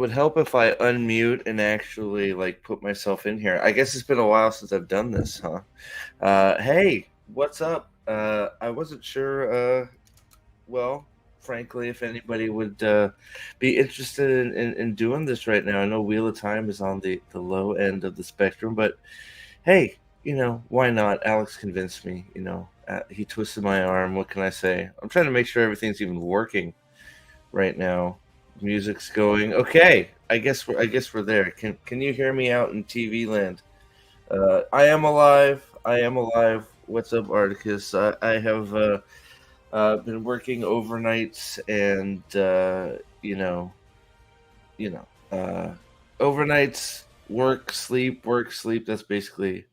would help if I unmute and actually like put myself in here. I guess it's been a while since I've done this, huh? Hey, what's up? I wasn't sure. Well, frankly, if anybody would be interested in doing this right now. I know Wheel of Time is on the low end of the spectrum, but hey, why not? Alex convinced me. He twisted my arm. What can I say? I'm trying to make sure everything's even working right now. Music's going. Okay, I guess we're there. Can you hear me out in TV land? I am alive. I am alive. What's up, Articus? I have been working overnights, and you know, uh, overnights, work, sleep. That's basically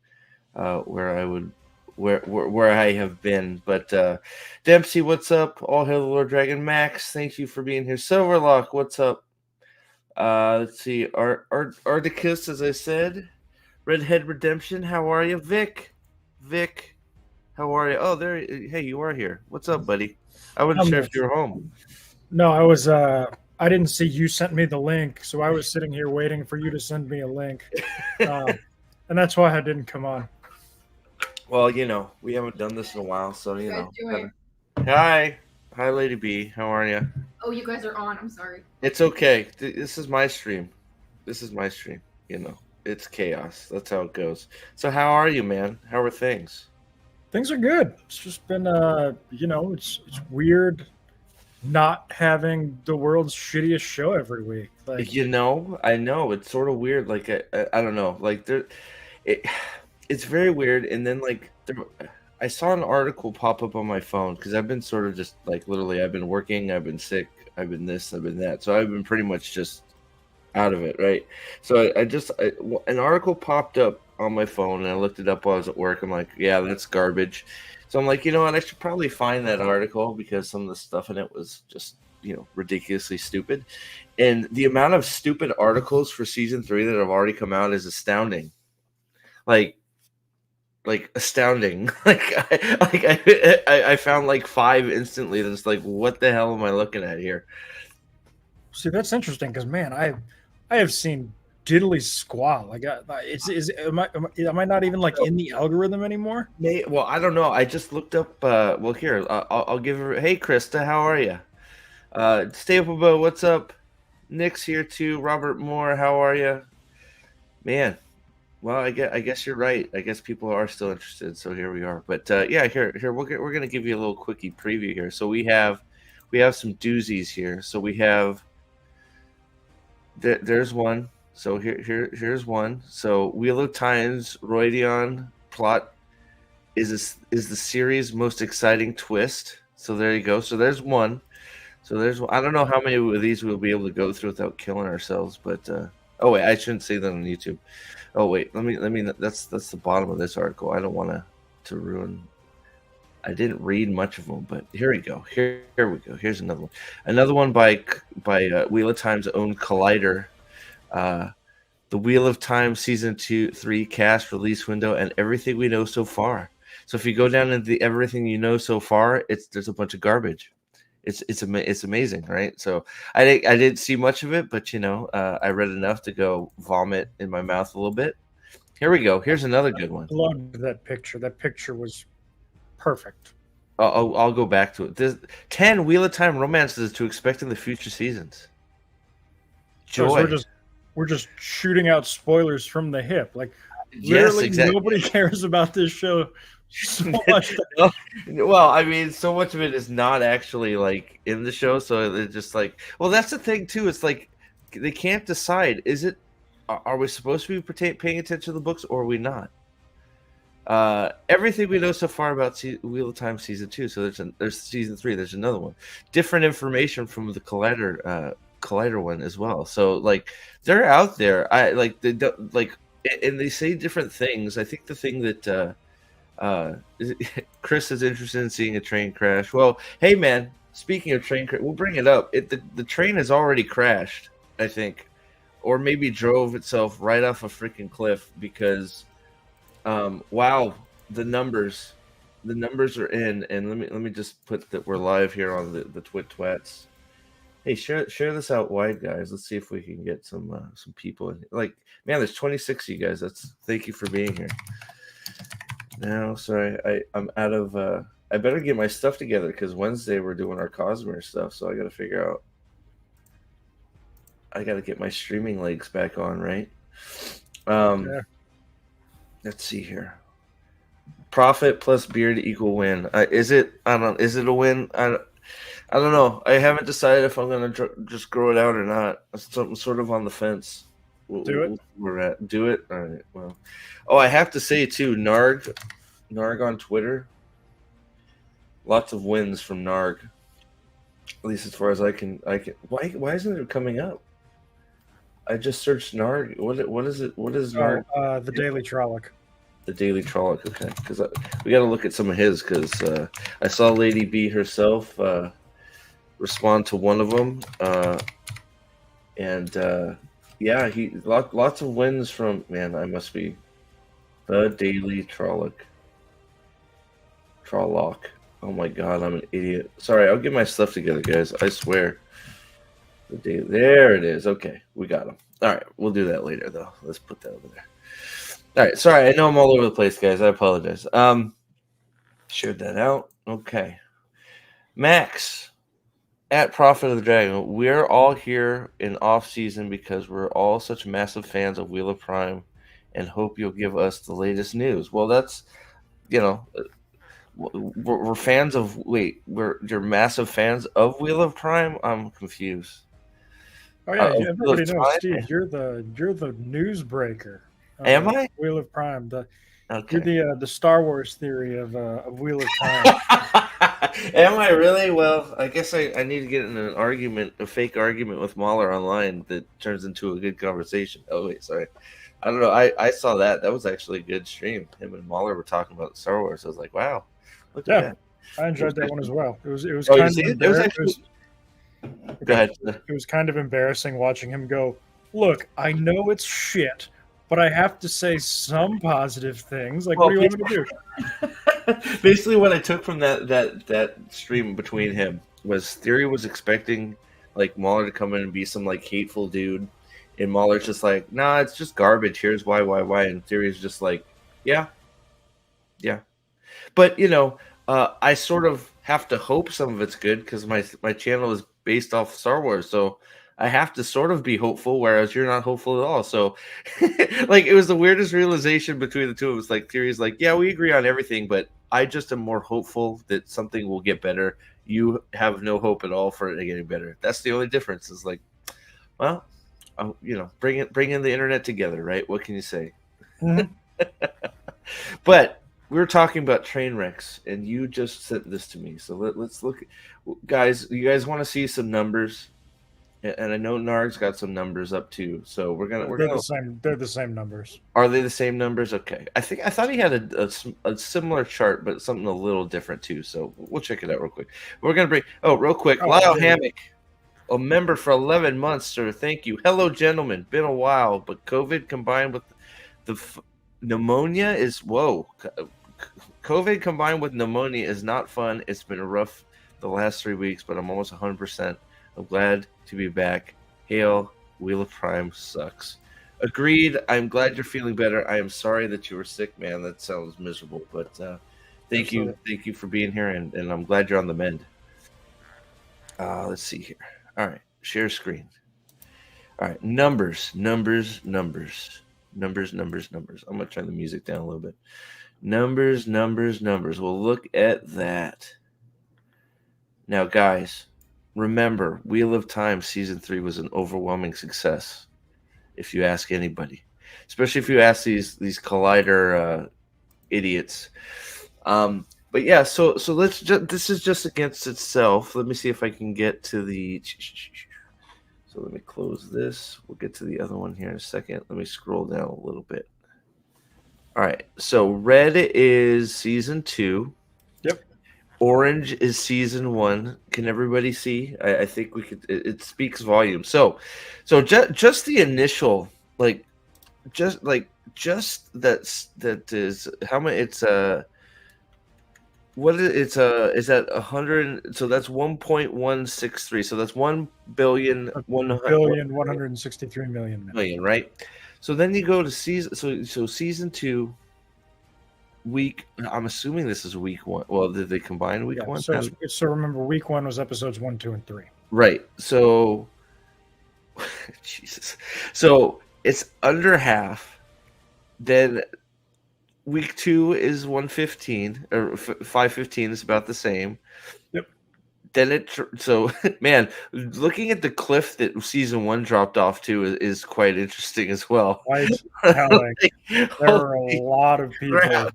where I would where I have been. But Dempsey, what's up? All hail the Lord Dragon. Max, thank you for being here. Silverlock, what's up? Let's see. Articus, as I said. Redhead Redemption, how are you? Vic, how are you? Oh, there. Hey, you are here. What's up, buddy? I wasn't Not sure if much. you were home. No, I was. I didn't see you sent me the link, so I was sitting here waiting for you to send me a link, and that's why I didn't come on. Well, we haven't done this in a while, so You guys doing? Hi, hi, Lady B. How are you? Oh, you guys are on. I'm sorry. It's okay. This is my stream. This is my stream. It's chaos. That's how it goes. So, how are you, man? How are things? Things are good. It's just been, it's weird not having the world's shittiest show every week. Like, I know it's sort of weird. Like, I don't know. Like, it, it's very weird. And then, like, I saw an article pop up on my phone because I've been sort of just like literally, I've been working, I've been sick, I've been this, I've been that. So I've been pretty much just out of it, right? So an article popped up on my phone, and I looked it up while I was at work. I'm like, yeah, that's garbage. So I'm like, you know what? I should probably find that article because some of the stuff in it was just, ridiculously stupid. And the amount of stupid articles for season 3 that have already come out is astounding. Like astounding. I found like 5 instantly. That's like, what the hell am I looking at here? see, that's interesting because man, I have seen diddly squat. Like, am I not even like in the algorithm anymore? Well, I don't know. I just looked up. Well, here I'll give her. Hey, Krista, how are you? Staplebo, what's up? Nick's here too. Robert Moore, how are you? Man, well, I guess you're right. I guess people are still interested. So here we are. But yeah, here we're gonna give you a little quickie preview here. So we have some doozies here. So we have there's one. So here's one. So Wheel of Time's Roydion plot is the series' most exciting twist. So there you go. So there's one. So I don't know how many of these we'll be able to go through without killing ourselves, but oh wait, I shouldn't say that on YouTube. Oh wait, let me. That's the bottom of this article. I don't want to ruin. I didn't read much of them, but here we go. Here we go. Here's another one. Another one by Wheel of Time's own Collider. The Wheel of Time season 2-3 cast release window and everything we know so far. So if you go down into the everything you know so far, there's a bunch of garbage. It's amazing, right? So I didn't see much of it, but I read enough to go vomit in my mouth a little bit. Here we go. Here's another good one. I loved that picture. That picture was perfect. I'll go back to it. There's 10 Wheel of Time romances to expect in the future seasons. Joy. So we're just shooting out spoilers from the hip. Like, Yes, literally exactly. nobody cares about this show so much. Well, I mean, so much of it is not actually like in the show, so they're just like, well, that's the thing too. It's like they can't decide. Are we supposed to be paying attention to the books, or are we not? Everything we know so far about Wheel of Time season 2. So there's season 3. There's another one. Different information from the Collider one as well. So like they're out there. And they say different things. I think the thing that Chris is interested in seeing a train crash. Well, hey man, speaking of train crash, we'll bring it up. The train has already crashed, I think, or maybe drove itself right off a freaking cliff because, wow, the numbers are in. And let me just put that we're live here on the Twit Twats. Hey, share this out wide, guys. Let's see if we can get some people in. Like, man, there's 26 of you guys. Thank you for being here. No, sorry, I'm out of. I better get my stuff together because Wednesday we're doing our Cosmere stuff, so I got to figure out. I got to get my streaming legs back on, right? Yeah. Let's see here. Profit plus beard equal win. Is it? I don't. Is it a win? I don't know. I haven't decided if I'm gonna just grow it out or not. I'm sort of on the fence. Do it. We're at. Do it. All right. Well. Oh, I have to say too, Narg on Twitter. Lots of wins from Narg. At least as far as I can. Why isn't it coming up? I just searched Narg. What is it? What is Narg? The Daily Trolloc. The Daily Trolloc, okay. Because we got to look at some of his. Because I saw Lady B herself respond to one of them, and yeah, lots of wins from. Man, I must be the Daily Trolloc. Oh my God, I'm an idiot. Sorry, I'll get my stuff together, guys. I swear. There it is. Okay, we got them. All right, we'll do that later, though. Let's put that over there. All right, sorry. I know I'm all over the place, guys. I apologize. Shared that out. Okay. Max, at Prophet of the Dragon, we're all here in off season because we're all such massive fans of Wheel of Prime and hope you'll give us the latest news. Well, that's, we're fans of, you're massive fans of Wheel of Prime? I'm confused. Oh yeah, everybody knows, Steve. You're the newsbreaker. Am I? Wheel of Prime. Okay. You're the Star Wars theory of Wheel of Prime. Am I really? Well, I guess I need to get in an argument, a fake argument with Mahler online that turns into a good conversation. Oh wait, sorry. I don't know. I saw that. That was actually a good stream. Him and Mahler were talking about Star Wars. I was like, wow, look at that. I enjoyed that one as well. It was Oh, kind you of see it? It was actually. Go ahead. It was kind of embarrassing watching him go, look, I know it's shit, but I have to say some positive things. Like, what do you want me to do? Basically, what I took from that stream between him was Theory was expecting like Mahler to come in and be some like hateful dude, and Mahler's just like, nah, it's just garbage. Here's why, and Theory's just like, yeah. But I sort of have to hope some of it's good because my channel is based off Star Wars, so I have to sort of be hopeful, whereas you're not hopeful at all. So, like, it was the weirdest realization between the two of us. Like, Theory's like, yeah, we agree on everything, but I just am more hopeful that something will get better. You have no hope at all for it getting better. That's the only difference. Is like, well, bring in the internet together, right? What can you say? Mm-hmm. But we were talking about train wrecks, and you just sent this to me. So let's look, guys. You guys want to see some numbers? And I know Narg's got some numbers up too. So we're gonna. The same. They're the same numbers. Are they the same numbers? Okay. I thought he had a similar chart, but something a little different too. So we'll check it out real quick. We're gonna bring. Oh, real quick. Lyle Hammock, a member for 11 months, sir. Thank you. Hello, gentlemen. Been a while, but COVID combined with the pneumonia is COVID combined with pneumonia is not fun. It's been rough the last 3 weeks, but I'm almost 100%. I'm glad to be back. Hail, Wheel of Prime sucks. Agreed. I'm glad you're feeling better. I am sorry that you were sick, man. That sounds miserable, but thank you for being here, and I'm glad you're on the mend. Let's see here. All right, share screen. All right, numbers. I'm gonna turn the music down a little bit. Numbers. Well, look at that. Now, guys, remember, Wheel of Time Season 3 was an overwhelming success, if you ask anybody. Especially if you ask these Collider idiots. But yeah, so let's this is just against itself. Let me see if I can get to the... So let me close this. We'll get to the other one here in a second. Let me scroll down a little bit. All right. So red is season 2. Yep. Orange is season 1. Can everybody see? I think we could. It speaks volumes. So just the initial, just that is how many? It's What is that 100? So that's 1.163. So that's 1,163,000,000 million, right? So then you go to season. So season 2, week. I'm assuming this is week 1. Well, did they combine week 1? So remember, week 1 was episodes 1, 2, and 3. Right. So, Jesus. So it's under half. Then week 2 is 115 or 515 is about the same. Yep. Then man, looking at the cliff that season 1 dropped off to is quite interesting as well. Quite telling. There are a lot of people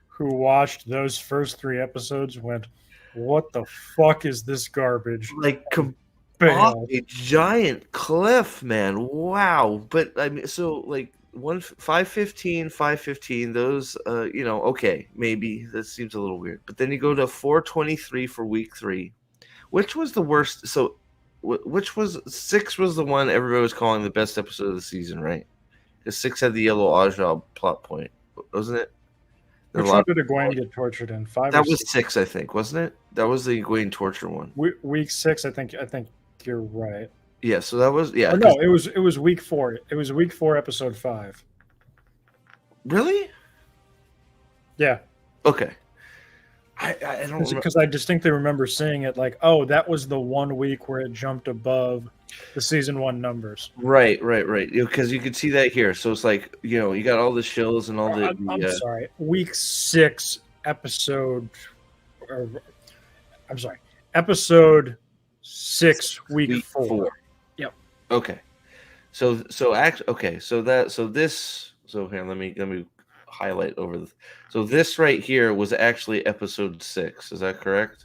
who watched those first 3 episodes went, "What the fuck is this garbage?" Like a giant cliff, man. Wow. But I mean, so like 515, those okay, maybe that seems a little weird. But then you go to 423 for week 3. Which was the worst? So which was 6 was the one everybody was calling the best episode of the season, right? Because 6 had the yellow Aja plot point, wasn't it? Which one did Egwene get tortured in? 5 That was 6, I think, wasn't it? That was the Egwene torture one. Week 6, I think you're right. Yeah, so that was Or no, it was week 4. It was week 4, episode 5. Really? Yeah. Okay. I don't remember. Because I distinctly remember seeing it like, oh, that was the 1 week where it jumped above the season 1 numbers. Right. Because you could see that here. So it's like, you got all the shills and all the. I'm sorry. Week 6, episode. I'm sorry. Episode 6, week 4. Yep. Okay. So here, let me highlight over the. So this right here was actually episode 6. Is that correct?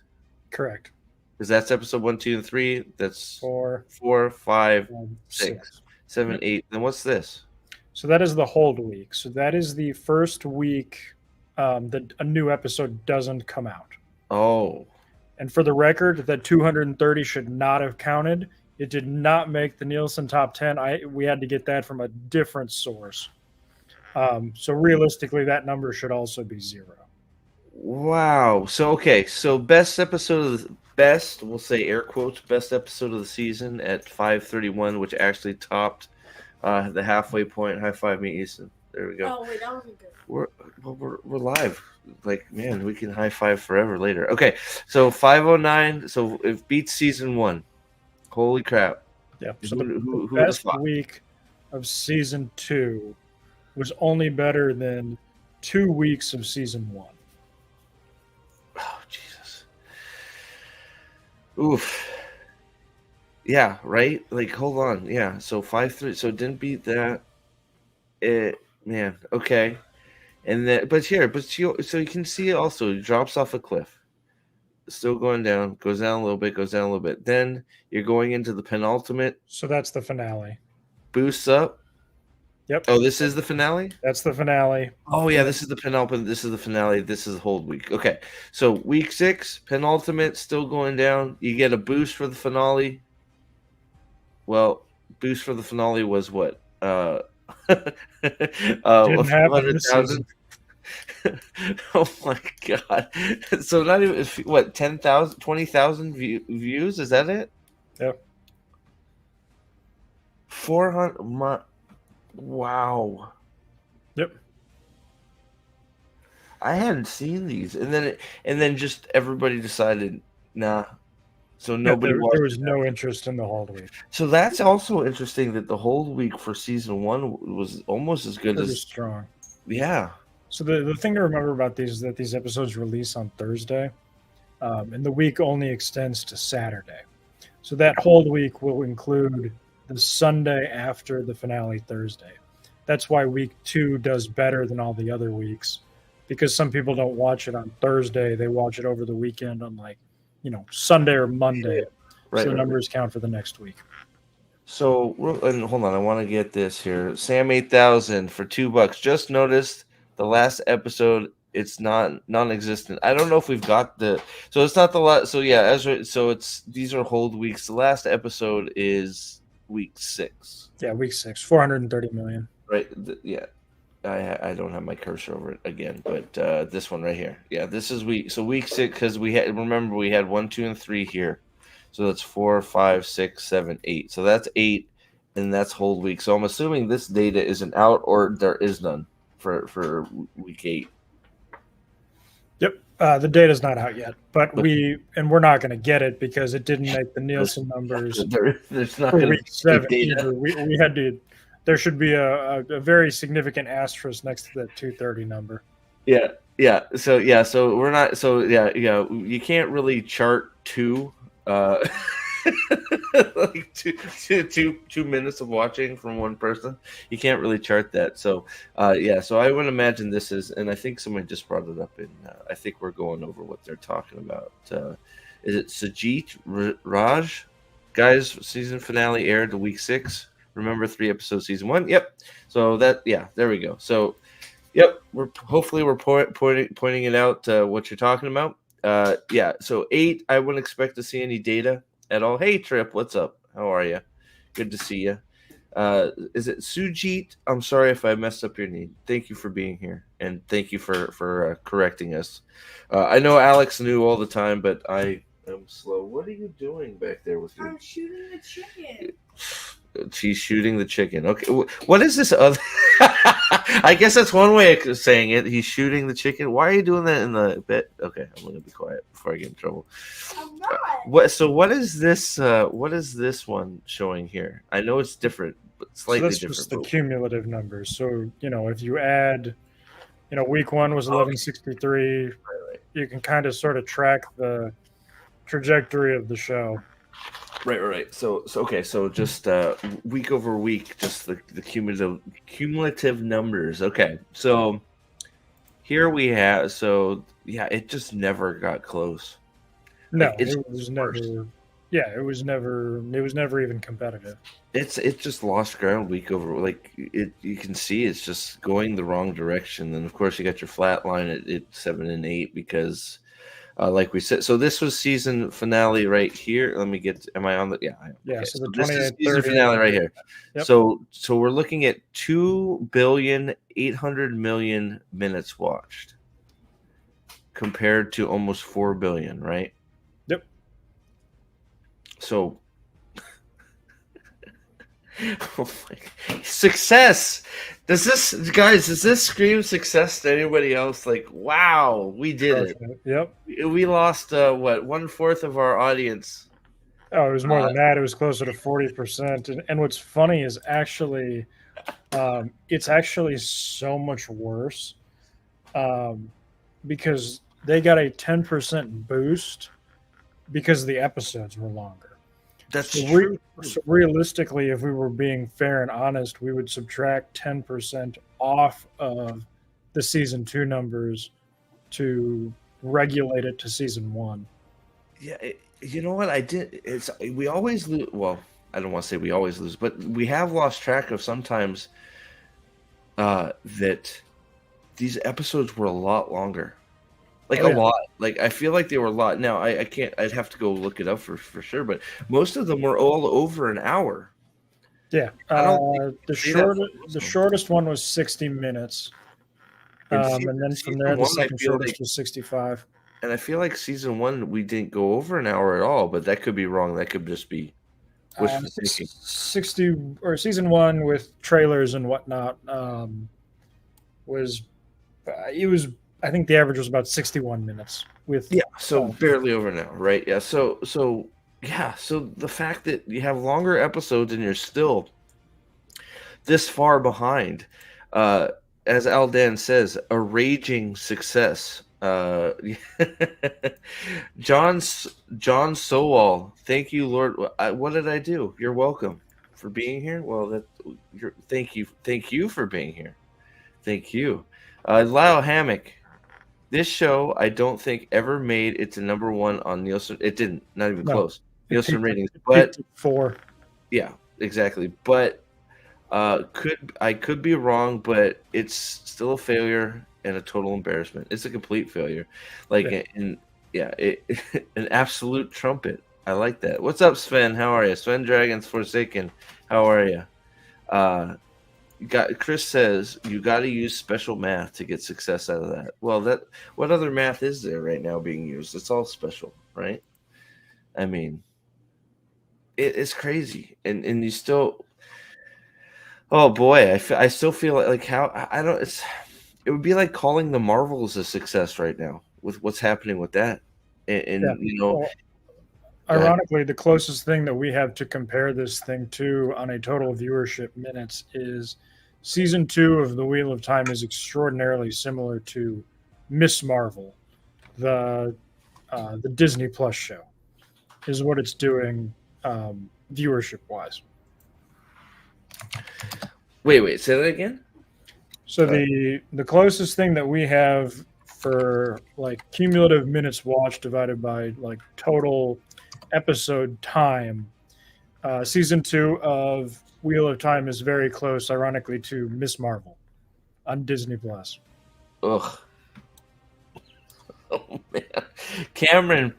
Correct. Because that's episode 1, 2, and 3. That's 4, 5, 6, 7, 8. Then what's this? So that is the hold week. So that is the first week that a new episode doesn't come out. Oh. And for the record, that 230 should not have counted. It did not make the Nielsen top 10. We had to get that from a different source. So realistically, that number should also be 0. Wow. So okay. So best episode of the best, we'll say air quotes, best episode of the season at 531, which actually topped the halfway point. High five me, Easton. There we go. Oh wait, that wasn't good. We're live. Like, man, we can high five forever later. Okay. So 509. So it beats season 1. Holy crap. Yeah. So the best week of season 2 was only better than 2 weeks of season 1. Oh, Jesus. Oof. Yeah, right? Like, hold on. Yeah, so 5-3. So it didn't beat that. Man, okay. And then, so you can see it also. It drops off a cliff. Still going down. Goes down a little bit. Then you're going into the penultimate. So that's the finale. Boosts up. Yep. Oh, this is the finale? That's the finale. Oh, yeah, this is the penultimate. This is the finale. This is the hold week. Okay, so week 6, penultimate, still going down. You get a boost for the finale. Well, boost for the finale was what? 100,000. Oh my god! So not even what 10,000, 20,000 views? Is that it? Yep. 400. Wow. Yep. I hadn't seen these, and then just everybody decided, nah. So nobody. There was no interest in the hold week. So that's also interesting that the hold week for season 1 was almost as good as strong. Yeah. So the thing to remember about these is that these episodes release on Thursday, and the week only extends to Saturday. So that hold week will include the Sunday after the finale Thursday. That's why week 2 does better than all the other weeks, because some people don't watch it on Thursday. They watch it over the weekend on Sunday or Monday. Right, so numbers count for the next week. So, and hold on, I want to get this here. Sam 8000 for $2. Just noticed the last episode. It's non-existent. I don't know if we've got so it's not the last. So yeah, Ezra. So these are hold weeks. The last episode is week 6. Yeah, week 6, 430 million. Right. Yeah. I don't have my cursor over it again, but this one right here. Yeah, this is week 6 because we had 1, 2, and 3 here, so that's 4, 5, 6, 7, 8. So that's 8, and that's whole week. So I'm assuming this data isn't out or there is none for week 8. Yep. The data's not out yet, but we're not going to get it because it didn't make the Nielsen numbers There's not for going to week be 7 data. either. We had to. There should be a very significant asterisk next to that 230 number. Yeah. So we're not. So you can't really chart two, like two minutes of watching from one person. You can't really chart that. So So I would imagine this is, and I think someone just brought it up. I think we're going over what they're talking about. Is it Sajit Raj? Guys, season finale aired the week 6. Remember 3 episodes season 1? Yep. So there we go. So, yep, we're pointing it out what you're talking about. So 8, I wouldn't expect to see any data at all. Hey Trip, what's up? How are you? Good to see you. Is it Sujit? I'm sorry if I messed up your name. Thank you for being here, and thank you for correcting us. I know Alex knew all the time, but I am slow. What are you doing back there with your? I'm shooting the chicken. She's shooting the chicken. Okay, what is this other? I guess that's one way of saying it. He's shooting the chicken. Why are you doing that in the bit? Okay, I'm gonna be quiet before I get in trouble. I'm not. What is this? What is this one showing here? I know it's different, but slightly that's different. just the cumulative numbers. So if you add, week 1 was 1163. Right. You can kind of sort of track the trajectory of the show. Right. So okay. So just week over week, just the cumulative numbers. Okay. So here we have. So it just never got close. No, Like, it was never. Yeah, it was never even competitive. It just lost ground week over. Like you can see it's just going the wrong direction. And of course, you got your flat line at 7 and 8 because. Like we said, so this was season finale right here. Let me get. Am I on the? Yeah. I am. Yeah. Okay. So the this is 28th season finale right here. Yep. So we're looking at 2,800,000,000 minutes watched, compared to almost 4 billion, right? Yep. So, oh my, success. Does this scream success to anybody else? Like, wow, we did it. Yep. We lost 1/4 of our audience. Oh, it was more than that. It was closer to 40%. And what's funny is actually, it's actually so much worse, because they got a 10% boost because the episodes were longer. That's true. So realistically, if we were being fair and honest, we would subtract 10% off of the season 2 numbers to regulate it to season 1. Yeah, you know what I did? We always lose. Well, I don't want to say we always lose, but we have lost track of sometimes that these episodes were a lot longer. Like a lot. Like I feel like they were a lot. Now I can't. I'd have to go look it up for sure. But most of them were all over an hour. Yeah. The shortest one was 60 minutes, and then from there the second shortest was 65. And I feel like season 1 we didn't go over an hour at all. But that could be wrong. That could just be wishful thinking. 60 or season 1 with trailers and whatnot was. It was. I think the average was about 61 minutes with barely over an hour, right? Yeah. So the fact that you have longer episodes and you're still this far behind, as Aldan says, a raging success. John Sowell, thank you, Lord. What did I do? You're welcome for being here. Well, thank you for being here. Thank you, Lyle Hammock. This show, I don't think ever made it to number 1 on Nielsen. It didn't, not even close. Nielsen ratings, but 4. Yeah, exactly. But I could be wrong, but it's still a failure and a total embarrassment. It's a complete failure, an absolute trumpet. I like that. What's up, Sven? How are you? Sven Dragons Forsaken. How are you? Chris says you got to use special math to get success out of that. Well, what other math is there right now being used? It's all special, right? I mean, it's crazy, and you still. Oh boy, I still feel like how I don't. It would be like calling the Marvels a success right now with what's happening with that, and Yeah. you know. Well, ironically, the closest thing that we have to compare this thing to on a total viewership minutes is season 2 of The Wheel of Time is extraordinarily similar to Miss Marvel, the Disney Plus show, is what it's doing viewership wise. Wait, say that again. So the closest thing that we have for like cumulative minutes watched divided by like total episode time, season 2 of Wheel of Time is very close, ironically, to Miss Marvel on Disney Plus. Ugh. Oh man, Cameron,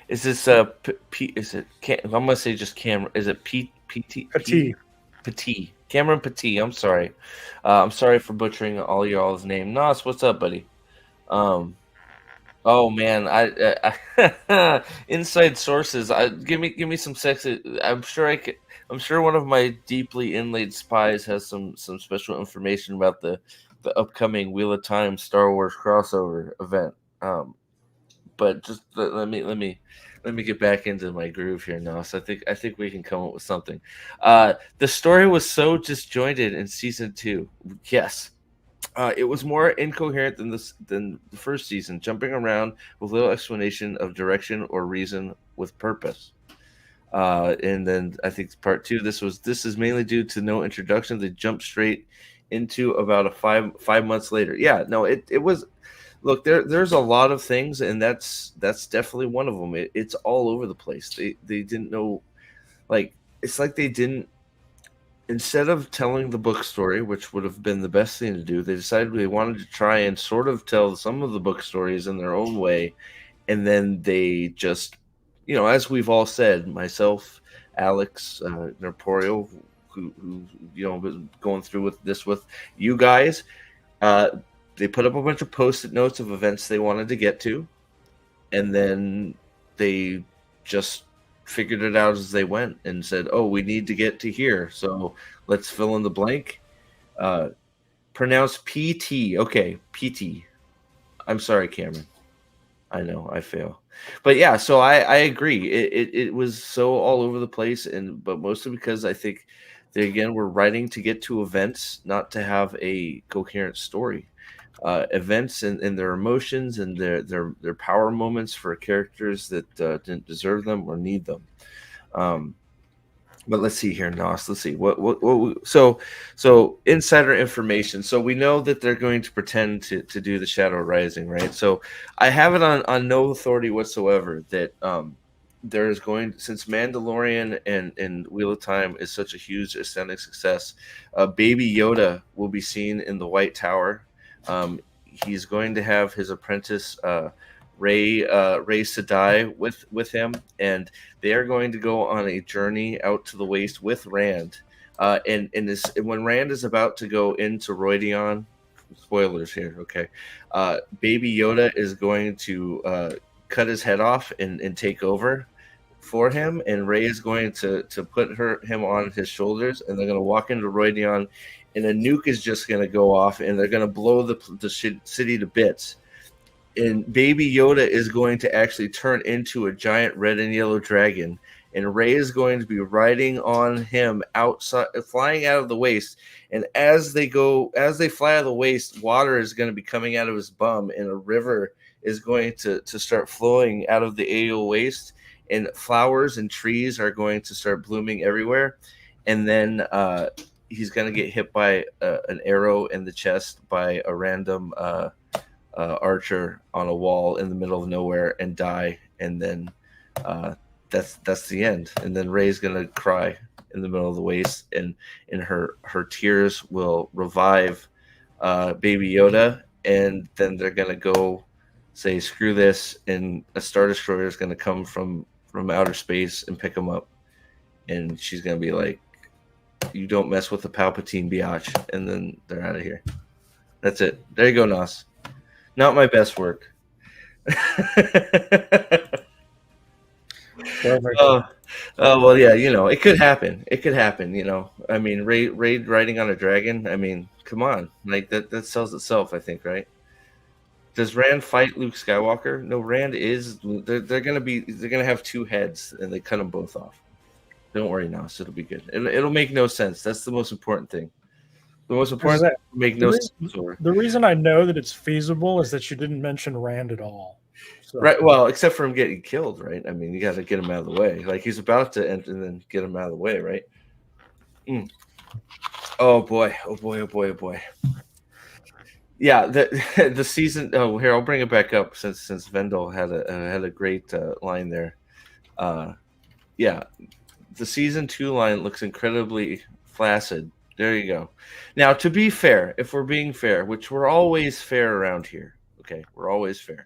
is this is it? I'm gonna say just Cameron. Is it Petit? Cameron Petit. I'm sorry. I'm sorry for butchering all y'all's name. Nos, what's up, buddy? Oh man, I inside sources. Give me some sexy. I'm sure one of my deeply inlaid spies has some special information about the upcoming Wheel of Time Star Wars crossover event. But just let me get back into my groove here now. So I think we can come up with something. The story was so disjointed in season 2. Yes. It was more incoherent than the first season, jumping around with little explanation of direction or reason with purpose. And then I think part 2. This is mainly due to no introduction. They jumped straight into about a 5 months later. Yeah, no, it was. Look, there's a lot of things, and that's definitely one of them. It's all over the place. They didn't know, like it's like they didn't. Instead of telling the book story, which would have been the best thing to do, they decided they wanted to try and sort of tell some of the book stories in their own way, and then they just, as we've all said, myself, Alex, Norporio, who was going through with this with you guys. They put up a bunch of post-it notes of events they wanted to get to, and then they just figured it out as they went and said, "Oh, we need to get to here, so let's fill in the blank." Pronounce PT. Okay, PT. I'm sorry, Cameron. I know I fail, but yeah. So I agree. It was so all over the place, but mostly because I think they again were writing to get to events, not to have a coherent story. Events and their emotions and their power moments for characters that didn't deserve them or need them. But let's see here, Nos. Let's see so insider information. So we know that they're going to pretend to do the Shadow Rising, right? So I have it on no authority whatsoever that there's since Mandalorian and Wheel of Time is such a huge aesthetic success, Baby Yoda will be seen in the White Tower. He's going to have his apprentice Ray Sedai with him, and they are going to go on a journey out to the waste with Rand. And when Rand is about to go into Roidion, spoilers here, okay? Baby Yoda is going to cut his head off and take over for him, and Ray is going to put him on his shoulders, and they're going to walk into Roidion. And a nuke is just going to go off, and they're going to blow the city to bits. And Baby Yoda is going to actually turn into a giant red and yellow dragon, and Rey is going to be riding on him outside, flying out of the waste. And as they fly out of the waste, water is going to be coming out of his bum, and a river is going to start flowing out of the aerial waste, and flowers and trees are going to start blooming everywhere. And then he's going to get hit by an arrow in the chest by a random archer on a wall in the middle of nowhere and die. And then that's the end. And then Rey's going to cry in the middle of the waste, and her tears will revive Baby Yoda. And then they're going to go say, screw this. And a Star Destroyer is going to come from outer space and pick him up. And she's going to be like, you don't mess with the Palpatine biatch, and then they're out of here. That's it. There you go, Nos. Not my best work. Perfect. Well, yeah, it could happen. It could happen. I mean, Raid riding on a dragon. I mean, come on, like that sells itself, I think, right? Does Rand fight Luke Skywalker? No, Rand is. They're gonna have two heads, and they cut them both off. Don't worry, Nos. It'll be good. It'll make no sense. That's the most important thing. The most important thing will make no sense. The reason I know that it's feasible is that you didn't mention Rand at all. So. Right. Well, except for him getting killed, right? I mean, you got to get him out of the way. Like he's about to end, and then get him out of the way, right? Oh boy! Oh boy! Oh boy! Oh boy! Yeah, the season. Oh, here I'll bring it back up since Vendel had a great line there. Yeah, the season 2 line looks incredibly flaccid. There you go. Now, to be fair, if we're being fair, which we're always fair around here, okay, we're always fair.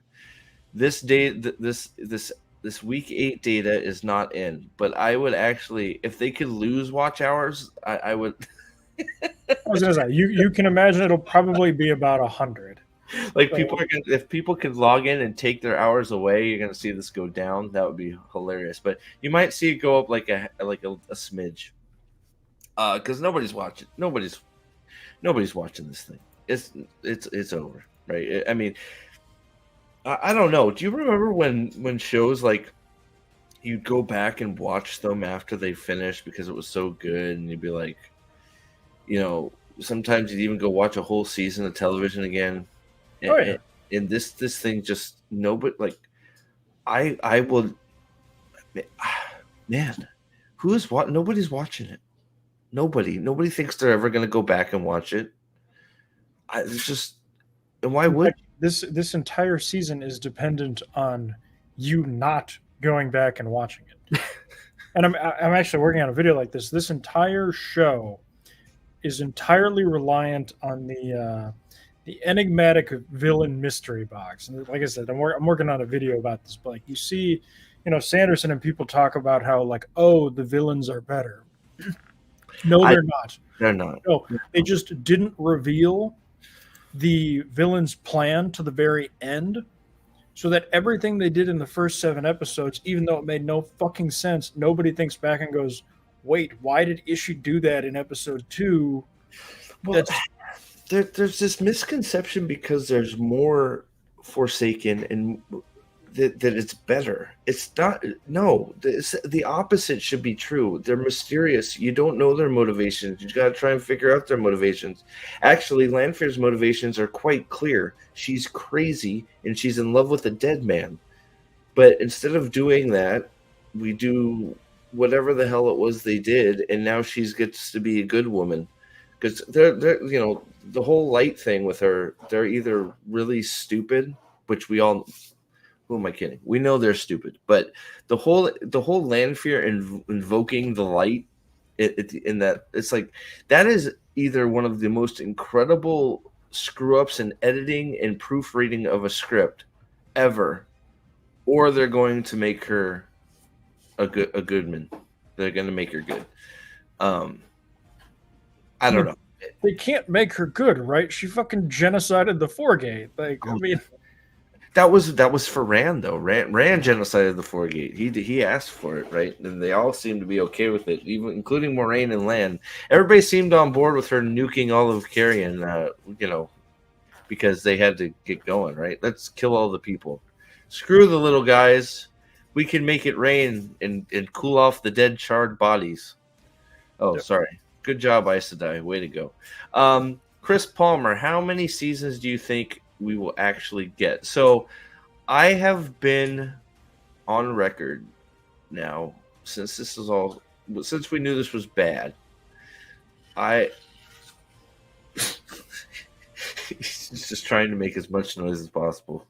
This week 8 data is not in, but I would actually, if they could lose watch hours, I would. I was gonna say you can imagine it'll probably be about 100. Like if people could log in and take their hours away, you're gonna see this go down. That would be hilarious. But you might see it go up like a smidge. Because nobody's watching. Nobody's watching this thing. It's over, right? I mean, I don't know. Do you remember when shows like you'd go back and watch them after they finished because it was so good, and you'd be like, sometimes you'd even go watch a whole season of television again. And, oh yeah. And this thing just nobody like. I will. Man, nobody's watching it. Nobody thinks they're ever going to go back and watch it. It's just, and why would this entire season is dependent on you not going back and watching it. And I'm actually working on a video like this. This entire show is entirely reliant on the enigmatic villain mystery box. And like I said, I'm working on a video about this. But like you see, Sanderson and people talk about how like, oh, the villains are better. No, they're not. They're not. No, they just didn't reveal the villain's plan to the very end, so that everything they did in the first 7 episodes, even though it made no fucking sense, nobody thinks back and goes, wait, why did Ishii do that in episode 2? Well, there's this misconception because there's more Forsaken and that it's better. It's not. No, the opposite should be true. They're mysterious. You don't know their motivations. You got to try and figure out their motivations. Actually, Lanfear's motivations are quite clear. She's crazy and she's in love with a dead man. But instead of doing that, we do whatever the hell it was they did, and now she gets to be a good woman. Because they're the whole light thing with her. They're either really stupid, which we all. Who am I kidding? We know they're stupid, but the whole Lanfear invoking the light, in that it's like that is either one of the most incredible screw ups in editing and proofreading of a script ever, or they're going to make her a good man. They're going to make her good. I don't know. They can't make her good, right? She fucking genocided the Forgate. Like, I mean. That was for Rand though. Rand genocided the Forgate. He asked for it, right? And they all seemed to be okay with it, even including Moraine and Lan. Everybody seemed on board with her nuking all of Carrion, because they had to get going, right? Let's kill all the people. Screw the little guys. We can make it rain and cool off the dead, charred bodies. Oh, yep. Sorry. Good job, Aes Sedai. Way to go. Chris Palmer, how many seasons do you think we will actually get? So I have been on record now since we knew this was bad. He's just trying to make as much noise as possible.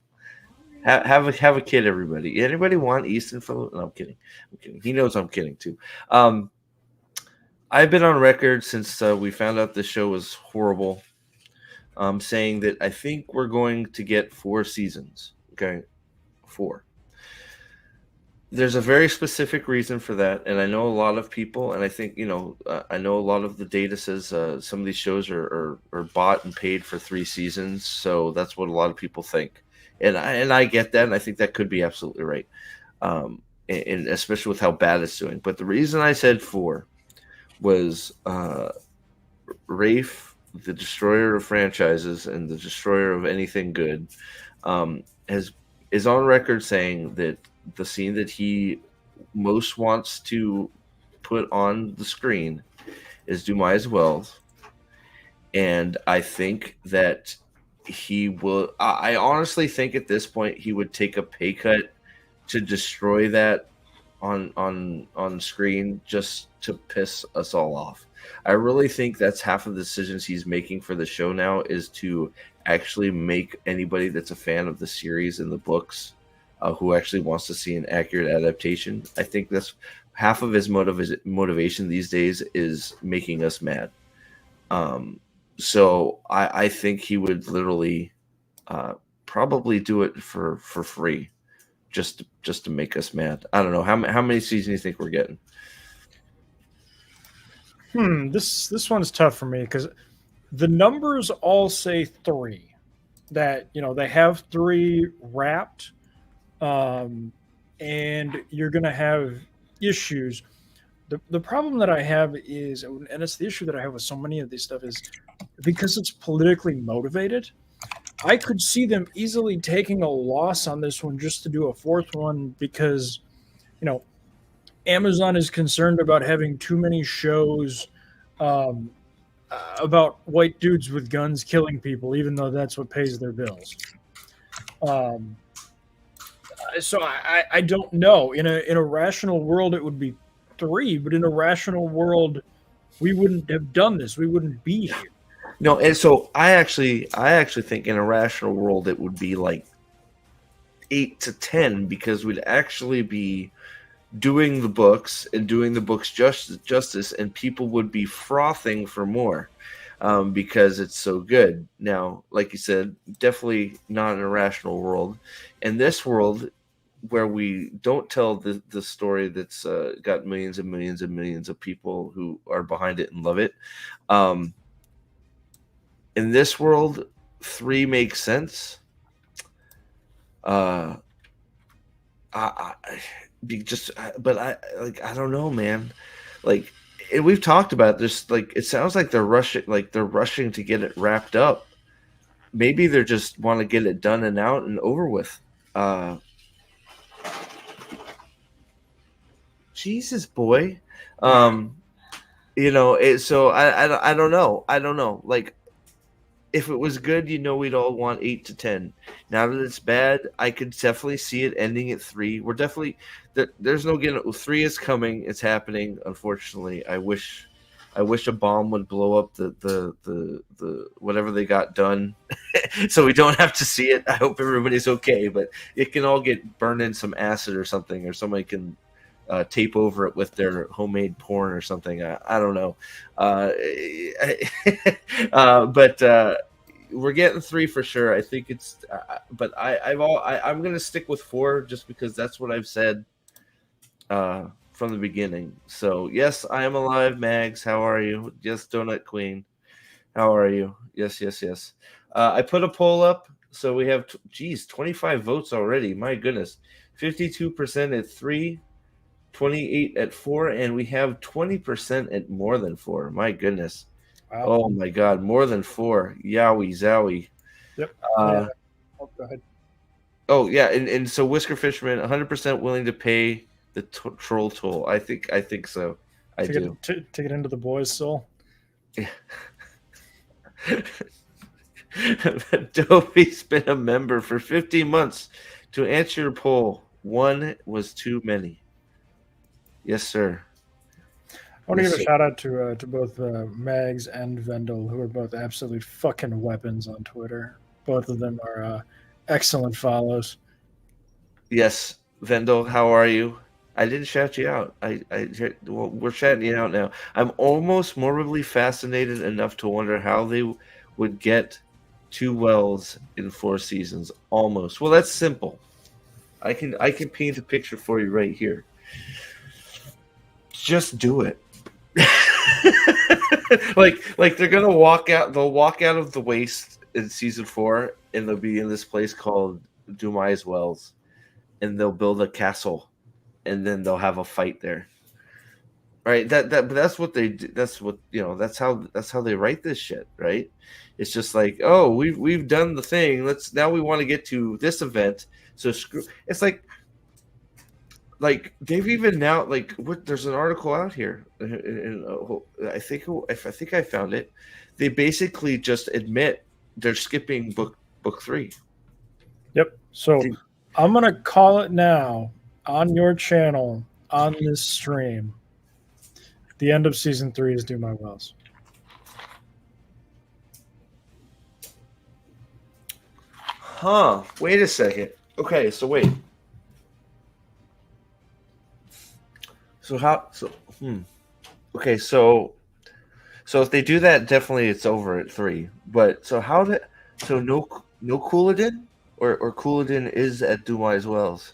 Have a kid, everybody. Anybody want Easton Phillip? No, I'm kidding. He knows I'm kidding too. I've been on record since we found out the show was horrible. Saying that I think we're going to get 4 seasons. Okay, 4. There's a very specific reason for that, and I know a lot of people, and I think I know a lot of the data says some of these shows are bought and paid for 3 seasons, so that's what a lot of people think, and I get that, and I think that could be absolutely right, and especially with how bad it's doing. But the reason I said 4 was Rafe, the destroyer of franchises and the destroyer of anything good, is on record saying that the scene that he most wants to put on the screen is Dumai's Wells. And I think that he will. I honestly think at this point he would take a pay cut to destroy that on screen just to piss us all off. I really think that's half of the decisions he's making for the show now is to actually make anybody that's a fan of the series and the books who actually wants to see an accurate adaptation. I think that's half of his motivation these days is making us mad. So I think he would literally probably do it for free just to make us mad. I don't know. How many seasons do you think we're getting? This one's tough for me because the numbers all say 3. That they have 3 wrapped, and you're gonna have issues. The problem that I have is, and it's the issue that I have with so many of these stuff, is because it's politically motivated. I could see them easily taking a loss on this one just to do a 4th one because, Amazon is concerned about having too many shows about white dudes with guns killing people, even though that's what pays their bills. So I don't know. In a rational world, it would be 3, but in a rational world, we wouldn't have done this. We wouldn't be here. No, and so I actually think in a rational world it would be like 8 to 10 because we'd actually be doing the books and doing the books justice, and people would be frothing for more because it's so good. Now, like you said, definitely not in a rational world. In this world, where we don't tell the story that's got millions and millions and millions of people who are behind it and love it. In this world, 3 makes sense. But I don't know, man. Like, and we've talked about this. Like, it sounds like they're rushing to get it wrapped up. Maybe they just want to get it done and out and over with. Jesus, boy. So I don't know. I don't know. Like, if it was good, we'd all want 8 to 10. Now that it's bad, I could definitely see it ending at 3. We're definitely there's no getting. 3 is coming. It's happening. Unfortunately, I wish a bomb would blow up the whatever they got done, so we don't have to see it. I hope everybody's okay, but it can all get burned in some acid or something, or somebody can tape over it with their homemade porn or something. I don't know. But we're getting 3 for sure. I think it's, but I'm going to stick with 4 just because that's what I've said from the beginning. So yes, I am alive, Mags. How are you? Yes, Donut Queen. How are you? Yes. I put a poll up. So we have, 25 votes already. My goodness. 52% at 3. 28 at 4, and we have 20% at more than 4. My goodness. Wow. Oh my God, more than 4. Yowie zowie. Yep. Go ahead. Oh yeah, and so Whisker Fisherman 100% willing to pay the troll toll. I think so. I do. To get into the boys' soul. Yeah. Adobe's been a member for 15 months. To answer your poll, 1 was too many. Yes, sir. I want to give a shout out to both Mags and Vendel, who are both absolute fucking weapons on Twitter. Both of them are excellent follows. Yes, Vendel, how are you? I didn't shout you out. Well, we're shouting you out now. I'm almost morbidly fascinated enough to wonder how they would get 2 wells in 4 seasons. Almost. Well, that's simple. I can paint a picture for you right here. Just do it. like they're gonna walk out. They'll walk out of the waste in season 4, and they'll be in this place called Dumai's Wells, and they'll build a castle, and then they'll have a fight there. Right? But that's what they do. That's what That's how they write this shit. Right? It's just like, oh, we've done the thing. Now we want to get to this event. So screw. It's like they've even now there's an article out here, and I think I found it. They basically just admit they're skipping book 3. Yep. So I'm gonna call it now on your channel on this stream. The end of season 3 is Do My Wells. Huh. Wait a second. Okay, so wait. Okay, so if they do that, definitely it's over at 3. But so no Couladin or Couladin is at Dumai's Wells?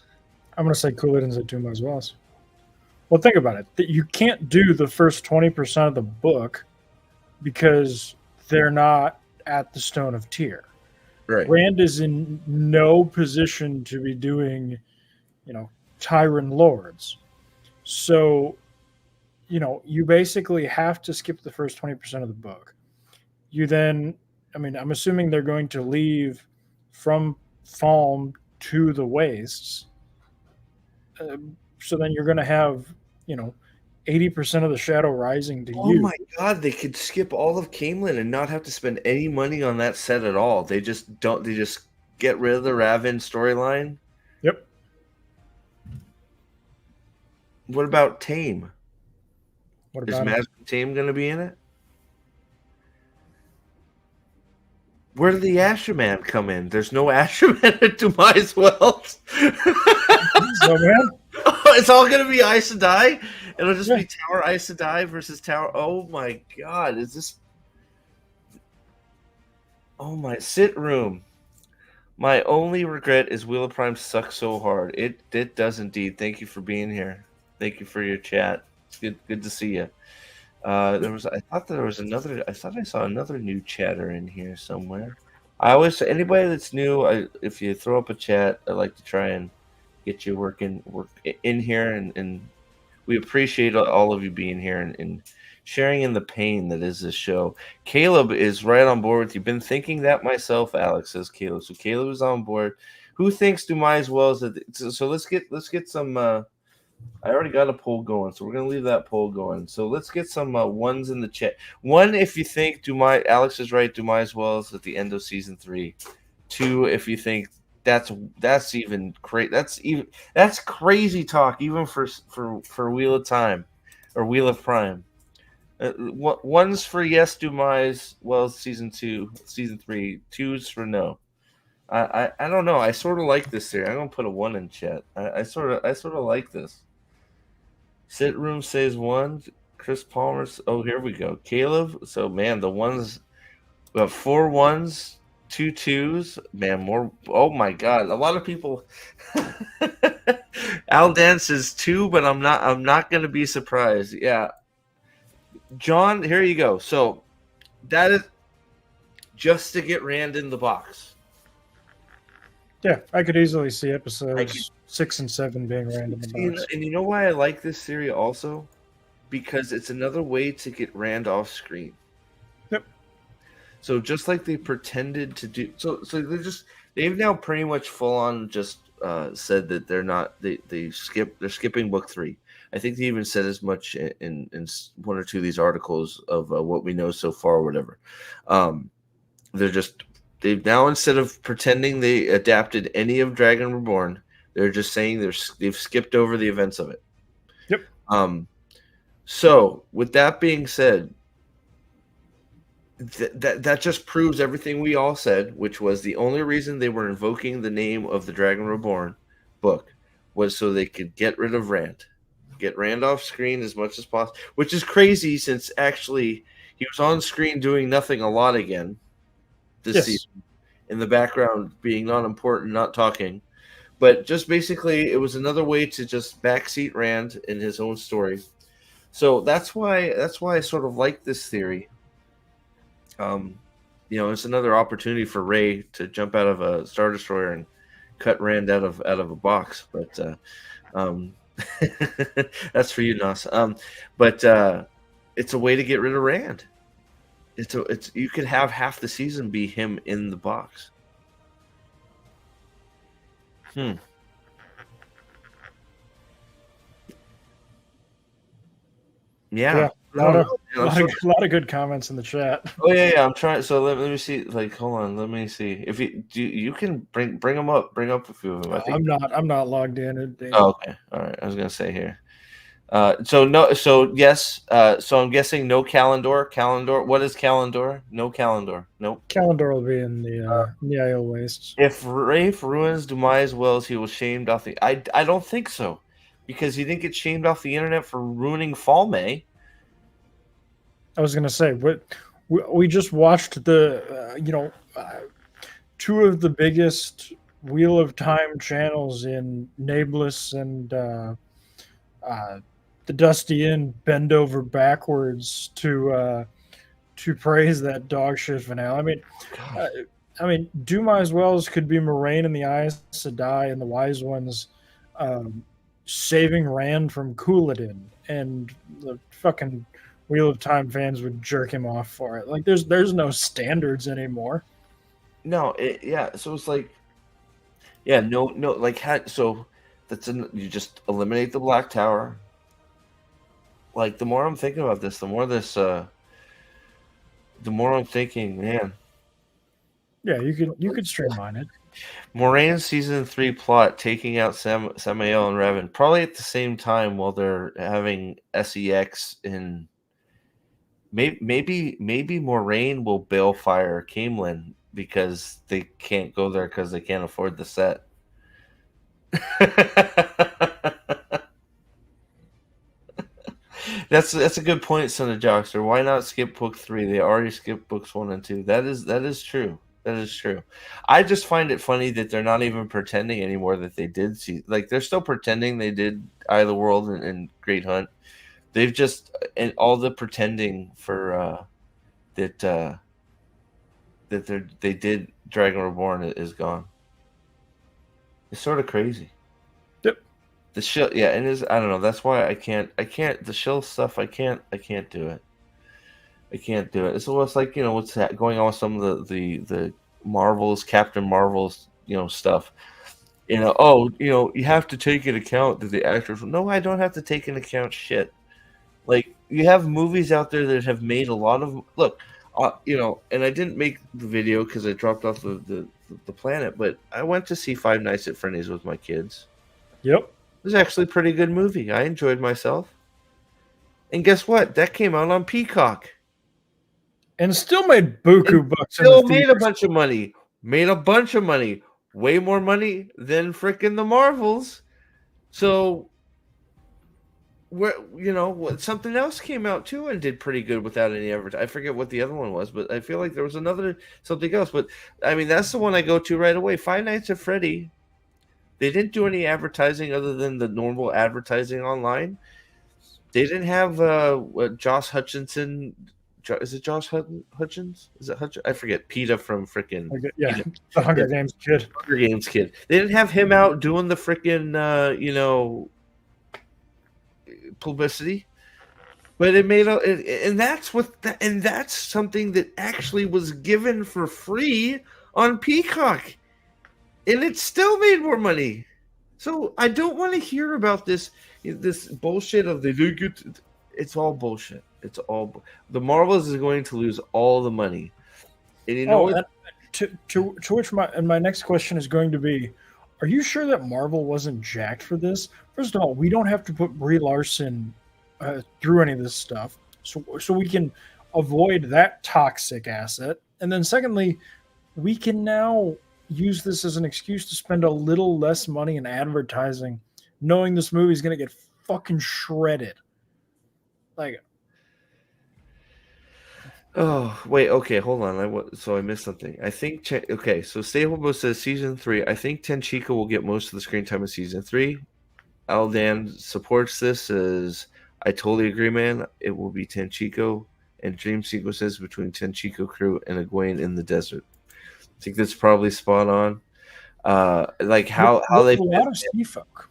I'm gonna say Couladin's at Do My Wells. Well, think about it. That you can't do the first 20% of the book because they're not at the Stone of Tyr. Right. Rand is in no position to be doing, Tyrant Lords. So, you basically have to skip the first 20% of the book. You then, I'm assuming they're going to leave from Falm to the Wastes. So then you're going to have, 80% of the Shadow Rising to use. Oh my god, they could skip all of Camelin and not have to spend any money on that set at all. They just get rid of the Raven storyline. Yep. What about Tame? What Is about Magic Tame going to be in it? Where did the Asherman come in? There's no Asherman at Dumai's Wells. So, man, It's all going to be Aes Sedai? It'll just be Tower Aes Sedai versus Tower... Oh my god, is this... Oh my... Sit room. My only regret is Wheel of Prime sucks so hard. It does indeed. Thank you for being here. Thank you for your chat. It's good to see you. I thought I saw another new chatter in here somewhere. Anybody that's new, if you throw up a chat, I like to try and get you work in here, and we appreciate all of you being here and sharing in the pain that is this show. Caleb is right on board with you. Been thinking that myself, Alex, says Caleb. So Caleb is on board. Who thinks Dumai's Wells? So let's get some. I already got a poll going, so we're gonna leave that poll going. So let's get some ones in the chat. 1, if you think Alex is right, Dumai's Wells at the end of season 3. 2, if you think that's even crazy. That's crazy talk, even for Wheel of Time or Wheel of Prime. One's for yes, Dumai's Wells season 2, season 3. 2's for no. I don't know. I sort of like this theory. I'm gonna put a 1 in chat. I sort of like this. Sit room says 1. Chris Palmer's. Oh, here we go. Caleb. So man, the ones. We have 4 1s, 2 2s. Man, more. Oh my god, a lot of people. Al Dan says 2, but I'm not gonna be surprised. Yeah. John, here you go. So that is just to get Rand in the box. Yeah, I could easily see episodes 6 and 7 being random. And you know why I like this theory also? Because it's another way to get Rand off screen. Yep. So just like they pretended to do, so they've now pretty much full on just said that they're skipping book 3. I think they even said as much in 1 or 2 of these articles of what we know so far or whatever. They've now, instead of pretending they adapted any of Dragon Reborn, they're just saying they've skipped over the events of it. Yep. So with that being said, that just proves everything we all said, which was the only reason they were invoking the name of the Dragon Reborn book was so they could get rid of Rand. Get Rand off screen as much as possible, which is crazy since actually he was on screen doing nothing a lot again this season, in the background being not important, not talking. But just basically, it was another way to just backseat Rand in his own story. So that's why I sort of like this theory. It's another opportunity for Ray to jump out of a Star Destroyer and cut Rand out of a box. But that's for you, Nas. But it's a way to get rid of Rand. It's you could have half the season be him in the box. Yeah. A lot of good comments in the chat. Oh yeah. I'm trying. So let me see. Like, hold on. Let me see. If you can bring them up. Bring up a few of them. I think. I'm not logged in. Oh, okay. All right. I was gonna say here. So yes. So I'm guessing no Calendar. Calendar. What is Calendar? No Calendar. Nope. Calendar will be in the IO wastes. If Rafe ruins Demise Wells, he was shamed off the. I don't think so, because he didn't get shamed off the internet for ruining Fall May. I was gonna say, we just watched the two of the biggest Wheel of Time channels in Nameless and the Dusty Inn bend over backwards to praise that dog shit finale. I mean, Dumais Wells could be Moraine in the Aes Sedai and the Wise Ones saving Rand from Couladin, and the fucking Wheel of Time fans would jerk him off for it. Like, there's no standards anymore. No, so it's like, yeah, no, like, so you just eliminate the Black Tower. Like, the more I'm thinking about this, the more I'm thinking, man. Yeah, you could streamline it. Moraine's season 3 plot taking out Samael and Revan probably at the same time while they're having SEX in. Maybe Moraine will bail fire Camelin because they can't go there because they can't afford the set. That's a good point, Son of Jockster. Why not skip book 3? They already skipped books 1 and 2. That is true. That is true. I just find it funny that they're not even pretending anymore that they did see. Like, they're still pretending they did Eye of the World and Great Hunt. They've just, and all the pretending for that they did Dragon Reborn is gone. It's sort of crazy. Yep. The shill, yeah, and I don't know. That's why I can't the shill stuff. I can't do it. I can't do it. It's almost like, what's going on with some of the Marvels, Captain Marvels, stuff. You have to take into account that the actors. No, I don't have to take into account shit. Like, you have movies out there that have made a lot of look, and I didn't make the video because I dropped off the planet, but I went to see Five Nights at Freddy's with my kids. Yep, it was actually a pretty good movie. I enjoyed myself. And guess what? That came out on Peacock, and still made buku bucks. Still made a bunch of money. Made a bunch of money. Way more money than frickin' the Marvels. So. Where something else came out too and did pretty good without any advertising. I forget what the other one was, but I feel like there was something else. But I mean, that's the one I go to right away. Five Nights at Freddy. They didn't do any advertising other than the normal advertising online. They didn't have Josh Hutchinson. Is it Josh Hutchins? Is it Hutchins? I forget. PETA from frickin' the Hunger Games kid. Hunger Games kid. They didn't have him out doing the frickin' publicity, but it made and that's something that actually was given for free on Peacock, and it still made more money. So I don't want to hear about this bullshit of it's all bullshit. It's all the Marvels is going to lose all the money, and to which my next question is going to be, are you sure that Marvel wasn't jacked for this? First of all, we don't have to put Brie Larson through any of this stuff, so we can avoid that toxic asset. And then secondly, we can now use this as an excuse to spend a little less money in advertising, knowing this movie is going to get fucking shredded. Like, Oh, wait, okay, hold on. So I missed something. I think okay, so Stablebo says season 3. I think Tenchiko will get most of the screen time in season 3. Aldan supports this as I totally agree, man. It will be Tenchiko and dream sequences between Tenchiko crew and Egwene in the desert. I think that's probably spot on. Like how they a lot of sea folk.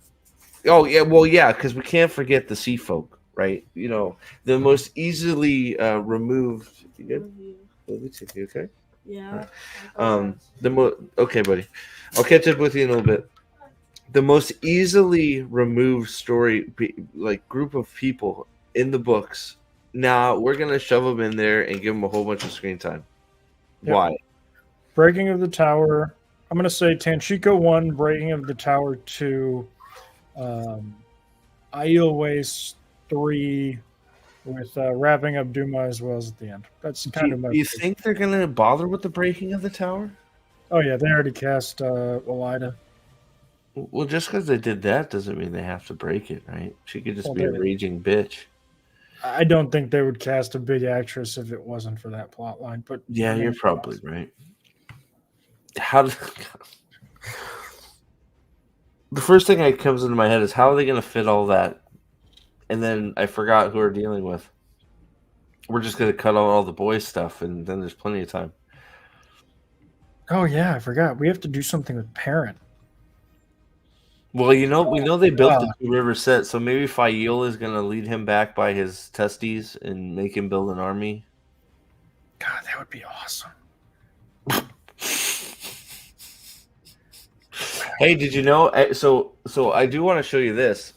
Oh yeah, well yeah, because we can't forget the sea folk, right? The most easily removed. You good? You okay? Yeah. Okay, buddy. I'll catch up with you in a little bit. The most easily removed story, like group of people in the books. Now we're gonna shove them in there and give them a whole bunch of screen time. Yep. Why? Breaking of the Tower. I'm gonna say Tanchiko 1, Breaking of the Tower 2, Aiel Waste 3, with wrapping up Duma as well as at the end. That's kind of my. Do you think they're gonna bother with the breaking of the tower? Oh yeah, they already cast Elida. Well, just because they did that doesn't mean they have to break it, right? She could just be a they- raging bitch. I don't think they would cast a big actress if it wasn't for that plot line. But Yeah, you're probably right. The first thing that comes into my head is how are they going to fit all that? And then I forgot who we're dealing with. We're just going to cut out all the boys stuff, and then there's plenty of time. Oh yeah, I forgot. We have to do something with Parent. Well, we know they built the Two River set, so maybe Fayola is going to lead him back by his testes and make him build an army. God, that would be awesome. Hey, did you know? So I do want to show you this.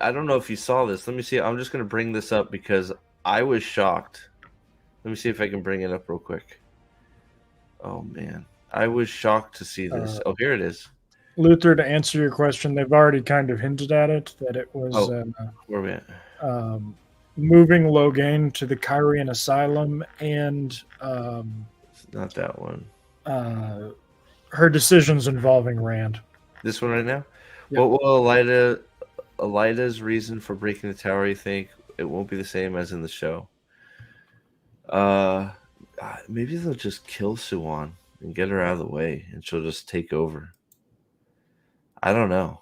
I don't know if you saw this. Let me see. I'm just going to bring this up because I was shocked. Let me see if I can bring it up real quick. Oh, man. I was shocked to see this. Here it is. Luther, to answer your question, they've already kind of hinted at it, that it was where are we at? Moving Logain to the Kyrian Asylum and It's not that one. her decisions involving Rand. This one right now? Yep. What will Elida's reason for breaking the tower, you think? It won't be the same as in the show. Maybe they'll just kill Suwan and get her out of the way, and she'll just take over. I don't know.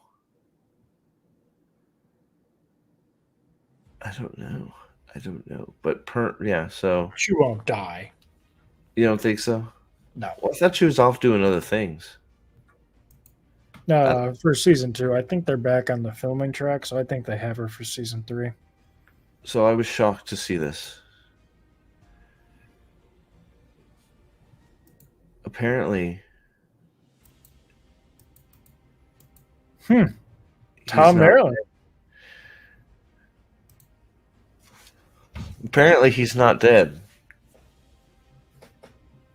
But so She won't die. You don't think so? No. Well, I thought she was off doing other things. No, for season 2. I think they're back on the filming track, so I think they have her for season 3. So I was shocked to see this. Apparently. Tom Maryland. Apparently he's not dead.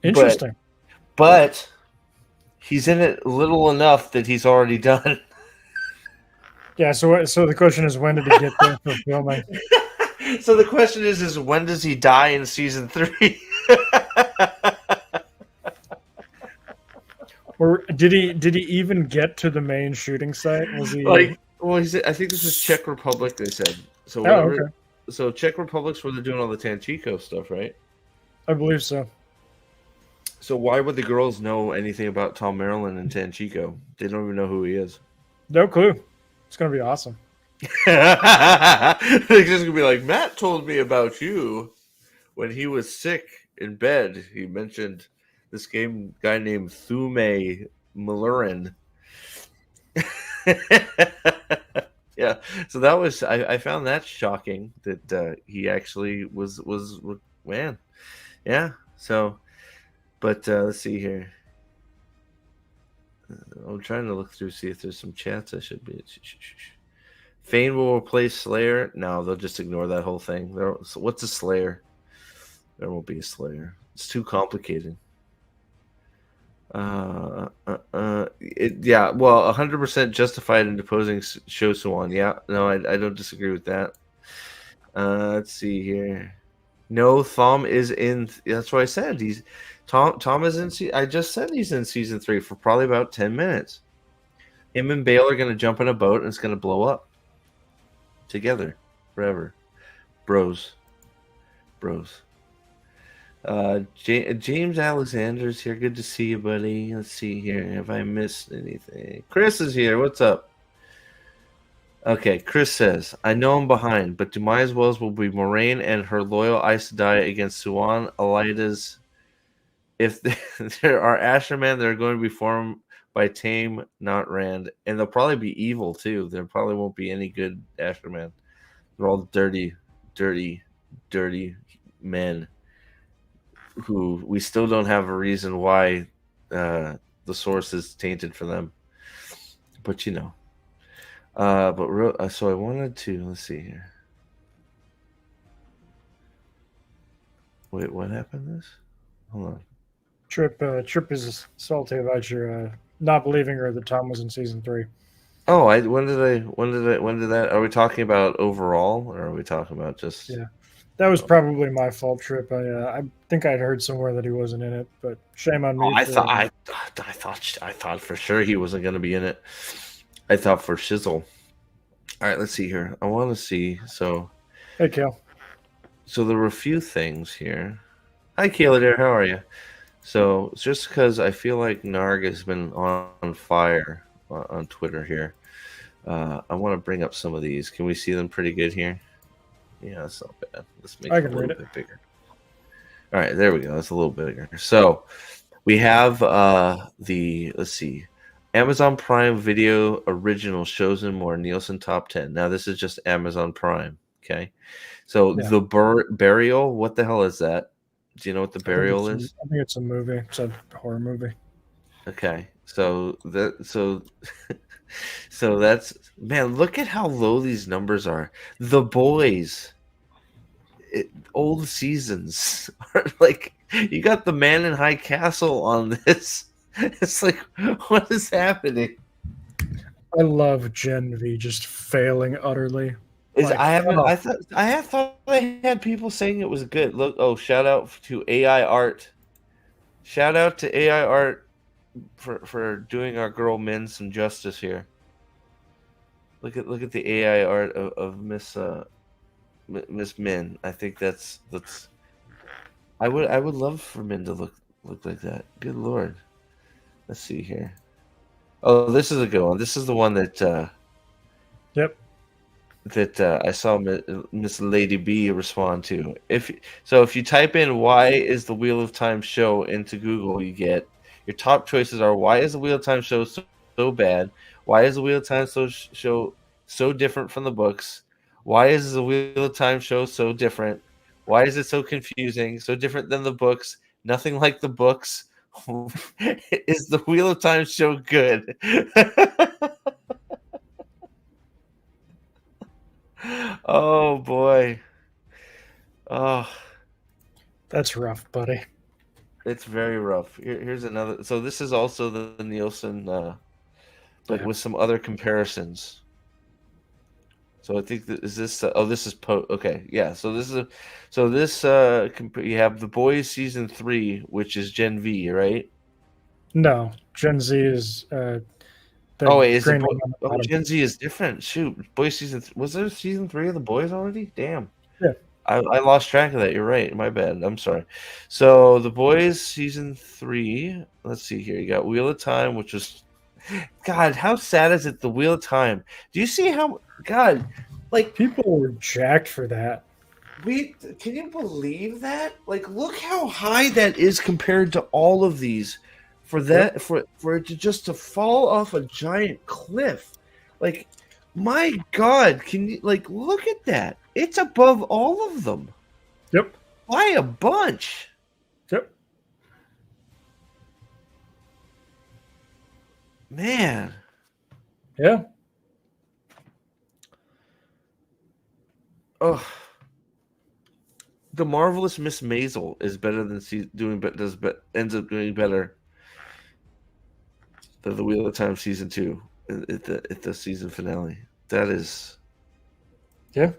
Interesting. But he's in it little enough that he's already done. Yeah, so the question is, when did he get there for filming? So the question is when does he die in season 3? Or did he even get to the main shooting site? Was he I think this was Czech Republic, they said. So okay. So Czech Republic's where they're doing all the Tanchiko stuff, right? I believe so. So why would the girls know anything about Tom Maryland and Tanchiko? They don't even know who he is. No clue. It's gonna be awesome. They're just gonna be like, Matt told me about you when he was sick in bed. He mentioned this guy named Thume Malurin. Yeah, so that was I found that shocking that he actually was man. Yeah, so but let's see here. I'm trying to look through, see if there's some chats I should be. Fane will replace Slayer. No, they'll just ignore that whole thing. So what's a Slayer? There won't be a Slayer. It's too complicated. Yeah, well, 100% justified in deposing Shosuan. Yeah, no, I don't disagree with that. Let's see here. No, Thom is in. That's what I said. Tom is in. I just said he's in season 3 for probably about 10 minutes. Him and Bale are going to jump in a boat and it's going to blow up together forever. Bros. James Alexander's here. Good to see you, buddy. Let's see here. Have I missed anything? Chris is here. What's up? Okay, Chris says, I know I'm behind, but Demise Wells will be Moraine and her loyal Aes Sedai against Suan Alida's. If there are Ashermen, they're going to be formed by Tame, not Rand. And they'll probably be evil, too. There probably won't be any good Ashermen. They're all dirty, dirty, dirty men who we still don't have a reason why the source is tainted for them. But, you know. So I wanted to, let's see here. Wait, what happened to this? Hold on. Trip is salty about your not believing her that Tom was in season 3. Oh, when did that? Are we talking about overall, or are we talking about just? Yeah, that was probably my fault, Trip. I think I'd heard somewhere that he wasn't in it, but shame on me. I thought for sure he wasn't going to be in it. I thought for shizzle. All right, let's see here. I want to see. So, Hey, Kale. So there were a few things here. Hi, Kayla there. How are you? So just because I feel like Narg has been on fire on Twitter here, I want to bring up some of these. Can we see them pretty good here? Yeah, that's not bad. Let's make it a little bit bigger. All right, there we go. That's a little bigger. So we have let's see, Amazon Prime Video original shows and more Nielsen Top 10. Now this is just Amazon Prime. Okay, so Yeah. the Burial. What the hell is that? Do you know what the Burial is? I think it's a movie. It's a horror movie. Okay, so so that's, man. Look at how low these numbers are. The Boys, old seasons are like, you got The Man in High Castle on this. It's like, what is happening? I love Gen V just failing utterly. I thought I had people saying it was good. Look, shout out to AI Art. Shout out to AI Art for doing our girl Min some justice here. Look at the AI art of Miss Min. I think that's I would love for Min to look like that. Good lord. Let's see here. Oh, this is a good one. This is the one that Yep. That I saw Miss Lady B respond to. If you type in "why is the Wheel of Time show" into Google, you get your top choices are: why is the Wheel of Time show so bad? Why is the Wheel of Time show so different from the books? Why is the Wheel of Time show so different? Why is it so confusing? So different than the books? Nothing like the books. Is the Wheel of Time show good? Oh boy. Oh, That's rough, buddy. it's very rough. Here's another. So this is also the Nielsen, but with some other comparisons. So I think this is okay. Yeah. So this you have The Boys season 3, which is Gen V, right? No, Gen Z is. Gen Z is different. Shoot, Boys was there season 3 of The Boys already? Damn. Yeah. I lost track of that. You're right. My bad. I'm sorry. So The Boys season 3. Let's see here. You got Wheel of Time, which was, God, how sad is it? The Wheel of Time. Do you see how, God, like, people were jacked for that. Can you believe that? Like, look how high that is compared to all of these. For that, for it to fall off a giant cliff, like, my God, can you look at that? It's above all of them. Yep. By a bunch. Yep. Man. Yeah. Oh. The Marvelous Miss Maisel is better than ends up doing better than The Wheel of Time season 2 at the season finale. That is, yeah.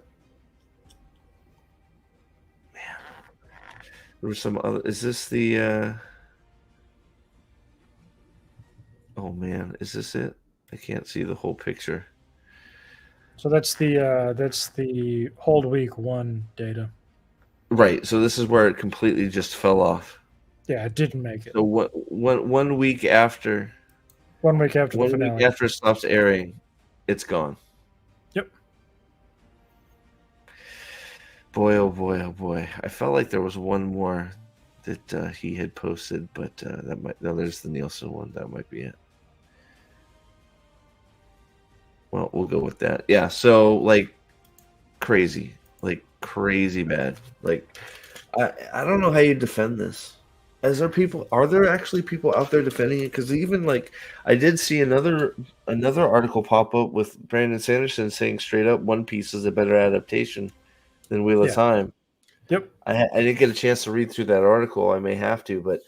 Man, there was some other. Is this the? Oh man, is this it? I can't see the whole picture. So that's the hold week 1 data. Right. So this is where it completely just fell off. Yeah, it didn't make it. So one week after 1 week after the 1 week finale. after it stops airing, it's gone. Yep. Boy, oh boy, oh boy! I felt like there was one more that he had posted, but that might no. There's the Nielsen one. That might be it. Well, we'll go with that. Yeah. So like crazy bad. Like I don't know how you defend this. Are there actually people out there defending it? Because even like I did see another article pop up with Brandon Sanderson saying straight up One Piece is a better adaptation than Wheel of Yeah. Time. Yep. I didn't get a chance to read through that article. I may have to, but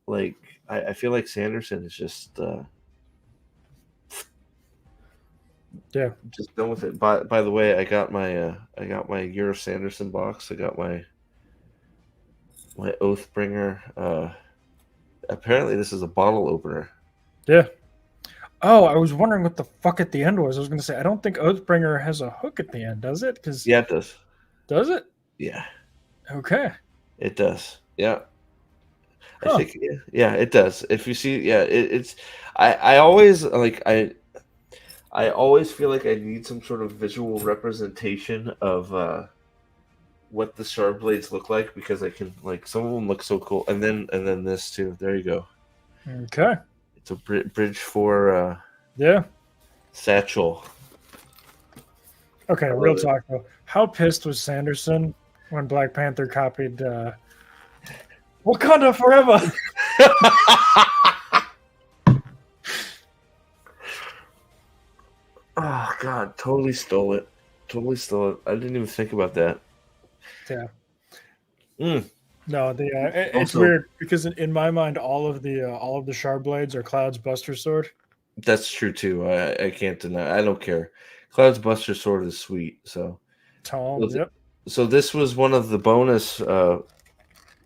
like I feel like Sanderson is just just done with it. By the way, I got my Year of Sanderson box. I got my Oathbringer. Apparently, this is a bottle opener. Yeah. Oh, I was wondering what the fuck at the end was. I was going to say, I don't think Oathbringer has a hook at the end, does it? Because Yeah, it does. Does it? Yeah, Okay. it does. Yeah, Huh. I think yeah, it does. If you see, yeah, it's. I always like I always feel like I need some sort of visual representation of what the sharp blades look like because I can like some of them look so cool, and then this too. There you go. Okay. It's a bridge for Yeah. satchel. Okay, I love real it. talk though. How pissed was Sanderson when Black Panther copied Wakanda Forever? Oh God, totally stole it. I didn't even think about that. Yeah. Mm. No, it's Also- weird because in my mind, all of the Shard blades are Cloud's Buster Sword. That's true too. I can't deny. I don't care. Cloud's Buster Sword is sweet. So Tall. Well, Yep. so this was one of the bonus.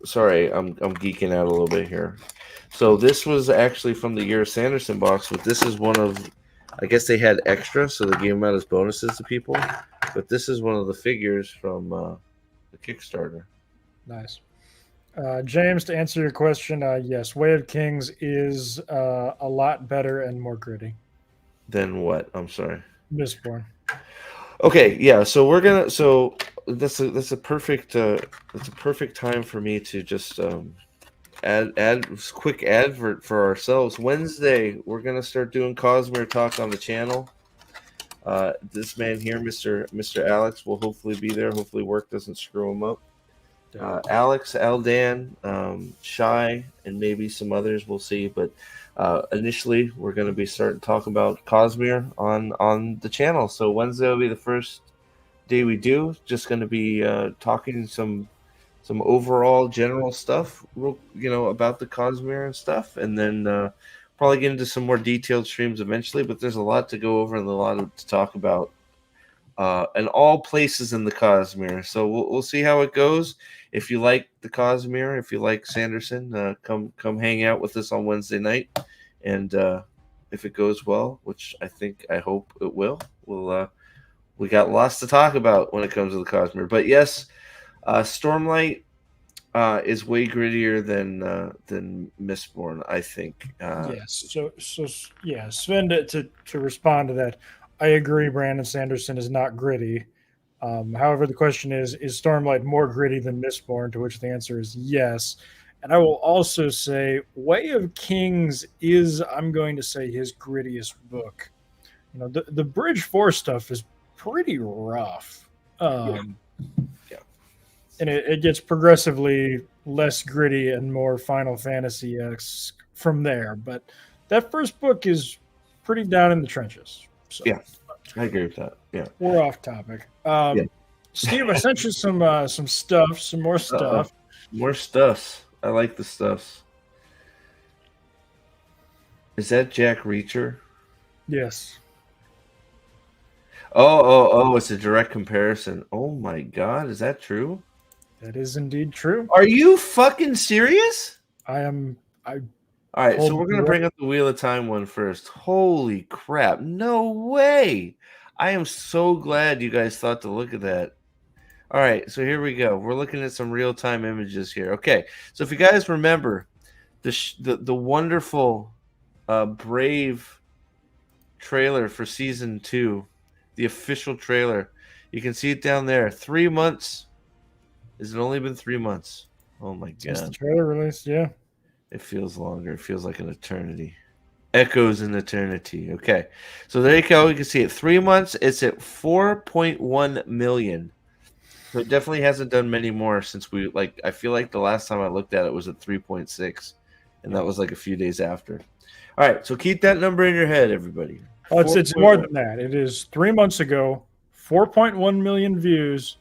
Sorry, I'm geeking out a little bit here. So this was actually from the Year of Sanderson box, but this is one of. I guess they had extra, so they gave them out as bonuses to people. But this is one of the figures from the Kickstarter. Nice. James, to answer your question, yes, Way of Kings is a lot better and more gritty. Then what? I'm sorry. Mistborn. Okay, yeah. So we're gonna. So that's a perfect time for me to just add quick advert for ourselves. Wednesday, we're gonna start doing Cosmere talk on the channel. This man here, Mr. Alex, will hopefully be there. Hopefully, work doesn't screw him up. Alex, Aldan, Shy, and maybe some others. We'll see. But initially, we're going to be starting talking about Cosmere on the channel. So Wednesday will be the first day we do. Just going to be talking some overall general stuff, about the Cosmere and stuff, and then probably get into some more detailed streams eventually. But there's a lot to go over and a lot to talk about. And all places in the Cosmere. So we'll see how it goes. If you like the Cosmere, if you like Sanderson, come hang out with us on Wednesday night. And if it goes well, which I hope it will, we got lots to talk about when it comes to the Cosmere. But yes, Stormlight is way grittier than Mistborn, I think. Yes. So yeah, Sven, to respond to that, I agree. Brandon Sanderson is not gritty. However, the question is Stormlight more gritty than Mistborn? To which the answer is yes. And I will also say Way of Kings is, I'm going to say, his grittiest book. You know, the Bridge 4 stuff is pretty rough. Yeah. And it gets progressively less gritty and more Final Fantasy-esque from there. But that first book is pretty down in the trenches. So. Yeah. I agree with that. Yeah, we're off topic. Steve, I sent you some stuff, some more stuff. More stuffs. I like the stuffs. Is that Jack Reacher? Yes. Oh! It's a direct comparison. Oh my God, is that true? That is indeed true. Are you fucking serious? I am. All right, so we're gonna bring up the Wheel of Time one first. Holy crap! No way! I am so glad you guys thought to look at that. All right, so here we go. We're looking at some real-time images here. Okay, so if you guys remember the wonderful Brave trailer for season 2, the official trailer, you can see it down there. 3 months. Has it only been 3 months? Oh my Since the god. trailer released, yeah. It feels longer. It feels like an eternity. Echoes in eternity. Okay. So there you go. You can see it. 3 months. It's at 4.1 million. So it definitely hasn't done many more since I feel like the last time I looked at it was at 3.6. And that was like a few days after. All right. So keep that number in your head, everybody. Oh, it's more than that. It is 3 months ago, 4.1 million views,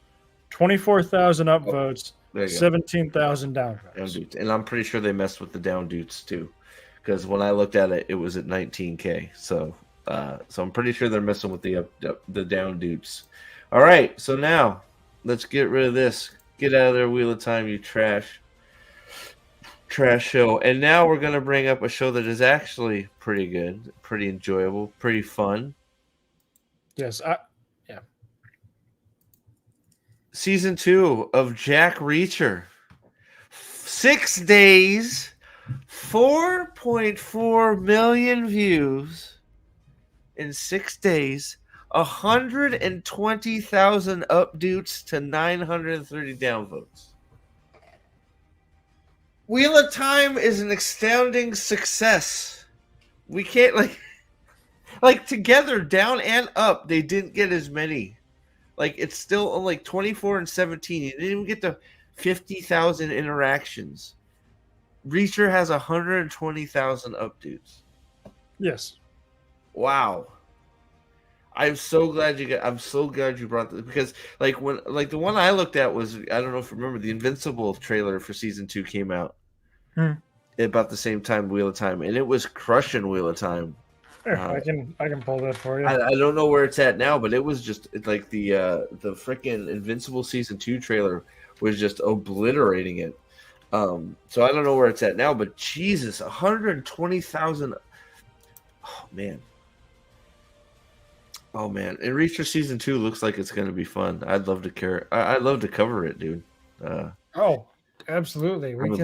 24,000 upvotes, 17,000 downvotes. And I'm pretty sure they messed with the down dudes too. Because when I looked at it, it was at 19K. So I'm pretty sure they're messing with the down dudes. All right, so now let's get rid of this. Get out of there, Wheel of Time, you trash show. And now we're gonna bring up a show that is actually pretty good, pretty enjoyable, pretty fun. Yes, Season 2 of Jack Reacher. 6 days. 4.4 million views in 6 days, 120,000 upvotes to 930 downvotes. Wheel of Time is an astounding success. We can't like together, down and up, they didn't get as many. Like it's still on like 24 and 17. You didn't even get to 50,000 interactions. Reacher has 120,000 upvotes. yes. Wow. I'm so glad you brought this because the one I looked at was, I don't know if you remember, the Invincible trailer for season 2 came out about the same time Wheel of Time, and it was crushing Wheel of Time. I can pull that for you. I don't know where it's at now, but it was just like the freaking Invincible season 2 trailer was just obliterating it. So I don't know where it's at now, but Jesus, 120,000. Oh man, and Reacher season 2 looks like it's gonna be fun. I'd love to cover it, dude. Oh, absolutely. We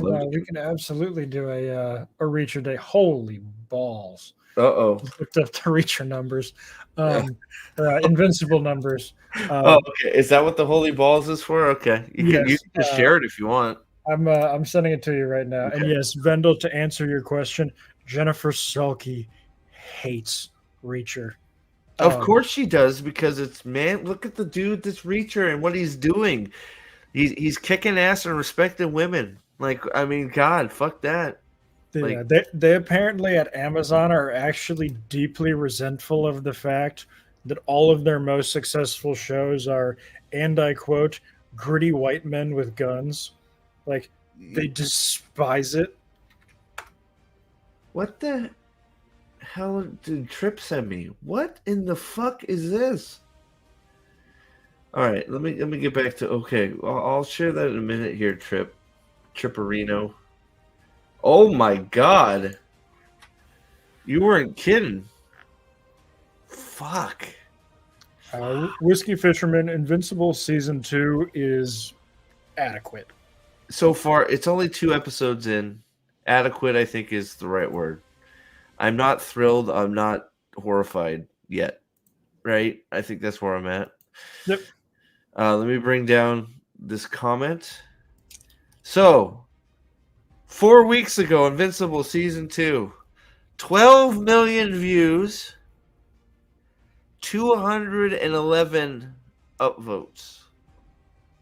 can absolutely do a Reacher day. Holy balls! Looked up the Reacher numbers, Invincible numbers. Okay. Is that what the holy balls is for? Okay, you can just share it if you want. I'm sending it to you right now. Okay. And yes, Vendel, to answer your question, Jennifer Sulky hates Reacher. Of course she does, because look at the dude that's Reacher and what he's doing. He's kicking ass and respecting women. God, fuck that. They apparently at Amazon are actually deeply resentful of the fact that all of their most successful shows are, and I quote, gritty white men with guns. They despise it. What the hell did Trip send me? What in the fuck is this? All right, let me get back to I'll share that in a minute here, Tripperino. Oh my god. You weren't kidding. Fuck. Whiskey Fisherman Invincible season 2 is adequate. So far, it's only 2 episodes in. Adequate, I think, is the right word. I'm not thrilled. I'm not horrified yet. Right? I think that's where I'm at. Yep. Let me bring down this comment. So, 4 weeks ago, Invincible season 2, 12 million views, 211 upvotes.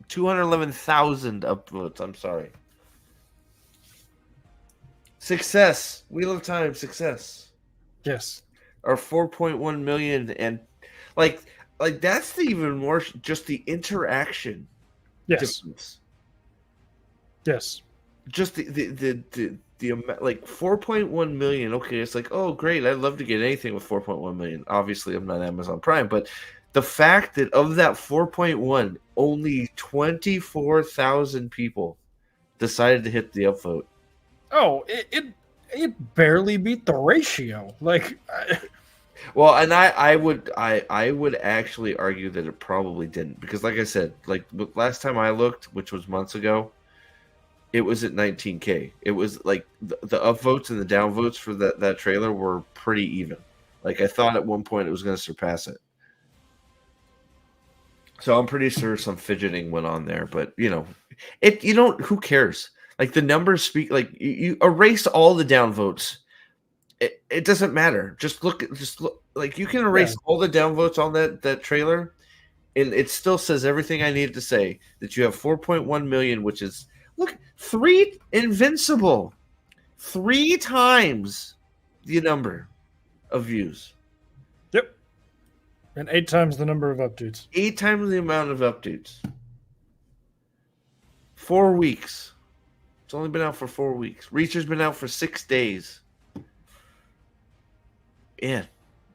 211,000 upvotes. I'm sorry. Success. Wheel of Time success. Yes. Or 4.1 million, and that's even more just the interaction. Yes. Difference. Yes. Just the 4.1 million. Okay, it's like, oh great, I'd love to get anything with 4.1 million. Obviously, I'm not Amazon Prime, but the fact that of that 4.1, only 24,000 people decided to hit the upvote. Oh, it barely beat the ratio. Well, and I would actually argue that it probably didn't, because like I said, like last time I looked, which was months ago, it was at 19K. It was like the upvotes and the downvotes for that trailer were pretty even. Like I thought at one point it was going to surpass it. So I'm pretty sure some fidgeting went on there, but who cares? Like the numbers speak. Like you erase all the downvotes. It doesn't matter. Just look. Like you can erase all the downvotes on that trailer, and it still says everything I needed to say. That you have 4.1 million, which is Invincible, 3 times the number of views. Yep. And 8 times the number of updates. 8 times the amount of updates. 4 weeks. It's only been out for 4 weeks. Reacher's been out for 6 days. Man,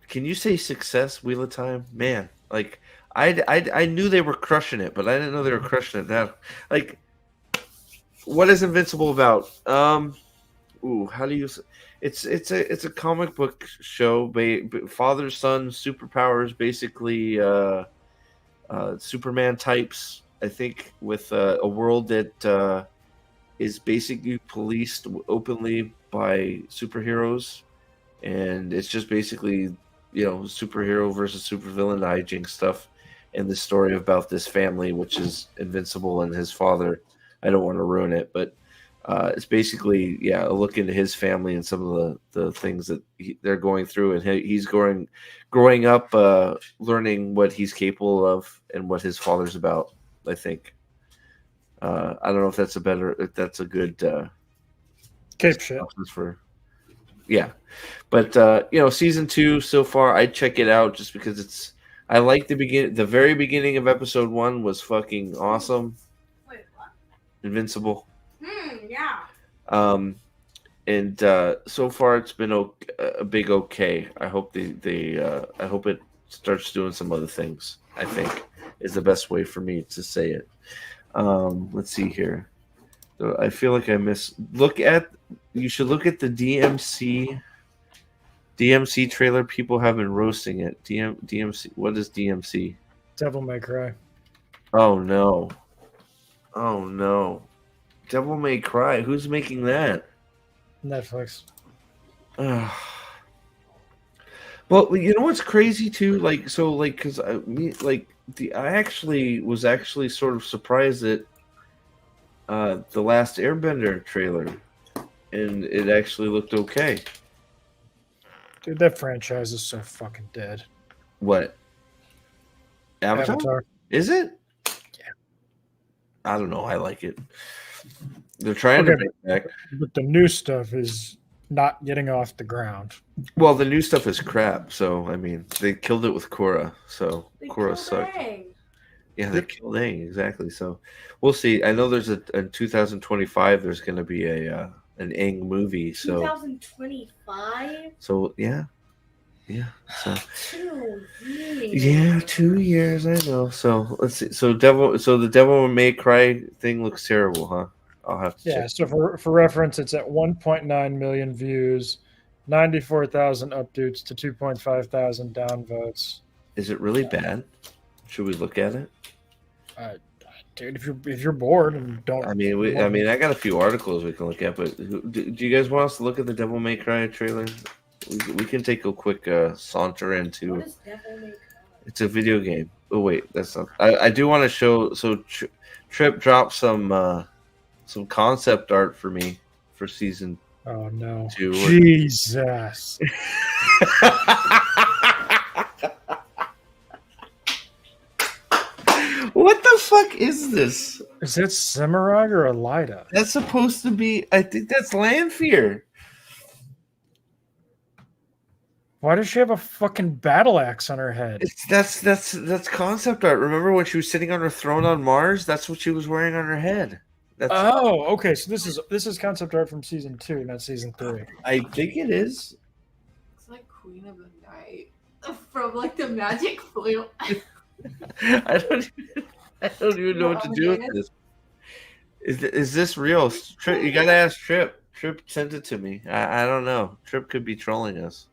can you say success, Wheel of Time? Man, like I knew they were crushing it, but I didn't know they were crushing it now. Like, what is Invincible about? How do you? It's a comic book show. Father son superpowers, basically Superman types. I think with a world that is basically policed openly by superheroes. And it's just basically, superhero versus supervillain hijinks stuff, and the story about this family, which is Invincible and his father. I don't want to ruin it, but it's basically, a look into his family and some of the things that they're going through, and he's growing up, learning what he's capable of and what his father's about. I think. I don't know if that's a good cape shit for. Yeah, but season 2 so far, I'd check it out just because I like the very beginning of episode 1 was fucking awesome. Wait, what? Invincible. Yeah. And so far it's been a big okay. I hope I hope it starts doing some other things. I think is the best way for me to say it. Let's see here. So I feel like you should look at the DMC trailer. People have been roasting it. DMC. What is DMC? Devil May Cry. Oh no. Devil May Cry. Who's making that? Netflix. Well, you know what's crazy too? Because I actually was sort of surprised that the last Airbender trailer, and it actually looked okay. Dude, that franchise is so fucking dead. What? Avatar? Is it? Yeah. I don't know. I like it. They're trying to bring it back. But the new stuff is not getting off the ground. Well, the new stuff is crap. So, I mean, they killed it with Korra. So, Korra sucked. Yeah, they killed Aang, exactly. So, we'll see. I know there's in 2025, there's going to be an Aang movie. So 2025? So, yeah. So 2 years. yeah, 2 years. I know. So let's see. So the Devil May Cry thing looks terrible, huh? I'll have to check. So for reference, it's at 1.9 million views, 94,000 updates to 2.5 thousand downvotes. Is it really bad? Should we look at it? Dude, if you're bored and don't, I mean, I got a few articles we can look at, but do you guys want us to look at the Devil May Cry trailer? We can take a quick saunter into. What is Devil May Cry? It's a video game. Oh wait, that's not. I do want to show. So Trip dropped some concept art for me for season. Oh no! 2. Jesus. What the fuck is this? Is that Cimarog or Elida? That's supposed to be. I think that's Lanfear. Why does she have a fucking battle axe on her head? That's concept art. Remember when she was sitting on her throne on Mars? That's what she was wearing on her head. Oh, okay. So this is concept art from season 2, not season 3. I think it is. It's like Queen of the Night from like the Magic Flute. I don't even know what to do with this. Is this real? Trip, you gotta ask Trip. Trip sent it to me. I don't know. Trip could be trolling us.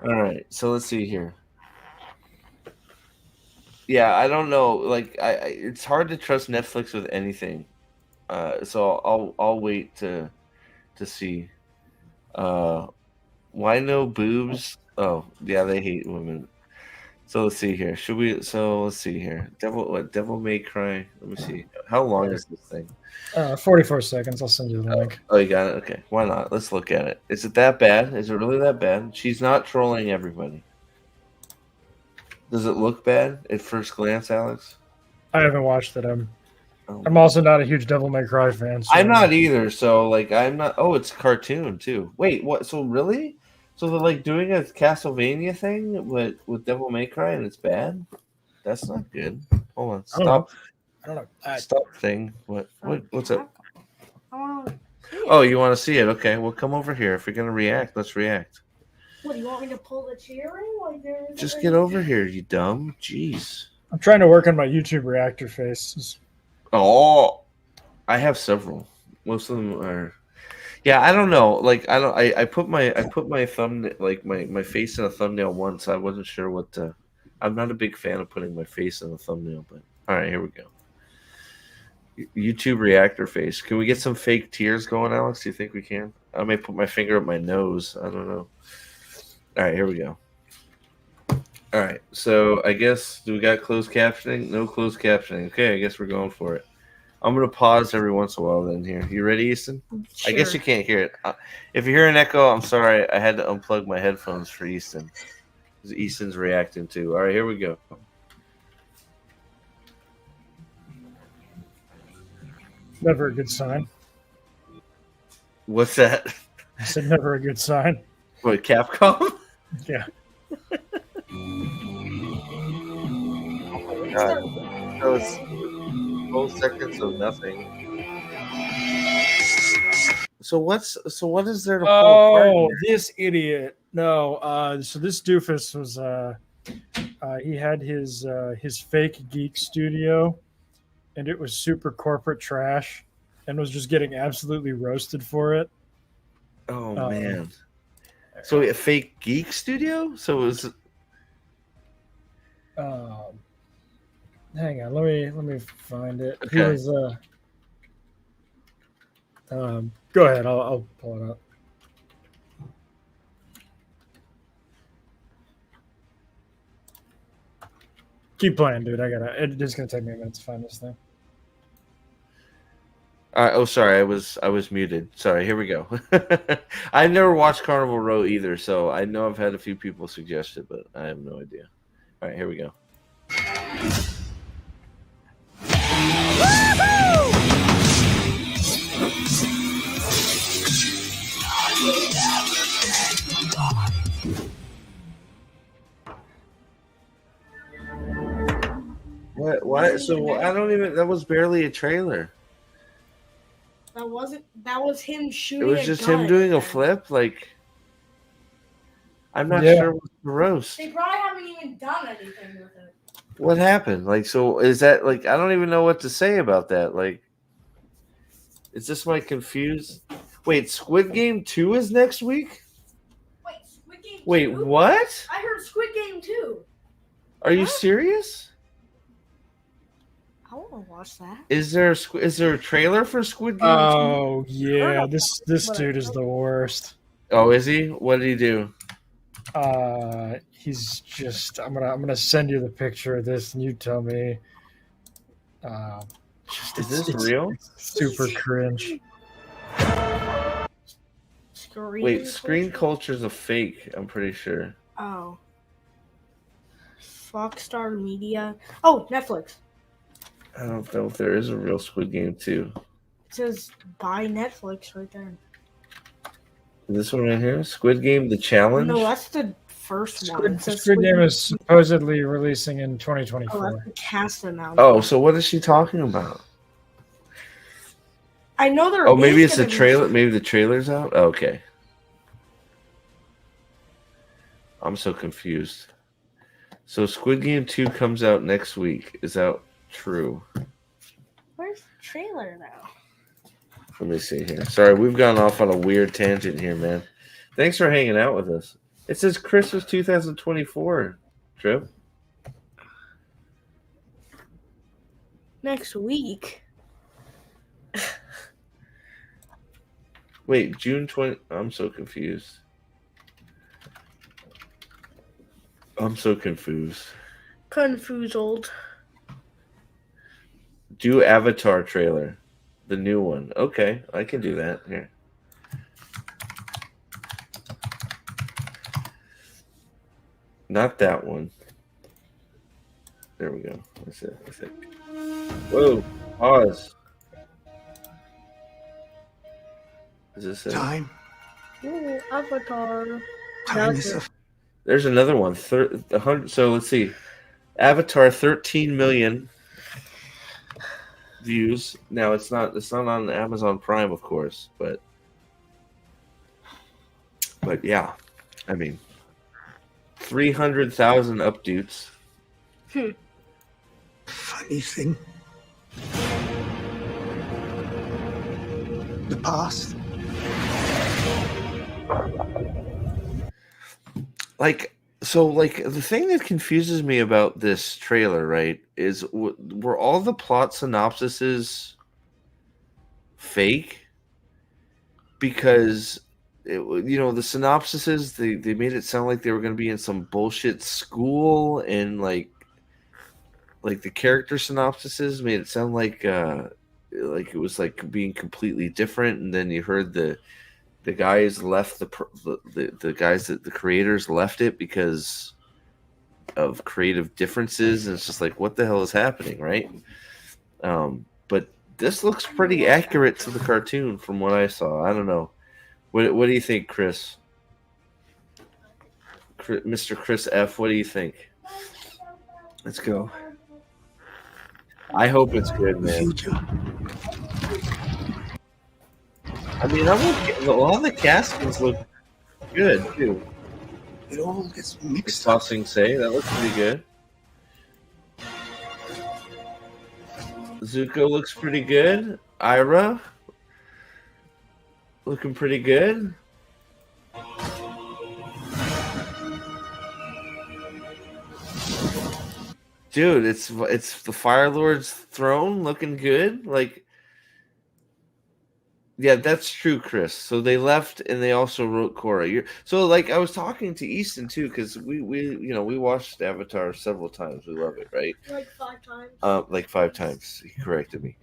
All right, so let's see here. Yeah, I don't know. Like, it's hard to trust Netflix with anything. So I'll wait to see. Why no boobs? Oh, yeah, they hate women. So let's see here. Should we? So let's see here. Devil May Cry. Let me see. How long is this thing? 44 seconds. I'll send you the link. Oh, you got it. Okay, why not? Let's look at it. Is it that bad? Is it really that bad? She's not trolling everybody. Does it look bad at first glance, Alex? I haven't watched it. Oh. I'm also not a huge Devil May Cry fan. So I'm not either. So like, I'm not. Oh, it's a cartoon too. Wait, what? So really? So they're like doing a Castlevania thing with Devil May Cry, and it's bad. That's not good. Hold on. Stop. I don't know. Stop thing. What's up? I want to see it. Oh, you want to see it? Okay. Well, come over here. If you're gonna react, let's react. What, do you want me to pull the chair in? Like there's Just get over here, you dumb. Jeez. I'm trying to work on my YouTube reactor face. Oh, I have several. Most of them are. Yeah, I don't know. Like I don't. I put my thumb like my face in a thumbnail once. I wasn't sure what to. I'm not a big fan of putting my face in a thumbnail, but all right, here we go. YouTube reactor face. Can we get some fake tears going, Alex? Do you think we can? I may put my finger up my nose. I don't know. All right, here we go. All right, so I guess, do we got closed captioning? No closed captioning. Okay, I guess we're going for it. I'm going to pause every once in a while then here. You ready, Easton? Sure. I guess you can't hear it. If you hear an echo, I'm sorry. I had to unplug my headphones for Easton. Easton's reacting too. All right, here we go. Never a good sign. What's that? I said never a good sign. What, Capcom? Yeah. Oh my god. That was 12 seconds of nothing. So what is there to pull apart Oh, here? this idiot. No. So this doofus was he had his fake geek studio, and it was super corporate trash, and was just getting absolutely roasted for it. Oh man. So a fake geek studio? So it was Hang on, let me find it. Okay. He was go ahead, I'll pull it up. Keep playing, dude. It's gonna take me a minute to find this thing. oh, sorry, I was muted. Sorry, here we go. I never watched Carnival Row either, so I know I've had a few people suggest it, but I have no idea. All right, here we go. What? So I don't even. That was barely a trailer. That was him It shooting. was just him doing a flip. Like, I'm not Yeah. sure what's the roast. They probably haven't even done anything with it. What happened? Like, so is that like? I don't even know what to say about that. Like, is this my confused? Wait, Squid Game 2 is next week? Wait, Squid Game 2? Wait, what? I heard Squid Game 2. Are you What? serious? I want to watch that. Is there a trailer for Squid Game 2? Oh yeah, this dude is the worst. Oh, is he? What did he do? He's just. I'm gonna send you the picture of this, and you tell me. Is this real? Super cringe. Wait, Screen Culture's a fake. I'm pretty sure. Oh. Foxstar Media. Oh, Netflix. I don't know if there is a real Squid Game 2. It says buy Netflix right there. This one right here, Squid Game: The Challenge. No, that's the first one. It says Squid Game is supposedly releasing in 2024. Oh, that's the cast announcement. Oh, so what is she talking about? I know there. Oh, maybe is it's the gonna be- trailer. Maybe the trailer's out. Oh, okay. I'm so confused. So Squid Game 2 comes out next week. Is that true? Where's the trailer now? Let me see here. Sorry, we've gone off on a weird tangent here, man. Thanks for hanging out with us. It says Christmas 2024. Trip. Next week. Wait, June 20. I'm so confused. I'm so confused. Confused. Do Avatar trailer, the new one. Okay, I can do that. Here. Not that one. There we go. That's it. I think. Whoa! Pause. Is this it? Time. Ooh, Avatar. Time is a There's another one. 100. So let's see. Avatar 13 million views. Now it's not on Amazon Prime, of course, but yeah. I mean 300,000 updates. funny thing. The past. Like the thing that confuses me about this trailer, right, is were all the plot synopsises fake? Because the synopsises they made it sound like they were going to be in some bullshit school, and like the character synopsises made it sound like it was like being completely different, and then you heard the guys left the guys that the creators left it because of creative differences, and it's just like, what the hell is happening, right? But this looks pretty accurate to the cartoon from what I saw. I don't know. What do you think, Chris? Mr. Chris F, what do you think? Let's go. I hope it's good, man. Future. I mean, a lot of the castings look good too. It all gets The mixed up. tossing say that looks pretty good. Zuko looks pretty good. Ira looking pretty good. Dude, it's the Fire Lord's throne looking good. Like, yeah, that's true, Chris. So they left, and they also wrote Korra. So like I was talking to Easton too, because we watched Avatar several times. We love it, right? Like 5 times. Like 5 times. He corrected me.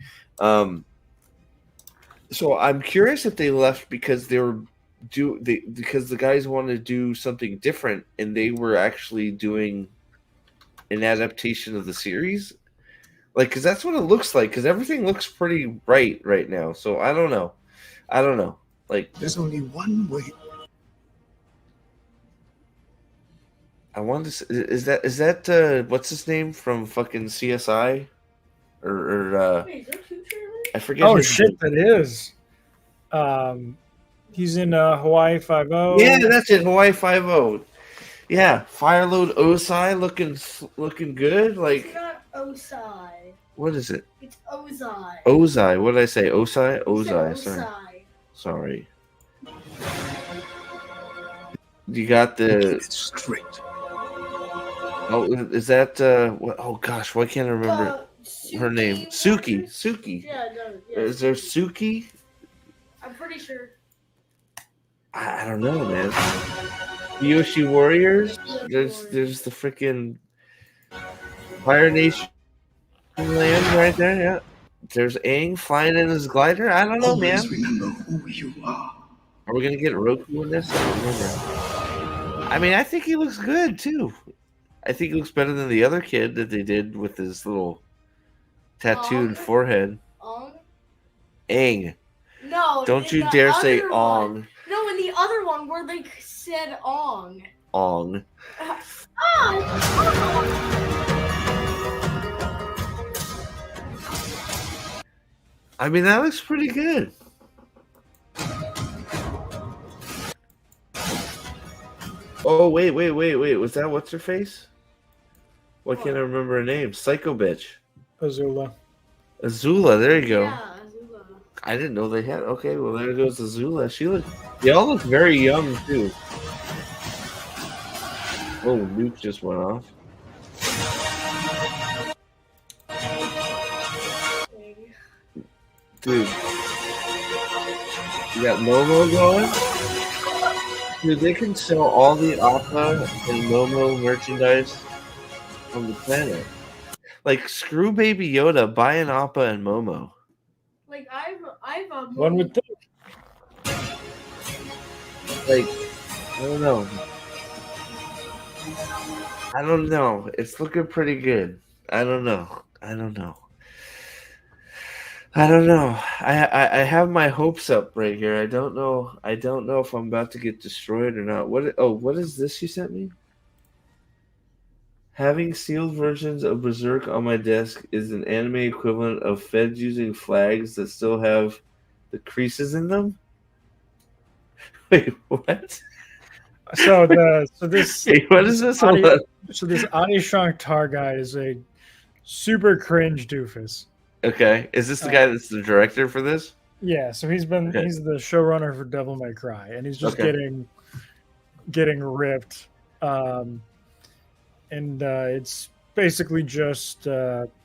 So I'm curious if they left because because the guys wanted to do something different, and they were actually doing an adaptation of the series, like, because that's what it looks like. Because everything looks pretty right now. So I don't know. Like, There's only one way. I wanted to. Is that what's his name from fucking CSI, or Wait, is there 2 trailers? I forget. Oh his shit, name. that is. He's in Hawaii 5-0. Yeah, that's it. Hawaii 5-0. Yeah, Firelord Osai looking good. Like, It's not Osai. what is it? It's Ozai. Ozai. What did I say? Osai. You said Ozai. Sorry. You got Keep the. it straight. Oh, is that what? Oh gosh, why can't I remember her name? Suki. Yeah, no, yeah. Is there Suki? I'm pretty sure. I don't know, man. Yoshi Warriors. There's the freaking Fire Nation land right there. Yeah. There's Aang flying in his glider. I don't know, man. Always remember who you are. Are we gonna get Roku in this? I don't remember. I mean, I think he looks good too. I think he looks better than the other kid that they did with his little tattooed forehead. Aang. No. Don't in you the dare say other Ong. one. No, in the other one where they said Ong. Ong. I mean, that looks pretty good. Oh, wait. Was that what's her face? Why can't I remember her name? Psycho bitch. Azula. Azula, there you go. Yeah, Azula. I didn't know they had. Okay, well, there goes Azula. They all look very young, too. Oh, nuke just went off. Dude. You got Momo going? Dude, they can sell all the Appa and Momo merchandise on the planet. Like, screw Baby Yoda, buy an Appa and Momo. Like I've One would think. Like, I don't know. I don't know. It's looking pretty good. I don't know. I I have my hopes up right here. I don't know if I'm about to get destroyed or not. What is this you sent me? Having sealed versions of Berserk on my desk is an anime equivalent of feds using flags that still have the creases in them. Wait, what? So this Wait, what is this? Hold Adi, on. so this Adi Shankar guy is a super cringe doofus. Okay, is this the guy that's the director for this? Yeah, so he's the showrunner for Devil May Cry, and he's just getting ripped. It's basically just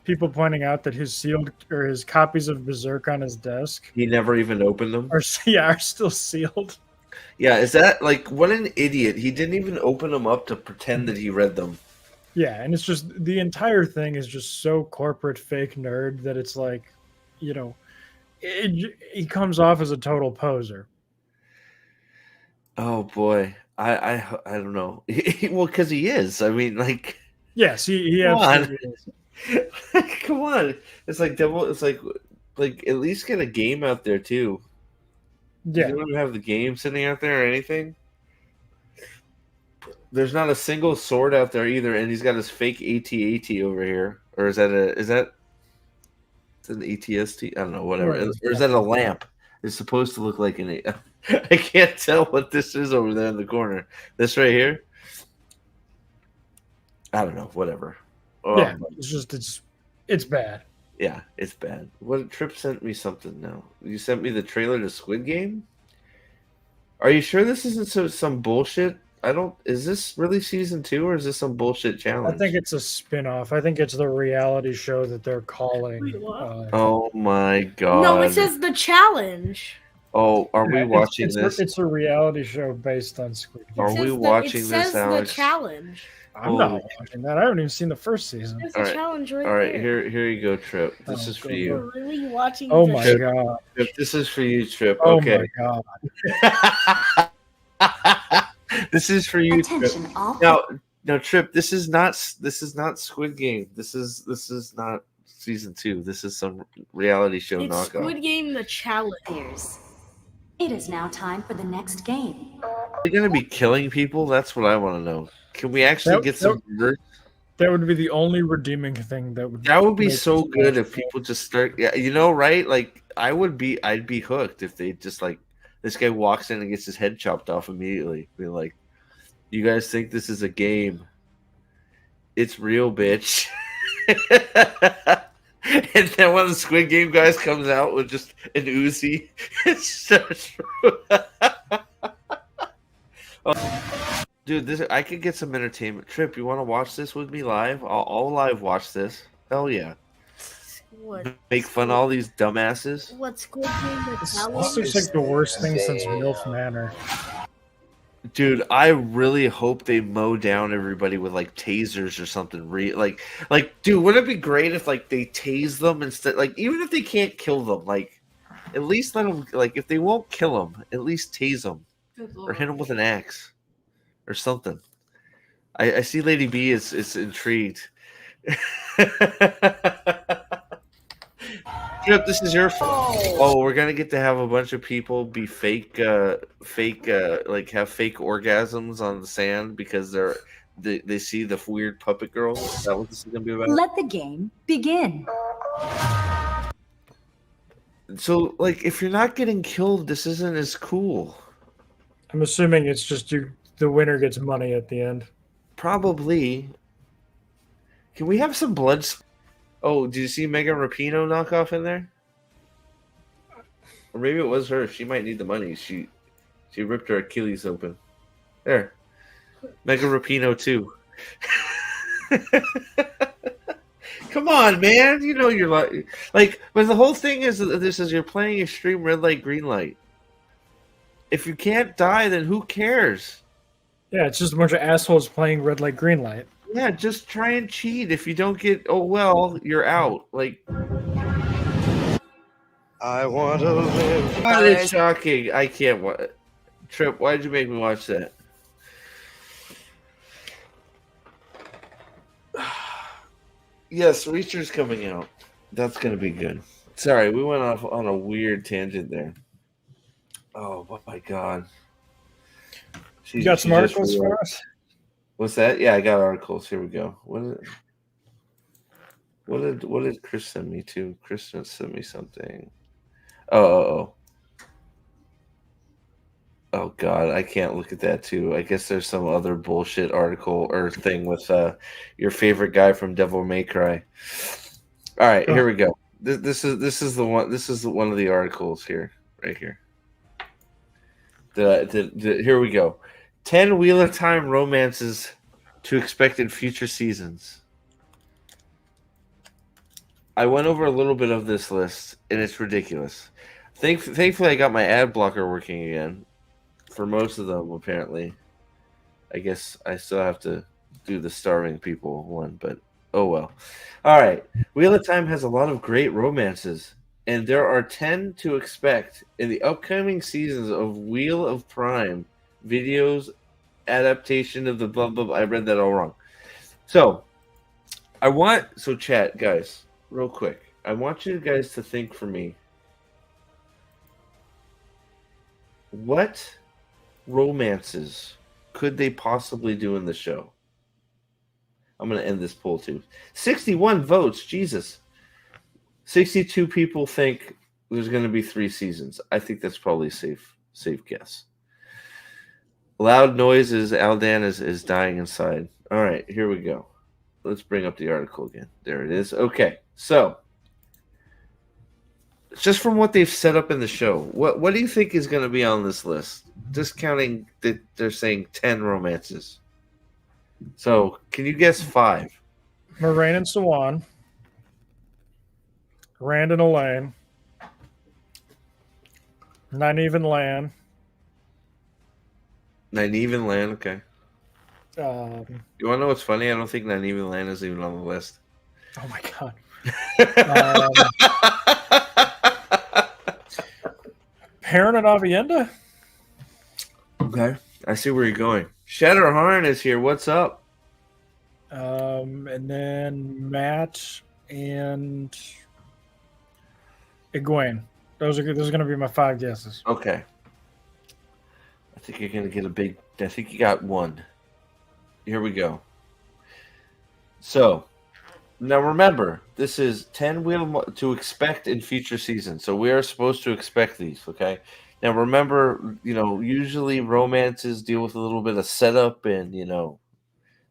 people pointing out that his copies of Berserk on his desk He never even opened them. are still sealed. Yeah, is that like what an idiot? He didn't even open them up to pretend that he read them. Yeah, and it's just the entire thing is just so corporate fake nerd that it's like, he comes off as a total poser. Oh boy, I don't know. Well, because he is. I mean, like, Yes, he Come on. absolutely is. come on. It's like devil. It's like at least get a game out there too. Yeah, You don't even have the game sitting out there or anything. There's not a single sword out there either, and he's got his fake AT-AT over here. Or is that it's an ATST? I don't know, whatever. Or is that a lamp? It's supposed to look like an I can't tell what this is over there in the corner. This right here? I don't know, whatever. yeah. It's bad. Yeah, it's bad. What Trip sent me something now. You sent me the trailer to Squid Game? Are you sure this isn't some bullshit? Is this really season 2 or is this some bullshit challenge? I think it's a spin-off. I think it's the reality show that they're calling. Wait, what? Oh my god. No, it says the challenge. Oh, are we watching it's this? It's a reality show based on Squid Game. Are we watching it this, says Alex? the challenge. I'm not watching that. I haven't even seen the first season. There's All a right. challenge right All right, there. here you go, Trip. This is for you. We're really watching Oh the my show. god. Trip, this is for you, Trip. Oh Okay. my god. This is for you, Attention, Trip. all. Now, Trip. This is not Squid Game. This is not season 2. This is some reality show It's knockoff. Squid Game the challenge. It is now time for the next game. Are they gonna be killing people? That's what I want to know. Can we actually get some murder? That would be the only redeeming thing that would. That would be make so this good match if people just start. Yeah, right? Like I'd be hooked if they just like this guy walks in and gets his head chopped off immediately. Be like, you guys think this is a game? It's real, bitch. And then one of the Squid Game guys comes out with just an Uzi. It's so true. Oh, dude, I could get some entertainment. Trip, you want to watch this with me live? I'll live watch this. Hell yeah. What? Make fun of all these dumbasses. What Squid Game the This challenge? looks like the worst thing since MILF Manor. Dude, I really hope they mow down everybody with like tasers or something. Like, dude, wouldn't it be great if like they tase them instead? Like, even if they can't kill them, like, at least let them. Like, if they won't kill them, at least tase them Good or lord. hit them with an axe or something. I see Lady B is intrigued. Trip, this is your fault. Oh, we're gonna get to have a bunch of people be fake, like have fake orgasms on the sand because they see the weird puppet girl. Is that what this is gonna be about? Let the game begin. So, like, if you're not getting killed, this isn't as cool. I'm assuming it's just the winner gets money at the end. Probably. Can we have some blood? Oh, did you see Megan Rapinoe knockoff in there? Or maybe it was her. She might need the money. She ripped her Achilles open. There. Mega Rapino too. Come on, man. You know you're like, but the whole thing is that this is you're playing extreme red light, green light. If you can't die, then who cares? Yeah, it's just a bunch of assholes playing red light, green light. Yeah, just try and cheat. If you don't get, oh well, you're out. Like, I want to live. God, it's shocking. I can't watch. Trip, why'd you make me watch that? Yes, Reacher's coming out. That's gonna be good. Sorry, we went off on a weird tangent there. Oh my god. You got some articles for us? What's that? Yeah, I got articles. Here we go. What did Chris send me to? Chris sent me something. Oh god, I can't look at that too. I guess there's some other bullshit article or thing with your favorite guy from Devil May Cry. All right, here we go. This is the one. This is one of the articles here, right here. Here we go. 10 Wheel of Time romances to expect in future seasons. I went over a little bit of this list, and it's ridiculous. Thankfully, I got my ad blocker working again. For most of them, apparently. I guess I still have to do the starving people one, but oh well. All right. Wheel of Time has a lot of great romances, and there are 10 to expect in the upcoming seasons of Wheel of Prime videos adaptation of the blah blah blah. I read that all wrong. So chat, guys, real quick. I want you guys to think for me. What romances could they possibly do in the show? I'm going to end this poll too. 61 votes. Jesus. 62 people think there's going to be 3 seasons. I think that's probably a safe guess. Loud noises. Aldan is dying inside. All right, here we go. Let's bring up the article again. There it is. Okay, so just from what they've set up in the show, what do you think is going to be on this list? Discounting that they're saying 10 romances. So, can you guess 5? Moraine and Sawan. Rand and Elaine. Nynaeve and Lan. Nynaeve and Lan, okay. You Um, want to know what's funny? I don't think Nynaeve and Lan is even on the list. oh my god. Perrin and Avienda? Okay. I see where you're going. Shadowharn is here. What's up? And then Matt and Egwene. Those are going to be my 5 guesses. Okay. I think you're going to get I think you got 1. Here we go. So, now remember, this is 10 wheel to expect in future seasons. So we are supposed to expect these, okay? Now remember, usually romances deal with a little bit of setup and,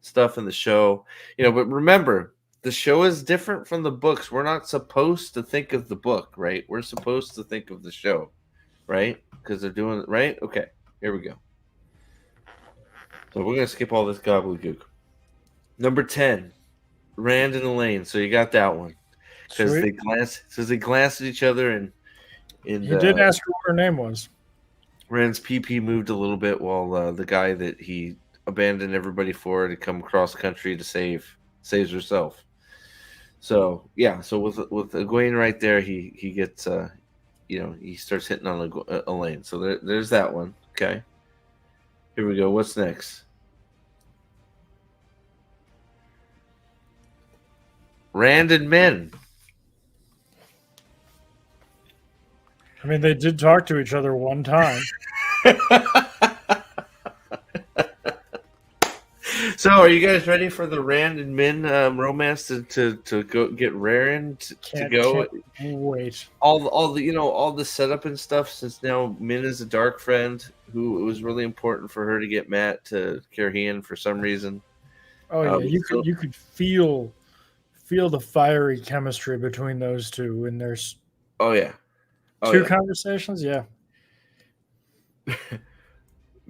stuff in the show. But remember, the show is different from the books. We're not supposed to think of the book, right? We're supposed to think of the show, right? Because they're doing it, right? Okay, here we go. So we're going to skip all this gobbledygook. Number 10, Rand and Elaine. So you got that one. Because they glanced at each other and He did ask her what her name was. Rand's PP moved a little bit while the guy that he abandoned everybody for to come across country to saves herself. So yeah, so with Egwene right there, he gets he starts hitting on Elaine. So there's that one. Okay, here we go. What's next? Rand and Min. I mean, they did talk to each other one time. So, are you guys ready for the Rand and Min romance to go get Raren to go? Can't wait. All the setup and stuff. Since now Min is a dark friend who it was really important for her to get Matt to Carhian for some reason. Oh yeah, you could feel the fiery chemistry between those two, and there's two conversations. Yeah,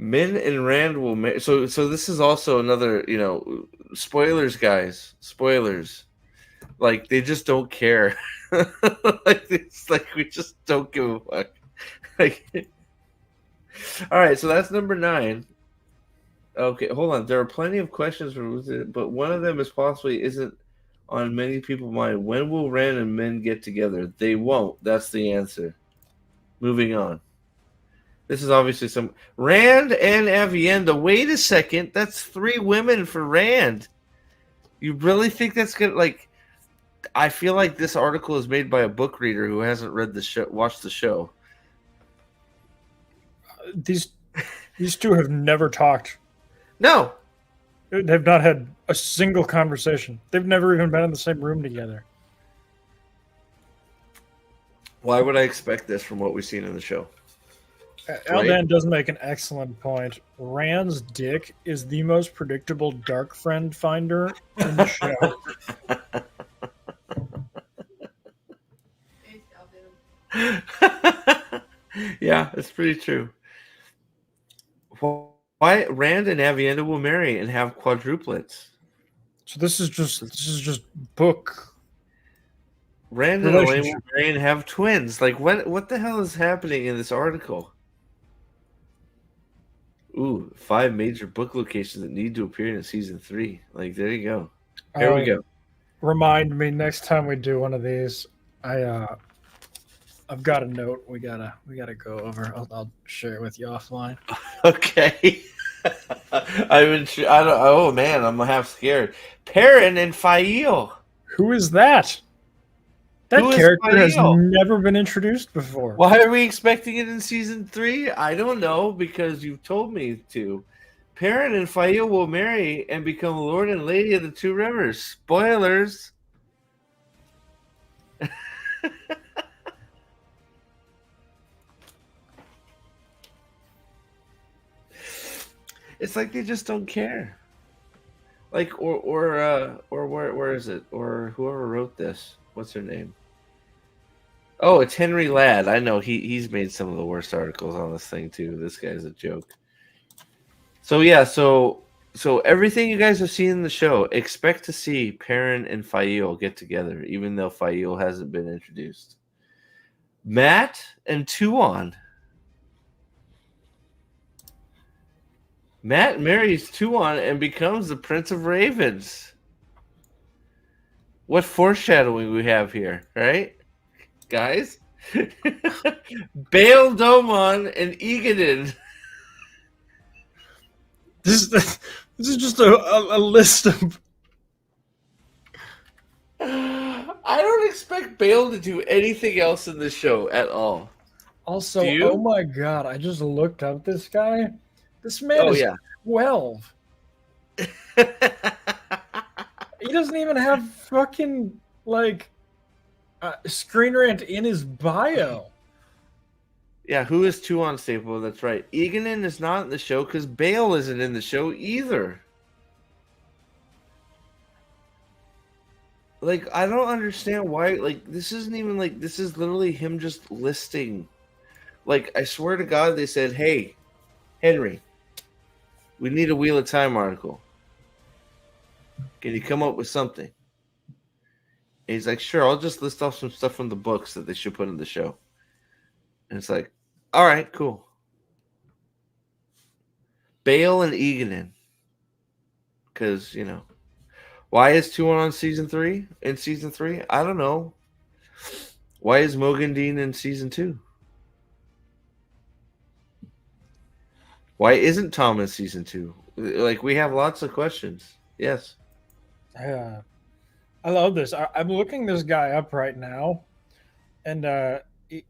Min and Rand will marry. So this is also another, spoilers, guys. Spoilers. Like, they just don't care. Like, it's like we just don't give a fuck. Like, all right, so that's number 9. Okay, hold on. There are plenty of questions but one of them is possibly isn't on many people's mind. When will Rand and Min get together? They won't. That's the answer. Moving on. This is obviously some Rand and Avienda. Wait a second. That's 3 women for Rand. You really think that's good? Like, I feel like this article is made by a book reader who hasn't read the show, watched the show. These two have never talked. No. They've not had a single conversation. They've never even been in the same room together. Why would I expect this from what we've seen in the show? Aldan does make an excellent point. Rand's dick is the most predictable dark friend finder in the show. Yeah, that's pretty true. Why Rand and Avienda will marry and have quadruplets? So this is just book. Rand and Elaine will marry and have twins. Like, what the hell is happening in this article? Ooh, 5 major book locations that need to appear in season 3. Like, there you go. Here we go. Remind me next time we do one of these. I've got a note we gotta go over. I'll share it with you offline. Okay. Oh man, I'm half scared. Perrin and Fail. Who is that? That character has never been introduced before. Why are we expecting it in season 3? I don't know, because you've told me to. Perrin and Fail will marry and become Lord and Lady of the Two Rivers. Spoilers. It's like they just don't care. Like, or where is it? Or whoever wrote this? What's her name? Oh, it's Henry Ladd. I know he's made some of the worst articles on this thing too. This guy's a joke. So yeah, so everything you guys have seen in the show, expect to see Perrin and Fail get together, even though Fail hasn't been introduced. Matt and Tuon. Matt marries Tuon and becomes the Prince of Ravens. What foreshadowing we have here, right? Guys? Bail Domon and Egadin. This is just a list of... I don't expect Bale to do anything else in the show at all. Also, oh my god, I just looked up this guy. This man is 12. He doesn't even have fucking, like, Screen Rant in his bio. Yeah, who is Tuon Staple? That's right. Eganin is not in the show because Bale isn't in the show either. Like, I don't understand why. Like, this isn't even like, this is literally him just listing. Like, I swear to God, they said, hey, Henry, we need a Wheel of Time article. Can you come up with something? And he's like, sure, I'll just list off some stuff from the books that they should put in the show. And it's like, all right, cool. Bale and Eganin. Because, you know. Why is Tuon on season 3? In season 3? I don't know. Why is Mogandine in season 2? Why isn't Tom in season 2? Like, we have lots of questions. Yes. Yeah. I love this. I'm looking this guy up right now, and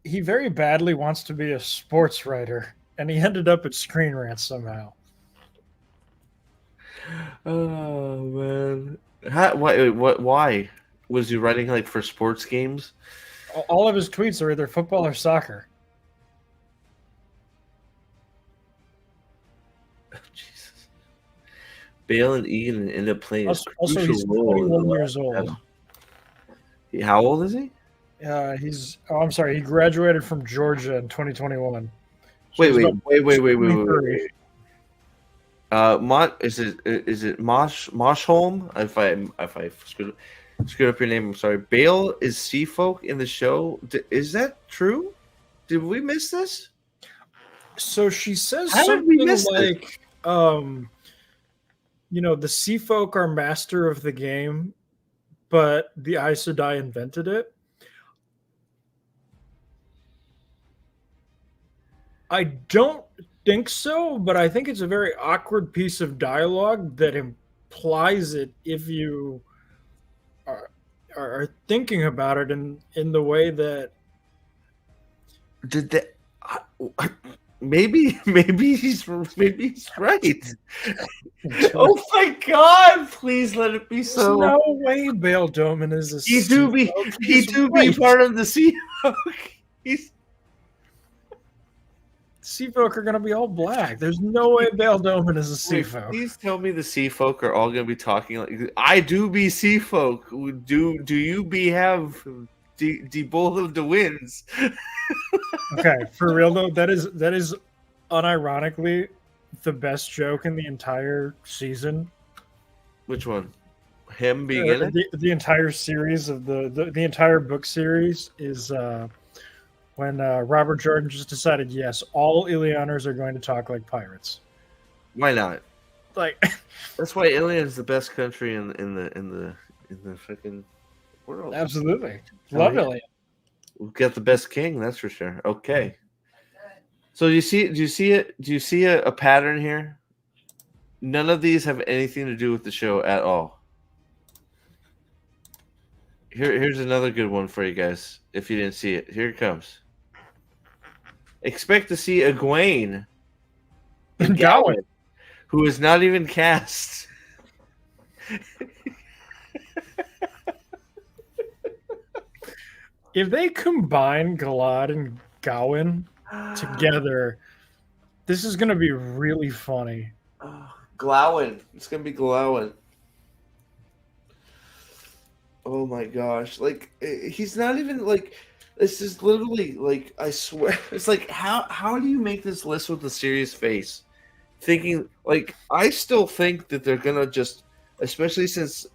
he very badly wants to be a sports writer, and he ended up at Screen Rant somehow. Oh, man. Why? Was he writing, like, for sports games? All of his tweets are either football or soccer. Oh, Jesus. Bale and Egan end up playing Also, a crucial he's role. 21 years old. How old is he? I'm sorry. He graduated from Georgia in 2021. So Wait. Is it Moshholm? If I screwed up your name, I'm sorry. Bale is sea folk in the show. Is that true? Did we miss this? So she says How did we something miss like, the sea folk are master of the game, but the Aes Sedai invented it. I don't think so, but I think it's a very awkward piece of dialogue that implies it if you are thinking about it in the way that Did that? Maybe he's right. Oh my God! Please let it be there's so. no way Bail Doman is a He do be right. part of the sea folk. He's Sea folk are gonna be all black. There's no way Bail Doman is a sea Wait, folk. please tell me the sea folk are all going to be talking like I do be sea folk. Do you be have the bowl of the winds? Okay, for real though, that is unironically the best joke in the entire season. Which one? Him being in it? The entire series of the entire book series is when Robert Jordan just decided, yes, all Ilianers are going to talk like pirates. Why not? Like That's why Ilian's the best country in the freaking world. absolutely. Love yeah. Ilian. We've got the best king, that's for sure. Okay. So do you see a pattern here? None of these have anything to do with the show at all. Here's another good one for you guys. If you didn't see it, here it comes. Expect to see Egwene And Gawain. who is not even cast. If they combine Galad and Gawain together, this is going to be really funny. Glowin. It's gonna be Glowin. Oh my gosh! Like he's not even like. This is literally like I swear. It's like how do you make this list with a serious face? Thinking like I still think that they're gonna just, especially since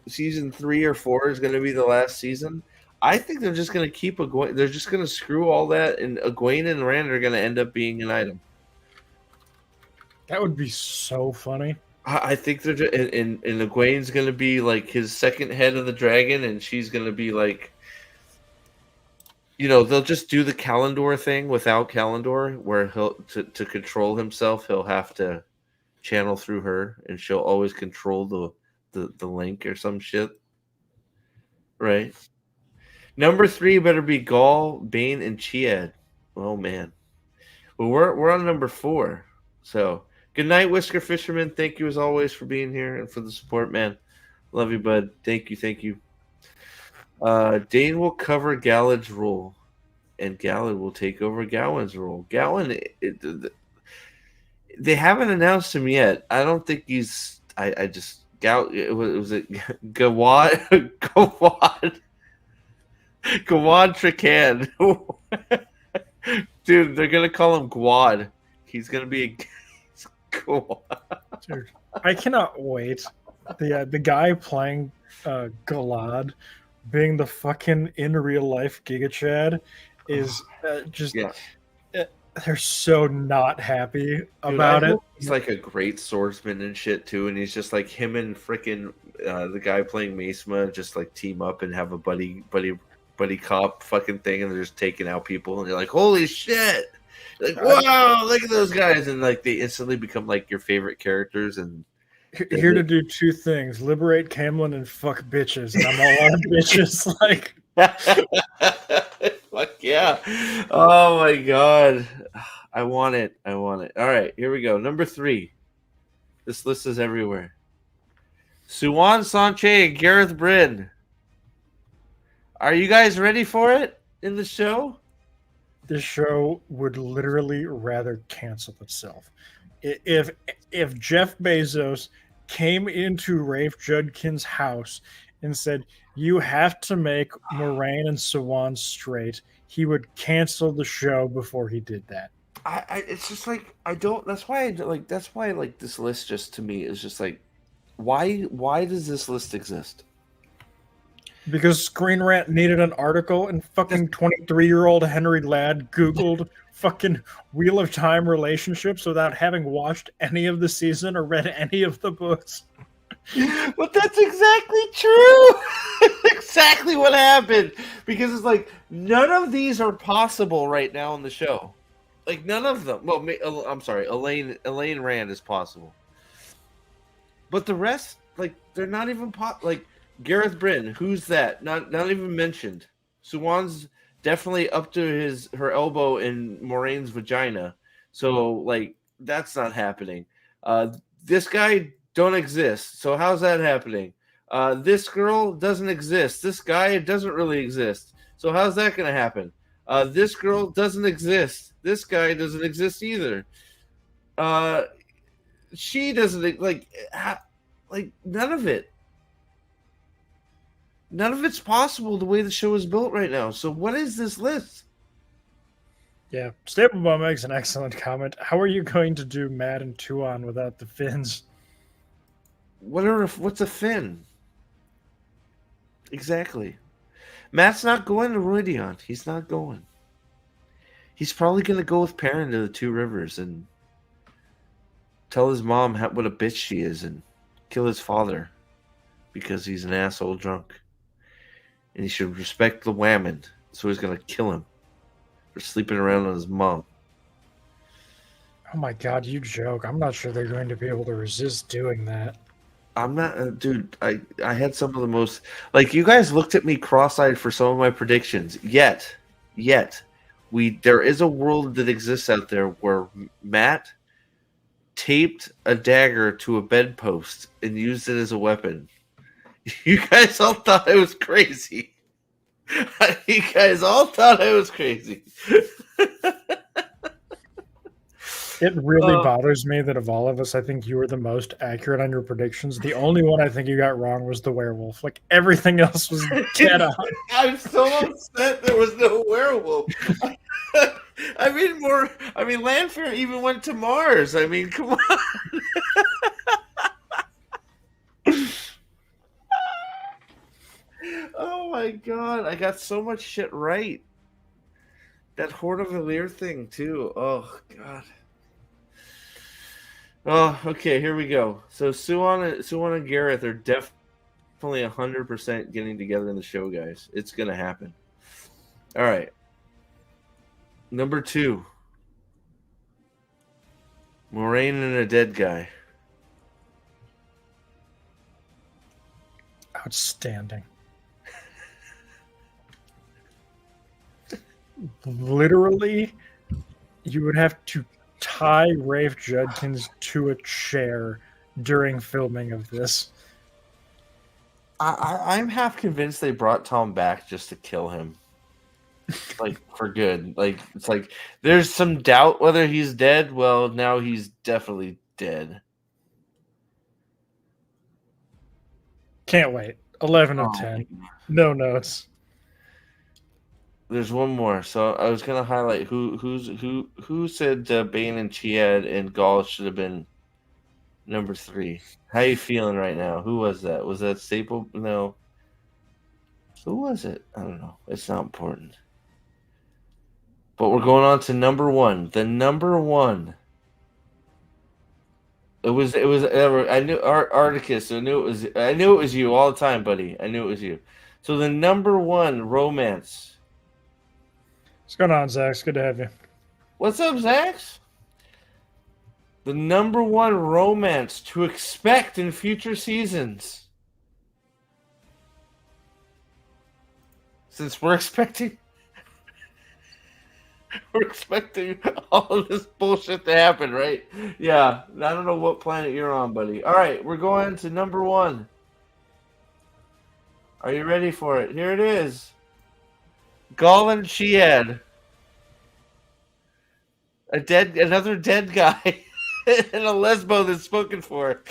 season 3 or 4 is gonna be the last season. I think they're just gonna keep Egwene. They're just gonna screw all that, and Egwene and Rand are gonna end up being an item. That would be so funny. I think they're just, and Egwene's gonna be like his second head of the dragon, and she's gonna be like, they'll just do the Kalendor thing without Kalendor, where he'll to control himself, he'll have to channel through her, and she'll always control the link or some shit, right? Number 3 better be Gaul, Bane, and Chiad. Oh man, well we're on number 4, so. Good night, Whisker Fisherman. Thank you as always for being here and for the support, man. Love you, bud. Thank you. Dane will cover Galad's role, and Galad will take over Gawain's role. Gawain, they haven't announced him yet. I don't think he's. Was it Gawad? Gawad Trican. Dude, they're gonna call him Gwad. He's gonna be a. Cool. Dude, I cannot wait. The guy playing Galad being the fucking in real life Giga Chad is just they're so not happy about it. He's like a great swordsman and shit too, and he's just like him and freaking the guy playing Mesma just like team up and have a buddy cop fucking thing, and they're just taking out people, and you're like, holy shit. Like, wow, look at those guys, and like they instantly become like your favorite characters. And here to do 2 things: liberate Camlin and fuck bitches. And I'm all out of bitches. Like, fuck yeah! Oh my god, I want it. All right, here we go. Number 3. This list is everywhere. Suwan Sanche and Gareth Bryn. Are you guys ready for it in the show? this show would literally rather cancel itself. If Jeff Bezos came into Rafe Judkins' house and said, "You have to make Moraine and Sawan straight," he would cancel the show before he did that. it's just like I don't. That's why I like. That's why like this list just to me is just like, why does this list exist? Because Screen Rant needed an article, and fucking 23-year-old Henry Ladd Googled fucking Wheel of Time relationships without having watched any of the season or read any of the books. But that's exactly true. Exactly what happened. Because it's like none of these are possible right now on the show. Like none of them. Well, I'm sorry, Elaine Rand is possible. But the rest, like, they're not even like Gareth Bryn. Who's that? Not even mentioned. Suwan's definitely up to her elbow in Moraine's vagina. So like that's not happening. This guy don't exist. So how's that happening? This girl doesn't exist. This guy doesn't really exist. So how's that going to happen? This girl doesn't exist. This guy doesn't exist either. She doesn't like none of it. None of it's possible the way the show is built right now. So what is this list? Yeah, Staplebomb makes an excellent comment. How are you going to do Matt and Tuon without the fins? What's a fin? Exactly. Matt's not going to Roydion. He's not going. He's probably going to go with Perrin to the Two Rivers and tell his mom what a bitch she is and kill his father because he's an asshole drunk. And he should respect the whammon, so he's going to kill him for sleeping around on his mom. Oh my god, you joke. I'm not sure they're going to be able to resist doing that. I'm not, dude. I had some of the most, like, you guys looked at me cross-eyed for some of my predictions. Yet, there is a world that exists out there where Matt taped a dagger to a bedpost and used it as a weapon. You guys all thought I was crazy. You guys all thought I was crazy. It really bothers me that of all of us, I think you were the most accurate on your predictions. The only one I think you got wrong was the werewolf. Like, everything else was dead on. I'm so upset there was no werewolf. I mean, Lanfear even went to Mars. I mean, come on. Oh my god, I got so much shit right. That Horde of Valir thing too. Oh god. Oh, okay, here we go. So Suwan and Gareth are definitely 100% getting together in the show, guys. It's gonna happen. All right. Number 2. Moraine and a dead guy. Outstanding. Literally, you would have to tie Rafe Judkins to a chair during filming of this. I'm half convinced they brought Tom back just to kill him. Like, for good. Like, it's like, there's some doubt whether he's dead. Well, now he's definitely dead. Can't wait. 11 of 10. No notes. There's one more. So I was gonna highlight who said Bane and Chiad and Gaul should have been number 3. How you feeling right now? Who was that? Was that Staple? No. Who was it? I don't know. It's not important. But we're going on to number 1. The number 1. It was. I knew Articus. I knew it was you all the time, buddy. I knew it was you. So the number 1 romance. What's going on, Zach? It's good to have you. What's up, Zax? The number 1 romance to expect in future seasons. Since we're expecting all of this bullshit to happen, right? Yeah, I don't know what planet you're on, buddy. All right, we're going to number 1. Are you ready for it? Here it is. Gaul and Chiad. Another dead guy. And a lesbo that's spoken for.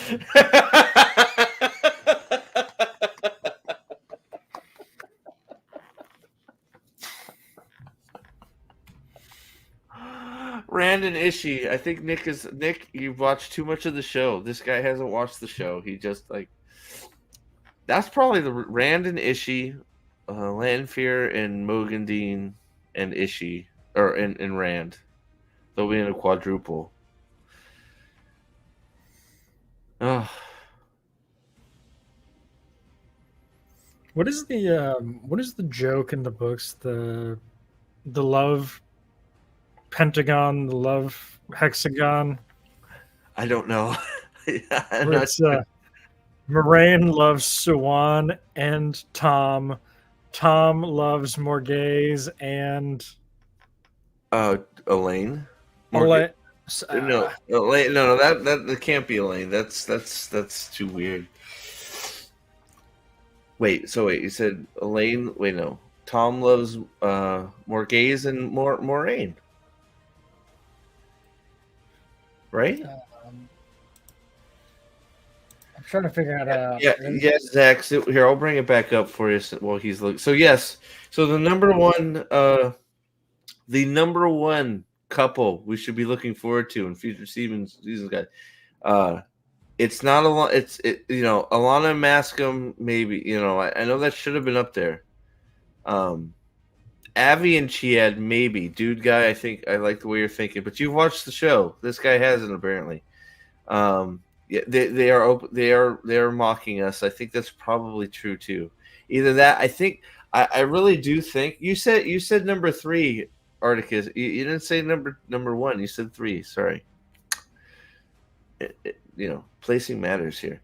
Rand Rand and Ishii. I think Nick. You've watched too much of the show. This guy hasn't watched the show. He just like. That's probably the Rand and Ishii, Lanfear and Mogandine and Ishii, or in Rand. They'll be in a quadruple. Oh. What is the joke in the books? The love pentagon, the love hexagon. I don't know. I'm Where not it's Moraine loves Suwan and Tom. Tom loves Morgaze and Elaine. Elaine. No, Elaine. No, that can't be Elaine. That's too weird. Wait, you said Elaine? Wait, no. Tom loves Morgaze and Moraine. Right? I'm trying to figure out. Yes, Zach. So here, I'll bring it back up for you while he's looking. So yes, so the number one couple we should be looking forward to in future seasons, guys. It's not a lot. Alana and Mascom, maybe. I know that should have been up there. Avi and Chiad, maybe. Dude guy, I think I like the way you're thinking, but you've watched the show. This guy hasn't apparently. Yeah, they are mocking us. I think that's probably true too. Either that, I think I really do think you said number 3, Articus. You didn't say number 1. You said 3. Sorry. Placing matters here.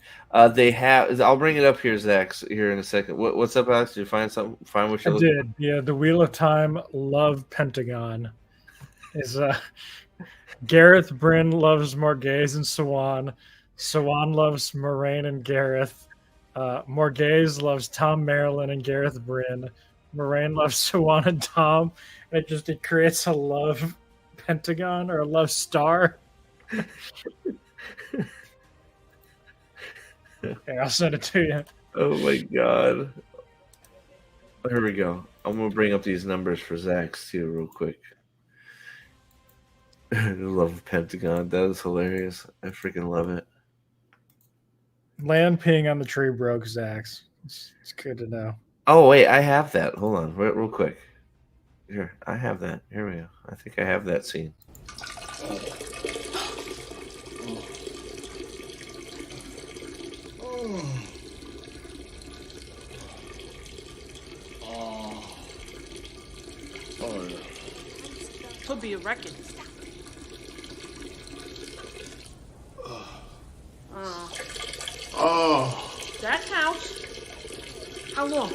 They have. I'll bring it up here, Zach, here in a second. What's up, Alex? Did you find something? Find what you're looking for? I did. Yeah, the Wheel of Time love pentagon is Gareth Bryn loves Morgaze and Sawan. Sawan loves Moraine and Gareth. Morgaze loves Tom Marilyn and Gareth Bryn. Moraine loves Sawan and Tom. And it creates a love pentagon or a love star. Okay, I'll send it to you. Oh my god. Here we go. I'm gonna bring up these numbers for Zach's too real quick. I love Pentagon. That is hilarious. I freaking love it. Land peeing on the tree broke, Zach's. It's good to know. Oh wait, I have that. Hold on, real quick. Here, I have that. Here we go. I think I have that scene. Could be a record. That counts. How long?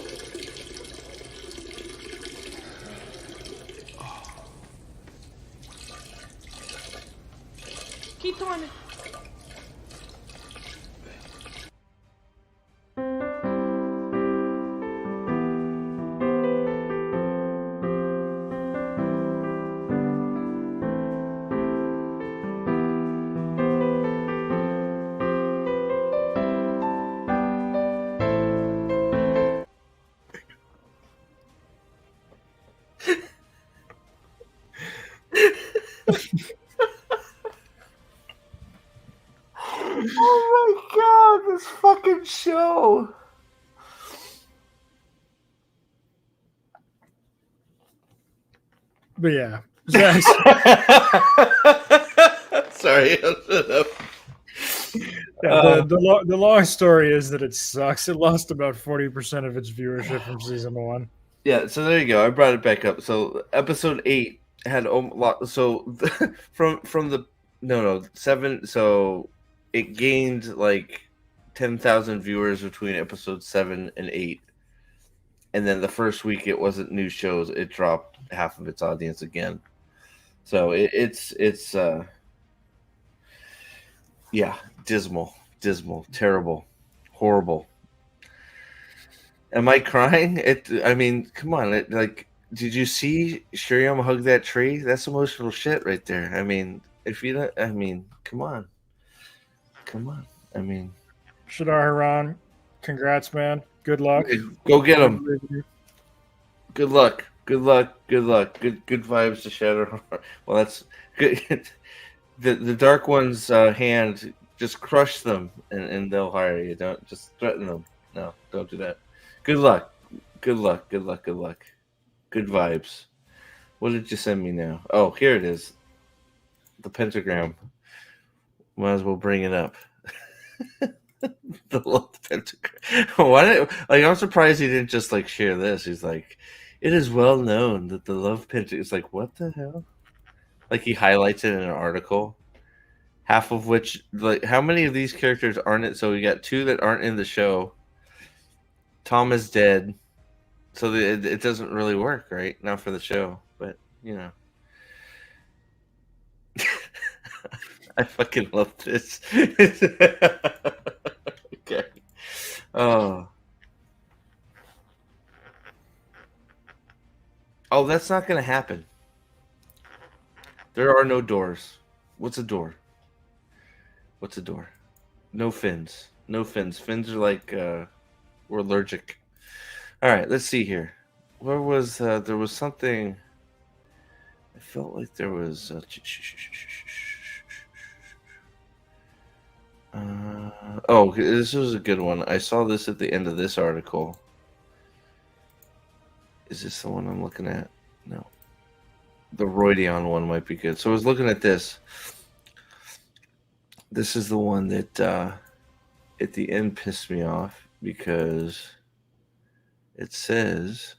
Keep doing it. Oh my god, this fucking show. But yeah, Zach's. Sorry, shut up. The long story is that it sucks. It lost about 40% of its viewership from season 1. Yeah, so there you go. I brought it back up. So episode 8 had a lot. So from the 7. So it gained like 10,000 viewers between episode 7 and 8, and then the first week it wasn't new shows. It dropped half of its audience again. So it's dismal, terrible, horrible. Am I crying? I mean, come on. Did you see Shuriam hug that tree? That's emotional shit right there. I mean, if you don't, I mean, come on. I mean, Shadar Haran, congrats, man. Good luck. Go get him. Good luck. Good luck. Good luck. Good vibes to Shadow. Well, that's good. The Dark One's hand, just crush them, and they'll hire you. Don't just threaten them. No, don't do that. Good luck. Good luck. Good luck. Good luck. Good vibes. What did you send me now? Oh, here it is. The pentagram. Might as well bring it up. The love pentagram. I'm surprised he didn't just like share this. He's like, it is well known that the love pentagram. It's like, what the hell? Like he highlights it in an article. Half of which, like, how many of these characters aren't it? So we got 2 that aren't in the show. Tom is dead, so it doesn't really work, right? Not for the show, but you know. I fucking love this. Okay. Oh, that's not going to happen. There are no doors. What's a door? What's a door? No fins. No fins. Fins are like we're allergic. All right, let's see here. Where was there was something? I felt like there was. Oh, this was a good one. I saw this at the end of this article. Is this the one I'm looking at? No. The Roydion one might be good. So I was looking at this. This is the one that at the end pissed me off because it says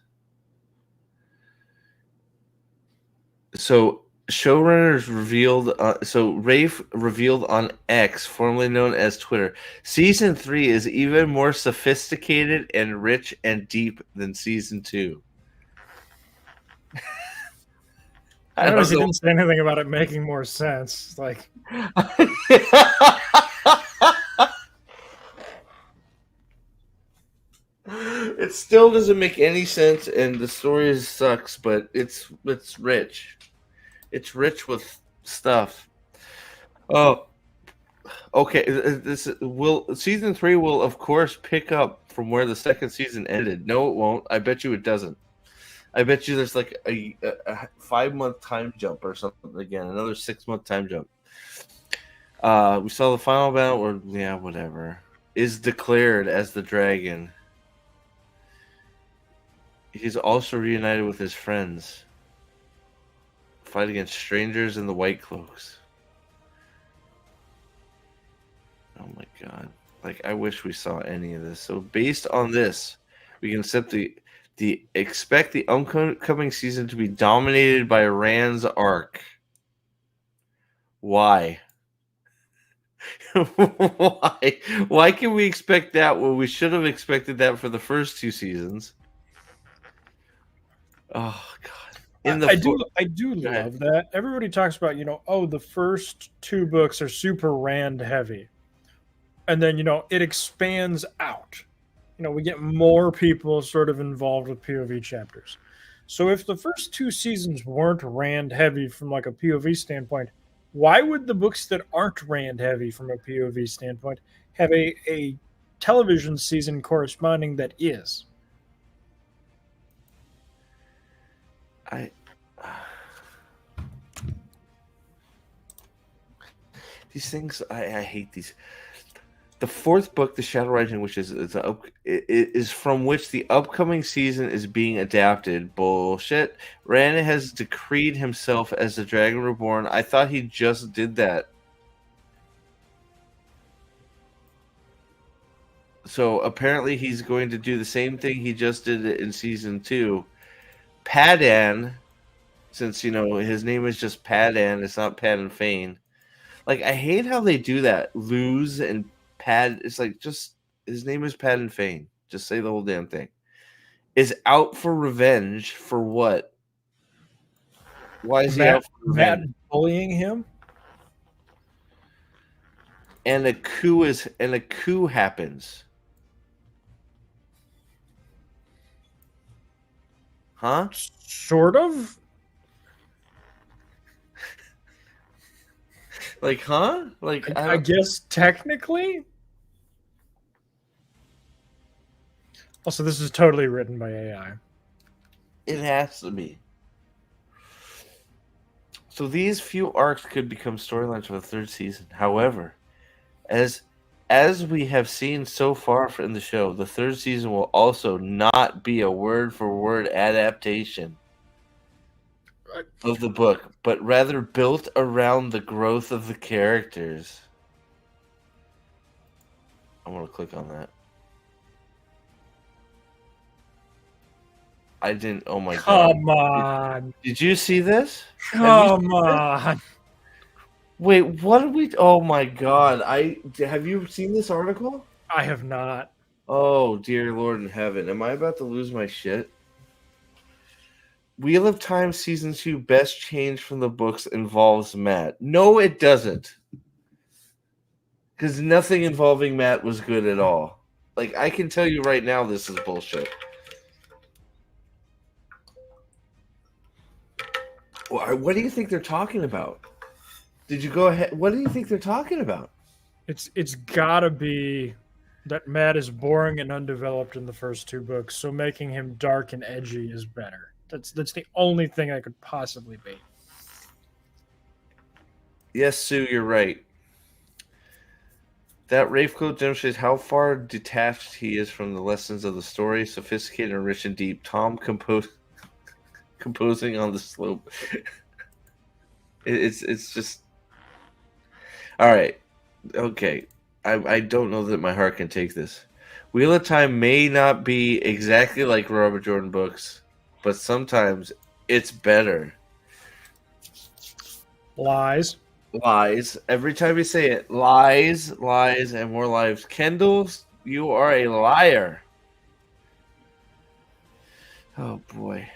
so showrunners revealed so Rafe revealed on X, formerly known as Twitter, season 3 is even more sophisticated and rich and deep than season 2. I noticed he didn't say anything about it making more sense. Like, it still doesn't make any sense, and the story sucks. But it's rich. It's rich with stuff. Oh, okay. Season 3 will of course pick up from where the second season ended. No, it won't. I bet you it doesn't. I bet you there's like a 5-month time jump or something again, another 6-month time jump. We saw the final battle, or yeah, whatever, is declared as the dragon. He's also reunited with his friends. Fight against strangers in the White Cloaks. Oh my god. Like, I wish we saw any of this. So based on this, we can expect the upcoming season to be dominated by Rand's arc. Why? Why? Why can we expect that when we should have expected that for the first 2 seasons? Oh god. I do love that. Everybody talks about, the first 2 books are super Rand heavy. And then, it expands out. We get more people sort of involved with POV chapters. So if the first 2 seasons weren't Rand heavy from like a POV standpoint, why would the books that aren't Rand heavy from a POV standpoint have a television season corresponding that is? These things, I hate these. The 4th book, The Shadow Rising, which is from which the upcoming season is being adapted. Bullshit. Rand has decreed himself as the Dragon Reborn. I thought he just did that. So apparently he's going to do the same thing he just did in season 2. Padan, since his name is just Padan, it's not Padan Fane. Like, I hate how they do that. Lose and Pad, it's like, just his name is Padan Fane. Just say the whole damn thing. Is out for revenge for what? Why is he out for revenge? Matt bullying him? And a coup happens. Huh? Sort of. Like, huh? Like, I guess technically. Also, this is totally written by AI. It has to be. So these few arcs could become storylines for the third season. However, as we have seen so far in the show, the third season will also not be a word-for-word adaptation of the book, but rather built around the growth of the characters. I'm going to click on that. I didn't. Oh my god! Come on. Did you see this? Come on. Wait, what did we? Oh my god! Have you seen this article? I have not. Oh dear Lord in heaven! Am I about to lose my shit? Wheel of Time season 2 best change from the books involves Matt. No, it doesn't. Because nothing involving Matt was good at all. Like, I can tell you right now, this is bullshit. What do you think they're talking about? Did you go ahead? What do you think they're talking about? It's gotta be that Matt is boring and undeveloped in the first 2 books, so making him dark and edgy is better. That's the only thing I could possibly be. Yes, Sue, you're right. That Rafe quote demonstrates how far detached he is from the lessons of the story, sophisticated and rich and deep. Tom composing on the slope. It's just all right. Okay, I don't know that my heart can take this. Wheel of Time may not be exactly like Robert Jordan books, but sometimes it's better. Lies. Lies. Every time you say it, lies, lies, and more lies. Kendall, you are a liar. Oh boy.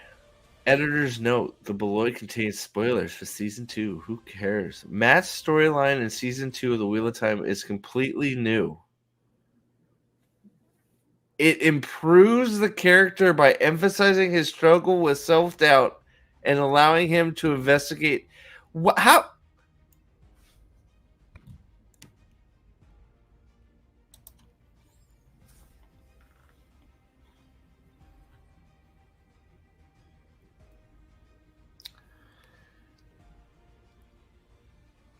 Editor's note: the below contains spoilers for season 2. Who cares? Matt's storyline in season 2 of the Wheel of Time is completely new. It improves the character by emphasizing his struggle with self-doubt and allowing him to investigate. How?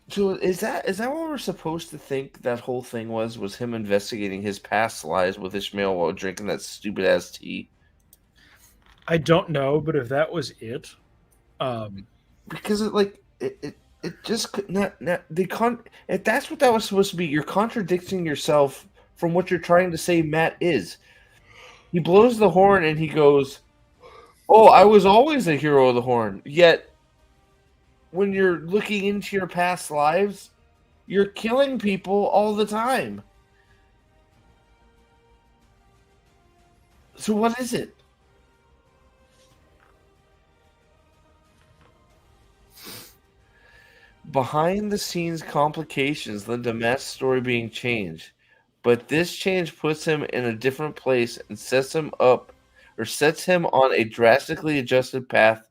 So is that what we're supposed to think that whole thing was him investigating his past lies with Ishmael while drinking that stupid ass tea? I don't know, but if that was it, Because it just could not if that's what that was supposed to be, you're contradicting yourself from what you're trying to say Matt is. He blows the horn and he goes, "Oh, I was always a hero of the horn." Yet when you're looking into your past lives, you're killing people all the time. So what is it? Behind the scenes complications led to Matt's story being changed, but this change puts him in a different place and sets him on a drastically adjusted path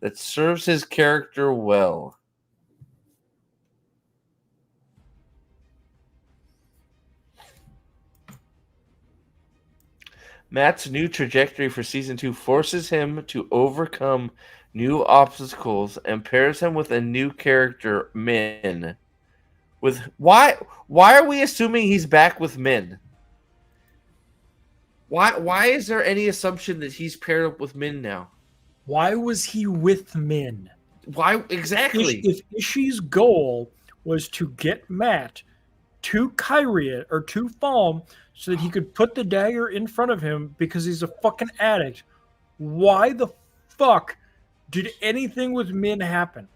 that serves his character well. Matt's new trajectory for season 2 forces him to overcome new obstacles and pairs him with a new character, Min. Why are we assuming he's back with Min? Why is there any assumption that he's paired up with Min now? why was he with Min? Why exactly? If Ishii's goal was to get Matt to Kyrie or to Falm so that he could put the dagger in front of him because he's a fucking addict, why the fuck did anything with Min happen?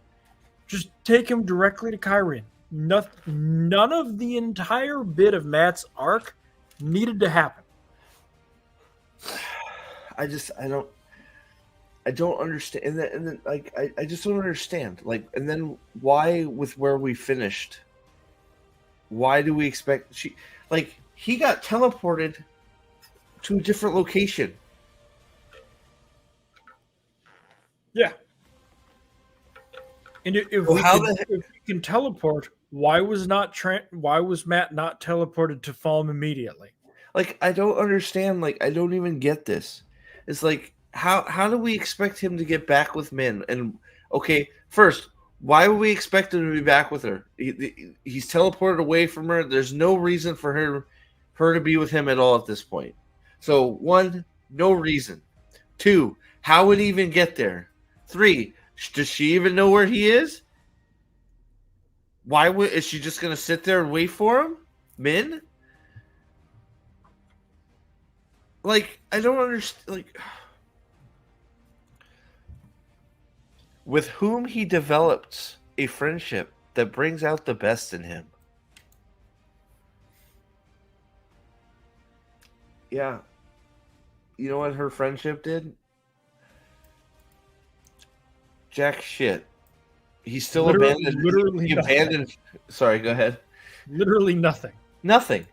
Just take him directly to Kyrie. None of the entire bit of Matt's arc needed to happen. I don't understand, and then I just don't understand. And then why, with where we finished, why do we expect he got teleported to a different location? Yeah. And if we can teleport, why was Matt not teleported to Falm immediately? I don't understand. I don't even get this. It's How do we expect him to get back with Min? And okay, first, why would we expect him to be back with her? He's teleported away from her. There's no reason for her to be with him at all at this point. So 1, no reason. 2, how would he even get there? 3, does she even know where he is? Is she just gonna sit there and wait for him? Min? Like, I don't understand. Like, with whom he develops a friendship that brings out the best in him. Yeah. You know what her friendship did? Jack shit. He's still abandoned. Literally He nothing. abandoned. Sorry, go ahead. Literally nothing. Nothing.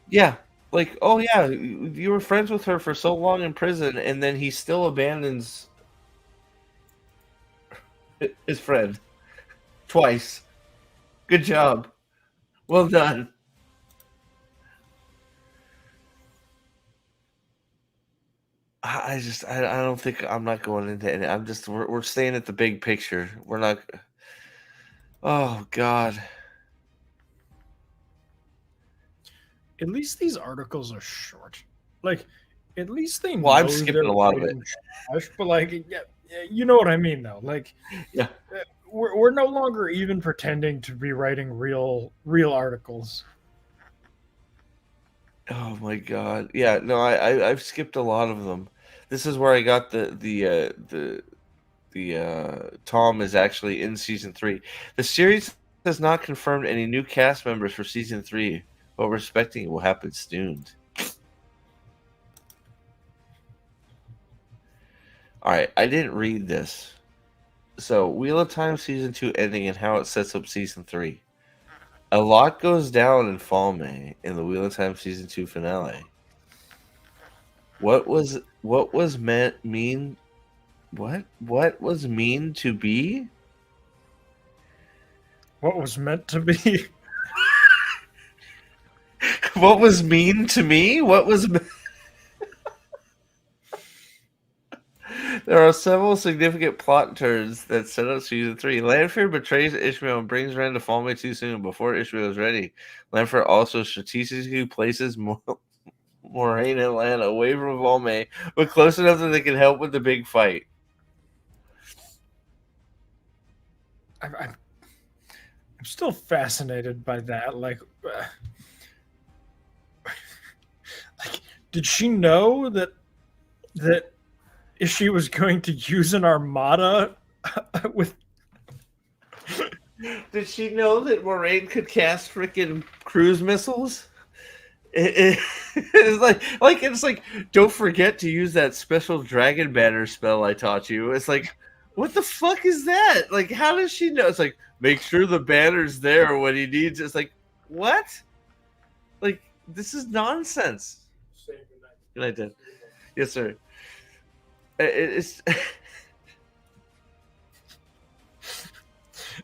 Yeah. Like, oh yeah, you were friends with her for so long in prison, and then he still abandons his friend twice. Good job. Well done. I don't think I'm not going into it. We're staying at the big picture. We're not. Oh God. At least these articles are short. Like, at least they. Well, I'm know skipping they're a lot of it. writing trash, but like, yeah, you know what I mean, though. Like, Yeah. we're no longer even pretending to be writing real articles. Oh my God. Yeah. No, I've skipped a lot of them. This is where I got the Tom is actually in season 3. The series has not confirmed any new cast members for season 3, but we're expecting it will happen soon. All right, I didn't read this. So, Wheel of Time season 2 ending and how it sets up season 3. A lot goes down in Fall May in the Wheel of Time season 2 finale. What was mean to be? What was meant to be. What was mean to me? What was There are several significant plot turns that set up season 3. Lanfear betrays Ishmael and brings Rand to Falme too soon before Ishmael is ready. Lanfear also strategically places Moraine and Lana away from Falme, but close enough that they can help with the big fight. I'm still fascinated by that. Like, did she know that if she was going to use an armada with? Did she know that Moraine could cast freaking cruise missiles? It's like don't forget to use that special dragon banner spell I taught you. It's like, what the fuck is that? Like, how does she know? It's like, make sure the banner's there when he needs it. It's like, what? Like, this is nonsense. Good night, Dad. Yes, sir. It's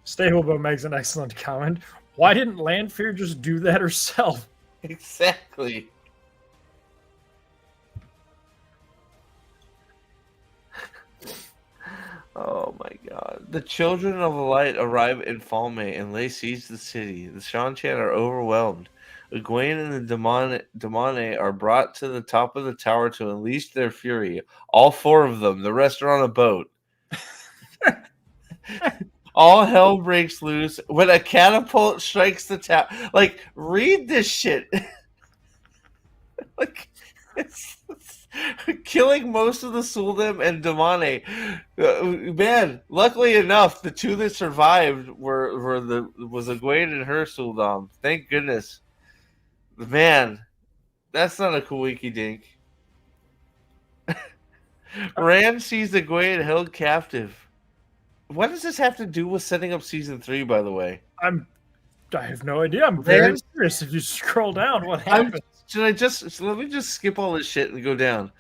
Stable makes an excellent comment. Why didn't Lanfear just do that herself? exactly. Oh my God. The children of the light arrive in Falme and lay siege to the city. The Shan-Chan are overwhelmed. Egwene and the Damane are brought to the top of the tower to unleash their fury. All 4 of them. The rest are on a boat. All hell breaks loose when a catapult strikes the tower. Like, read this shit. Like, it's killing most of the Sul'dam and Damane. Man, luckily enough, the 2 that survived was Egwene and her Sul'dam. Thank goodness. Man, that's not a cool wiki dink. Rand sees Egwene held captive. What does this have to do with setting up season 3, by the way? I have no idea. I'm very curious. If you scroll down, what happened? Let me just skip all this shit and go down.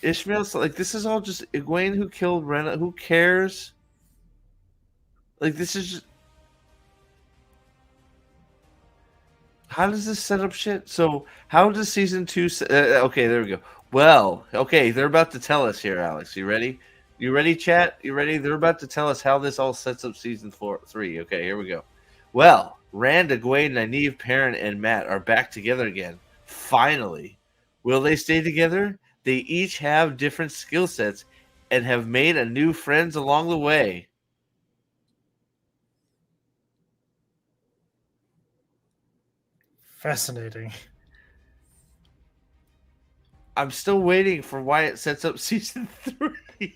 Ishmael's like, this is all just Egwene who killed Rena. Who cares? Like, this is just... How does this set up shit? So how does season 2? Okay, there we go. Well, okay, they're about to tell us here, Alex. You ready? You ready, chat? You ready? They're about to tell us how this all sets up season 3. Okay, here we go. Well, Rand, Egwene, Nynaeve, Perrin, and Matt are back together again. Finally. Will they stay together? They each have different skill sets and have made a new friends along the way. Fascinating. I'm still waiting for why it sets up season 3.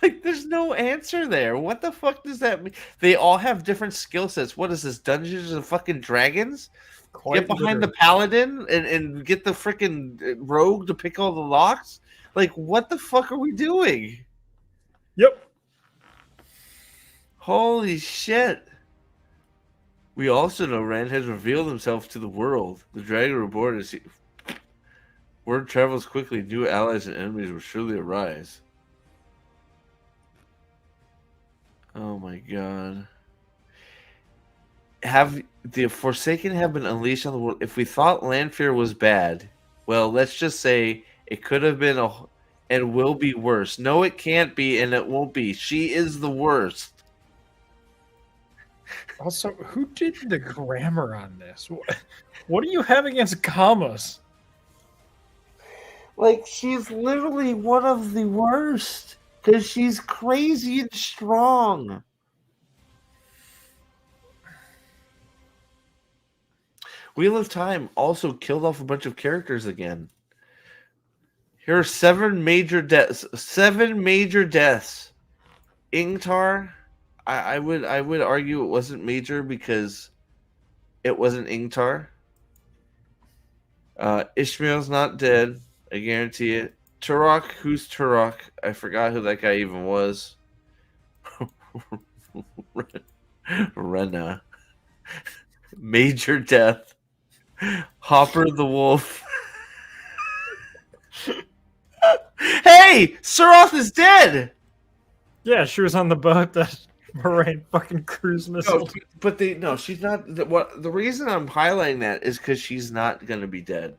Like, there's no answer there. What the fuck does that mean? They all have different skill sets. What is this, Dungeons and fucking Dragons? Quite Get behind the literally. paladin and get the freaking rogue to pick all the locks? Like, what the fuck are we doing? Yep. Holy shit. We also know Rand has revealed himself to the world. The Dragon Reborn is... Word travels quickly. New allies and enemies will surely arise. Oh my god. Have the Forsaken have been unleashed on the world? If we thought Lanfear was bad, well, let's just say it could have been and will be worse. No, it can't be, and it won't be. She is the worst. Also, who did the grammar on this? What do you have against commas? Like, she's literally one of the worst because she's crazy and strong. Wheel of Time also killed off a bunch of characters again. Here are 7 major deaths. 7 major deaths. Ingtar, I would argue it wasn't major because it wasn't Ingtar. Ishmael's not dead. I guarantee it. Turok, who's Turok? I forgot who that guy even was. Rena. Major death. Hopper the Wolf. Hey! Suroth is dead! Yeah, she was on the boat that Moraine fucking cruise missile. She's not. What the reason I'm highlighting that is because she's not going to be dead.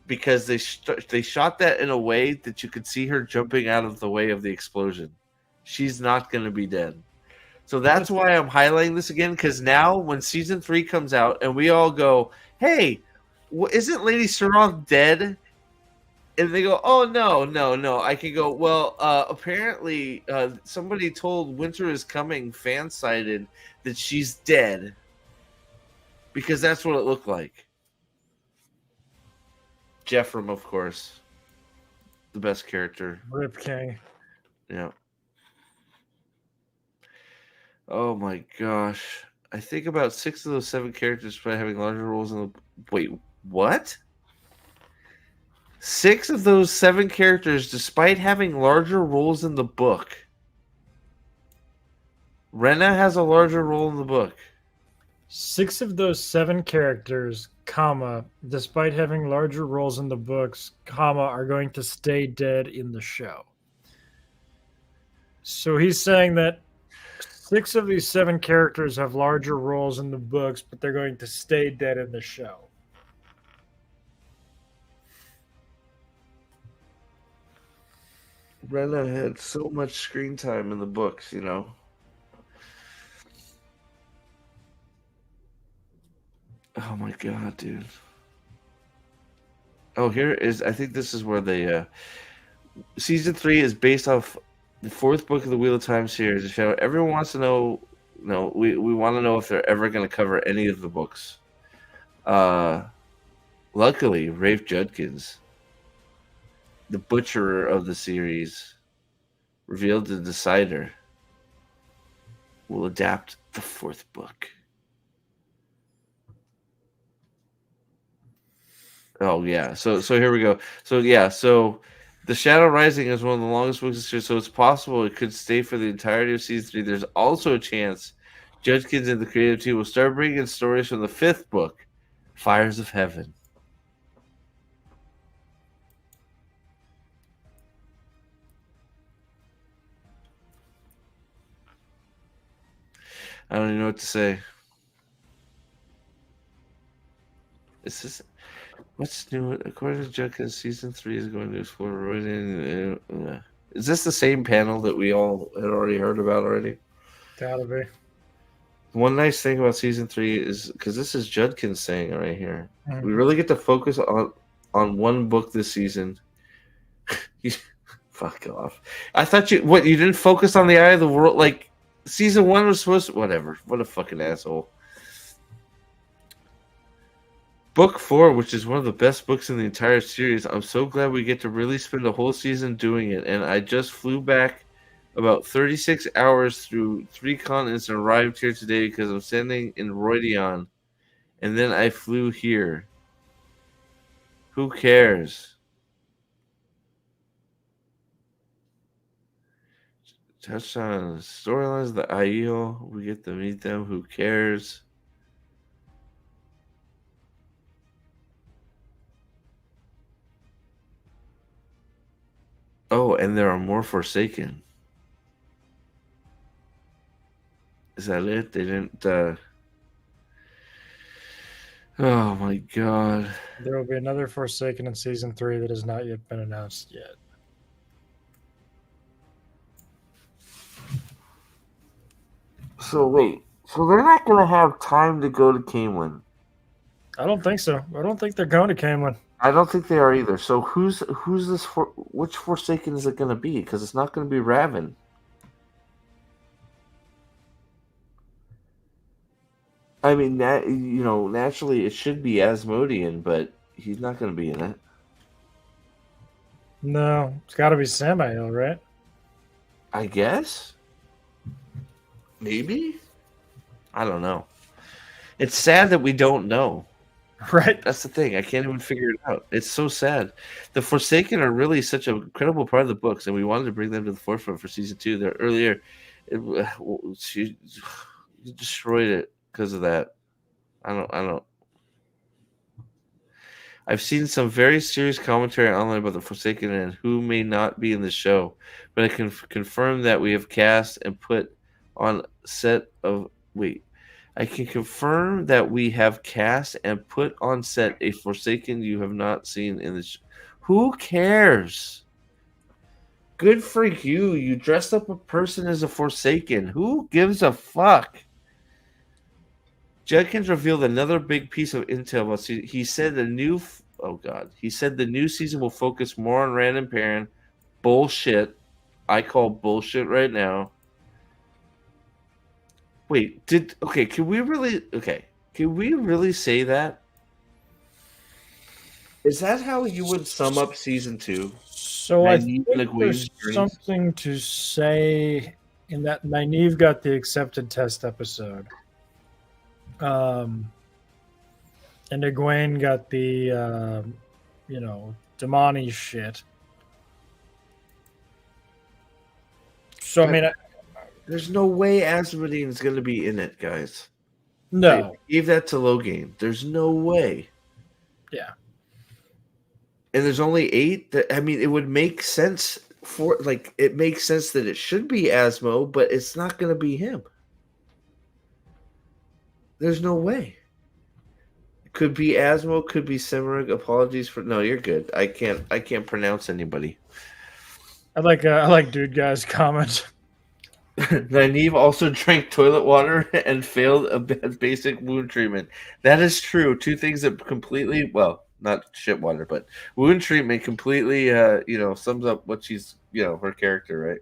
Because they shot that in a way that you could see her jumping out of the way of the explosion. She's not going to be dead. So that's why I'm highlighting this again. Because now when season 3 comes out and we all go, "Hey, isn't Lady Suroth dead?" And they go, "Oh no!" I can go, "Well, apparently, somebody told Winter is Coming fan sided that she's dead because that's what it looked like." Jeffrem, of course, the best character. Rip King. Yeah. Oh my gosh! I think about 6 of those 7 characters by having larger roles in the. Wait, what? 6 of those 7 characters, despite having larger roles in the book. Rena has a larger role in the book. 6 of those 7 characters, comma, despite having larger roles in the books, comma, are going to stay dead in the show. So he's saying that 6 of these 7 characters have larger roles in the books, but they're going to stay dead in the show. Rena had so much screen time in the books, you know. Oh my god, dude. Oh, here is. I think this is where the season 3 is based off the 4th book of the Wheel of Time series. The show. Everyone wants to know. No, we want to know if they're ever going to cover any of the books. Luckily, Rafe Judkins, the butcherer of the series, revealed the Decider will adapt the 4th book. Oh yeah, so here we go. So yeah, so The Shadow Rising is one of the longest books this year, so it's possible it could stay for the entirety of season 3. There's also a chance Judkins and the creative team will start bringing in stories from the 5th book, Fires of Heaven. I don't even know what to say. Is this what's new? According to Judkins, season 3 is going to explore roiding. Is this the same panel that we all had already heard about already? Gotta be. One nice thing about season 3 is because this is Judkins saying it right here. Mhm. We really get to focus on one book this season. Fuck off. I thought you didn't focus on the Eye of the World? Like, season 1 was supposed to... Whatever. What a fucking asshole. Book 4, which is one of the best books in the entire series. I'm so glad we get to really spend a whole season doing it. And I just flew back about 36 hours through 3 continents and arrived here today because I'm standing in Roidion. And then I flew here. Who cares? Touched on storylines, the IEO. We get to meet them. Who cares? Oh, and there are more Forsaken. Is that it? They didn't. Oh my god. There will be another Forsaken in season 3 that has not yet been announced yet. So wait. So they're not going to have time to go to Camelin. I don't think so. I don't think they're going to Camelin. I don't think they are either. So who's this for? Which Forsaken is it going to be? Because it's not going to be Raven. I mean, naturally it should be Asmodean, but he's not going to be in it. No, it's got to be Samael, right? I guess. Maybe. I don't know. It's sad that we don't know. Right. That's the thing. I can't even figure it out. It's so sad. The Forsaken are really such a credible part of the books, and we wanted to bring them to the forefront for season 2. There earlier, she destroyed it because of that. I don't. I've seen some very serious commentary online about the Forsaken and who may not be in the show, but I can confirm that we have cast and put on set of I can confirm that we have cast and put on set a Forsaken you have not seen in the show. Who cares? Good for you. You dressed up a person as a Forsaken. Who gives a fuck? Judkins revealed another big piece of intel about season. He said the new season will focus more on Rand and Perrin. Bullshit. I call bullshit right now. Wait, can we really say that? Is that how you would sum up season 2? So I Nynaeve think and Egwene's there's journeys? something to say in that Nynaeve got the accepted test episode. And Egwene got the, Damani shit. So, I mean, There's no way Asmodean is going to be in it, guys. no. I gave that to Logain. There's no way. Yeah. And there's only 8. It would make sense it makes sense that it should be Asmo, but it's not going to be him. There's no way. It could be Asmo, could be Cimmerig. Apologies for no. You're good. I can't pronounce anybody. I like Dude Guy's comment. Nynaeve also drank toilet water and failed a basic wound treatment. That is true. 2 things that completely, not shit water, but wound treatment completely, sums up what she's, her character, right?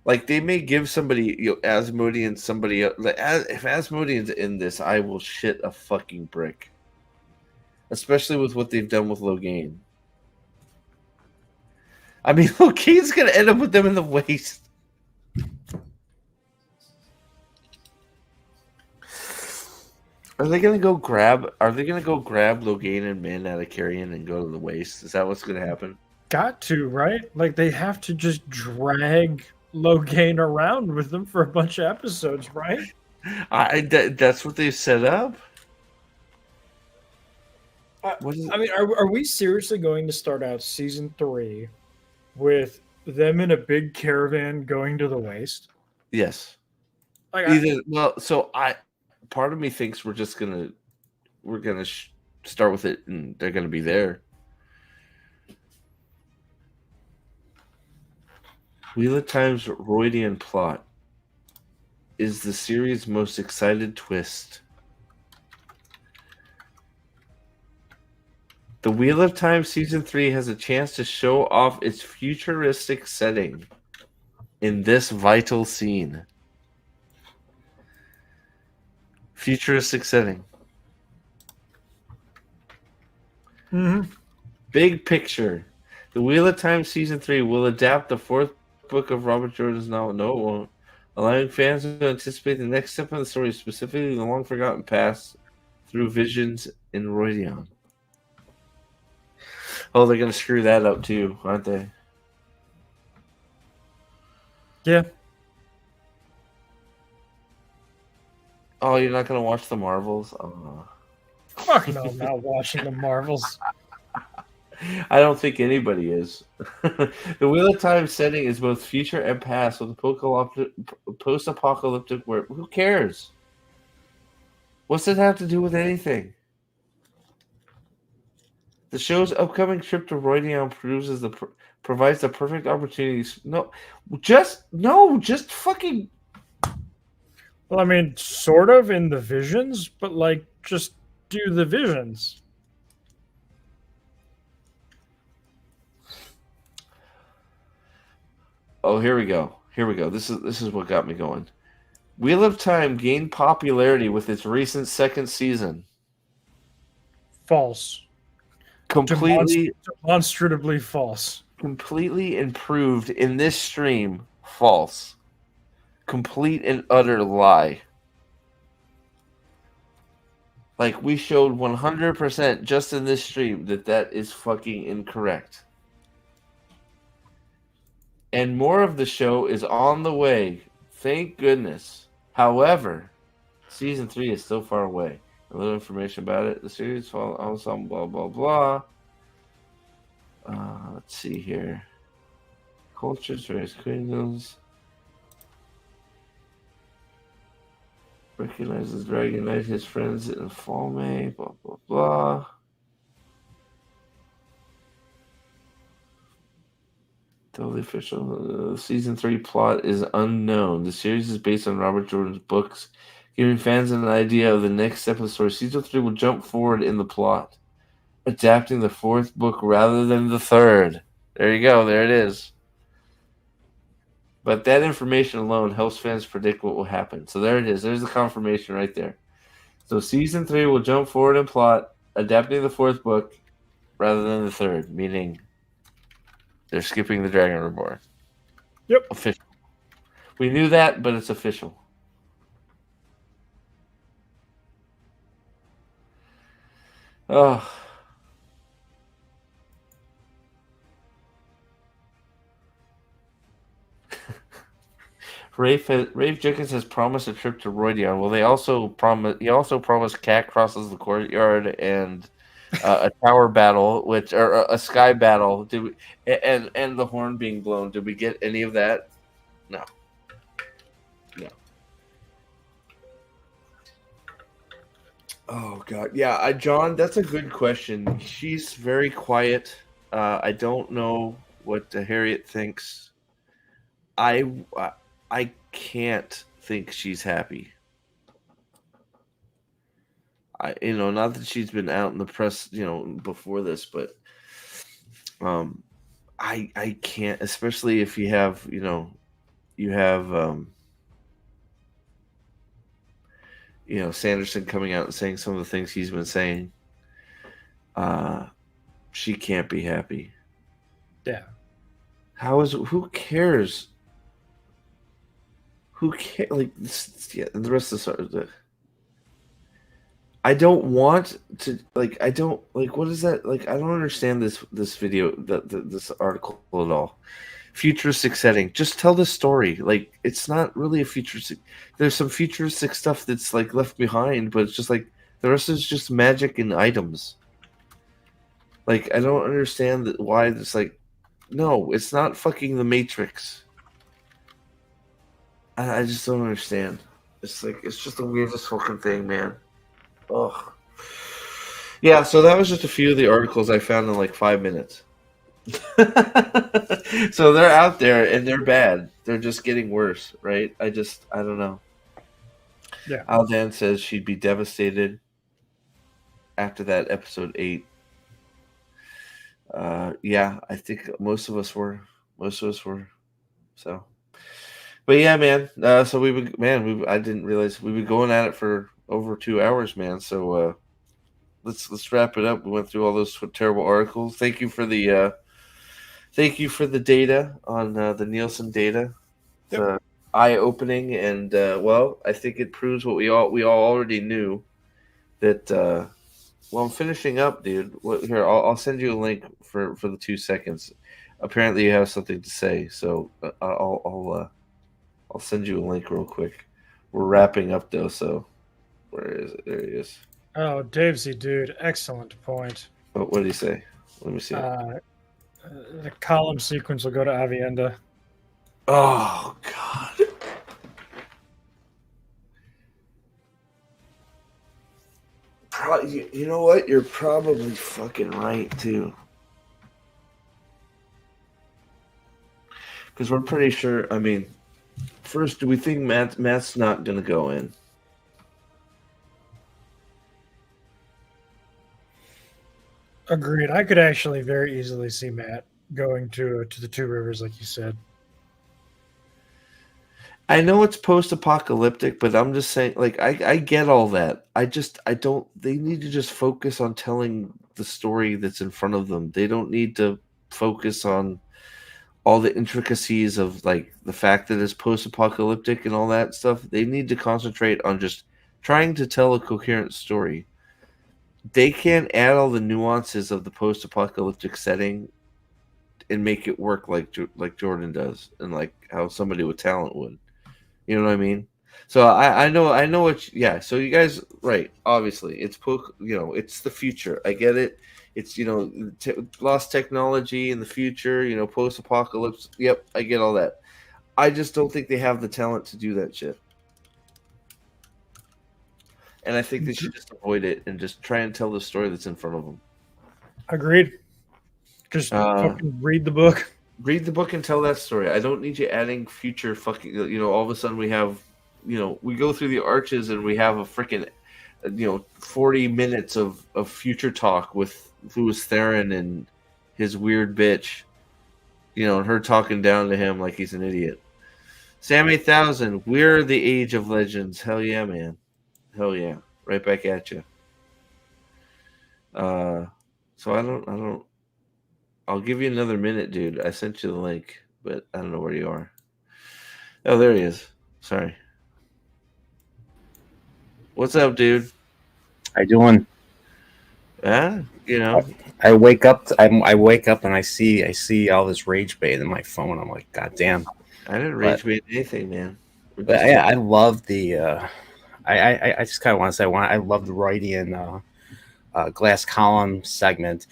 Like, they may give somebody, Asmodean, somebody else. If Asmodean's in this, I will shit a fucking brick. Especially with what they've done with Logain. I mean, Logain's going to end up with them in the waste. Are they gonna go grab Logain and Min out of Carrion and go to the waste? Is that what's gonna happen? Got to, right? Like, they have to just drag Logain around with them for a bunch of episodes, right? That's what they've set up. Are we seriously going to start out season 3 with them in a big caravan going to the waste? Yes. Like, Part of me thinks we're just gonna we're gonna start with it, and they're gonna be there. Wheel of Time's Roydian plot is the series' most excited twist. The Wheel of Time Season 3 has a chance to show off its futuristic setting in this vital scene. Futuristic setting. Mm-hmm. Big picture. The Wheel of Time Season 3 will adapt the fourth book of Robert Jordan's novel. No, it won't. Allowing fans to anticipate the next step of the story, specifically the long-forgotten past, through visions in Roydion. Oh, they're going to screw that up too, aren't they? Yeah. Oh, you're not going to watch the Marvels? Oh. Fuck no, I'm not watching the Marvels. I don't think anybody is. The Wheel of Time setting is both future and past with a post-apocalyptic world. Who cares? What's it have to do with anything? The show's upcoming trip to Roydion provides the perfect opportunities. Just fucking. Well, I mean, sort of in the visions, but like, just do the visions. Oh, here we go. This is what got me going. Wheel of Time gained popularity with its recent second season. False. Completely Demonstratively false. Completely improved in this stream. False. Complete and utter lie. Like, we showed 100% just in this stream that is fucking incorrect. And more of the show is on the way. Thank goodness. However, Season 3 is still far away. A little information about it. The series follows ensemble, blah, blah, blah. Let's see here. Cultures, various kingdoms. Recognizes Dragon Knight, his friends in Falme, blah, blah, blah. Totally official. Season 3 plot is unknown. The series is based on Robert Jordan's books, giving fans an idea of the next step of the story. Season 3 will jump forward in the plot, adapting the fourth book rather than the third. There you go. There it is. But that information alone helps fans predict what will happen. So there it is. There's the confirmation right there. So Season 3 will jump forward in plot, adapting the fourth book rather than the third, meaning they're skipping the Dragon Reborn. Yep. Official. We knew that, but it's official. Oh. Rafe Jenkins has promised a trip to Roydion. Well, he also promised cat crosses the courtyard and a tower battle, or a sky battle. And the horn being blown. Did we get any of that? No. Oh God, yeah, John, that's a good question. She's very quiet. I don't know what Harriet thinks. I can't think she's happy. Not that she's been out in the press, before this, but I can't, especially if you have, Sanderson coming out and saying some of the things he's been saying. She can't be happy. Yeah. Who cares? Who cares? Like, the rest of the I don't want to, I don't, what is that? I don't understand this video, this article at all. Futuristic setting. Just tell the story. It's not really a futuristic. There's some futuristic stuff that's, left behind, but it's just, the rest is just magic and items. I don't understand why it's no, it's not fucking the Matrix. I just don't understand. It's it's just the weirdest fucking thing, man. Ugh. Yeah, so that was just a few of the articles I found in like 5 minutes. So they're out there and they're bad. They're just getting worse, right? I don't know. Yeah. Aldan says she'd be devastated after that episode 8. Yeah, I think most of us were. So, but yeah, man. So I didn't realize we were going at it for over 2 hours, man. So let's wrap it up. We went through all those terrible articles. Thank you for the data on the Nielsen data. Yep. Eye opening, and well, I think it proves what we all already knew. That well, I'm finishing up, dude. Here, I'll send you a link for the 2 seconds. Apparently, you have something to say, so I'll send you a link real quick. We're wrapping up though, so where is it? There he is. Oh, Davesy, dude, excellent point. Oh, what did he say? Let me see. The column sequence will go to Avienda. Oh God. You know what? You're probably fucking right too. Because we're pretty sure. I mean, first, do we think Matt's not going to go in? Agreed. I could actually very easily see Matt going to the Two Rivers, like you said. I know it's post-apocalyptic, but I'm just saying, like, I get all that. I don't. They need to just focus on telling the story that's in front of them. They don't need to focus on all the intricacies of like the fact that it's post-apocalyptic and all that stuff. They need to concentrate on just trying to tell a coherent story. They can't add all the nuances of the post-apocalyptic setting and make it work like Jordan does, and like how somebody with talent would. You know what I mean? So I know what. Yeah. So you guys, right? Obviously, it's it's the future. I get it. It's lost technology in the future. Post-apocalypse. Yep, I get all that. I just don't think they have the talent to do that shit. And I think they should just avoid it and just try and tell the story that's in front of them. Agreed. Just fucking read the book. Read the book and tell that story. I don't need you adding future fucking. All of a sudden we have, we go through the arches and we have a freaking, 40 minutes of future talk with Louis Theron and his weird bitch, and her talking down to him like he's an idiot. Sam 8000, we're the age of legends. Hell yeah, man. Hell yeah. Right back at you. So I don't. I'll give you another minute, dude. I sent you the link, but I don't know where you are. Oh, there he is. Sorry. What's up, dude? How you doing? I wake up. I wake up and I see all this rage bait in my phone. I'm like, God damn. I didn't rage bait anything, man. But yeah, I love the. I just kind of want to say, I love the Reudian glass column segment.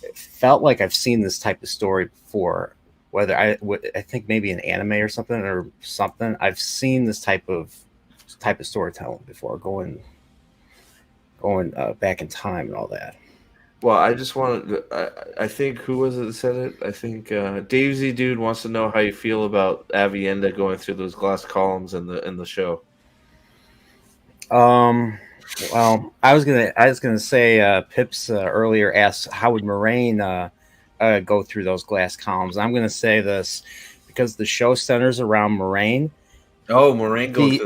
It felt like I've seen this type of story before. Whether I think maybe an anime or something. I've seen this type of storytelling before, going back in time and all that. Well, I just wanted. I think who was it that said it? I think Davesy dude wants to know how you feel about Avienda going through those glass columns in the show. Well, I was gonna say Pips earlier asked how would Moraine go through those glass columns. I'm gonna say this because the show centers around Moraine. Oh, Moraine goes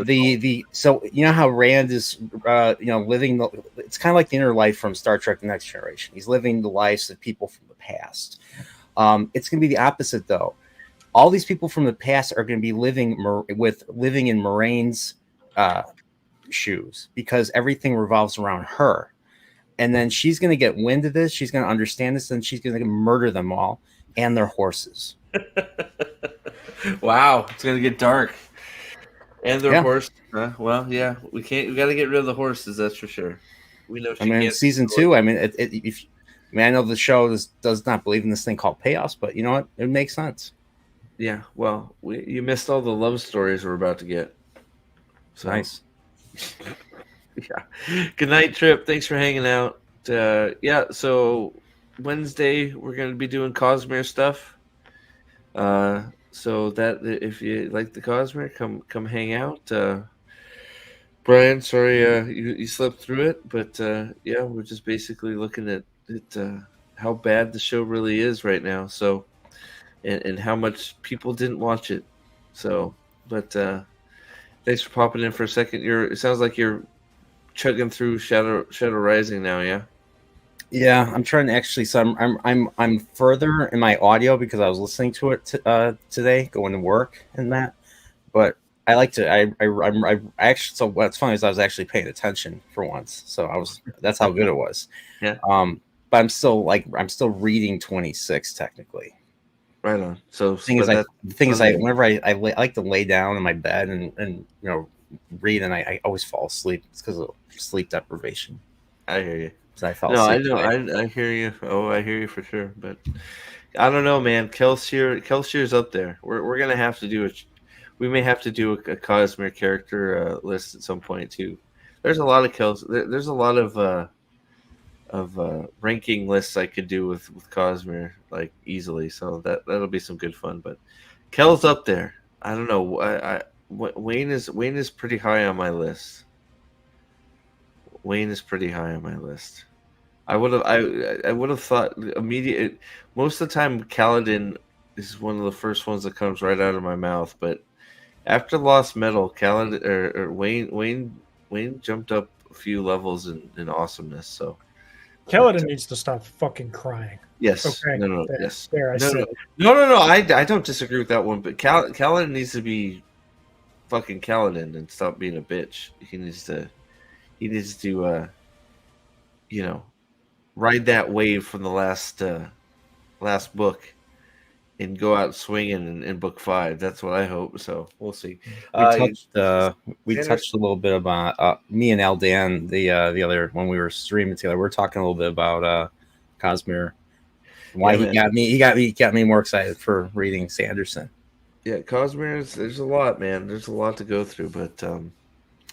so how Rand is living it's kind of like the inner life from Star Trek: The Next Generation. He's living the lives of people from the past. It's gonna be the opposite though. All these people from the past are going to be living in Moraine's shoes because everything revolves around her, and then she's going to get wind of this. She's going to understand this, and she's going to murder them all and their horses. Wow, it's going to get dark. And their horse. Well, yeah, we got to get rid of the horses. That's for sure. We know. Season 2. I know the show does not believe in this thing called payoffs, but you know what? It makes sense. Yeah. Well, you missed all the love stories we're about to get. So. Nice. Yeah. Good night, Trip. Thanks for hanging out. yeah, so Wednesday we're going to be doing Cosmere stuff. So that if you like the Cosmere, come hang out. Brian, sorry you slept through it, but yeah, we're just basically looking at how bad the show really is right now. So and how much people didn't watch it. So, but thanks for popping in for a second. It sounds like you're chugging through Shadow Rising now, yeah. Yeah, I'm trying to actually. So I'm further in my audio because I was listening to it today, going to work and that. But I like to. I actually. So what's funny is I was actually paying attention for once. So I was. That's how good it was. Yeah. But I'm still reading 26 technically. Right on. So The thing is, whenever I like to lay down in my bed and read, and I always fall asleep. It's because of sleep deprivation. I hear you. So I fell No, I asleep. know. I hear you. Oh, I hear you for sure. But I don't know, man. Kelsier's up there. We're gonna have to do it. We may have to do a Cosmere character list at some point too. There's a lot of There's a lot of ranking lists I could do with Cosmere like easily. So that'll be some good fun. But Kel's up there. I don't know. Wayne is pretty high on my list. Wayne is pretty high on my list. I would have thought immediate. Most of the time, Kaladin is one of the first ones that comes right out of my mouth. But after Lost Metal, Kaladin or Wayne jumped up a few levels in awesomeness. So Kaladin needs to stop fucking crying. yes, Okay. no, There, yes, there, I no, said no, it. no. I don't disagree with that one. But Kaladin needs to be fucking Kaladin and stop being a bitch. He needs to ride that wave from the last book and go out swinging in book 5. That's what I hope. So we'll see. We touched a little bit about me and Aldan the other when we were streaming together. We were talking a little bit about Cosmere. Why he got me more excited for reading Sanderson. Yeah, Cosmere. There's a lot, man. There's a lot to go through, but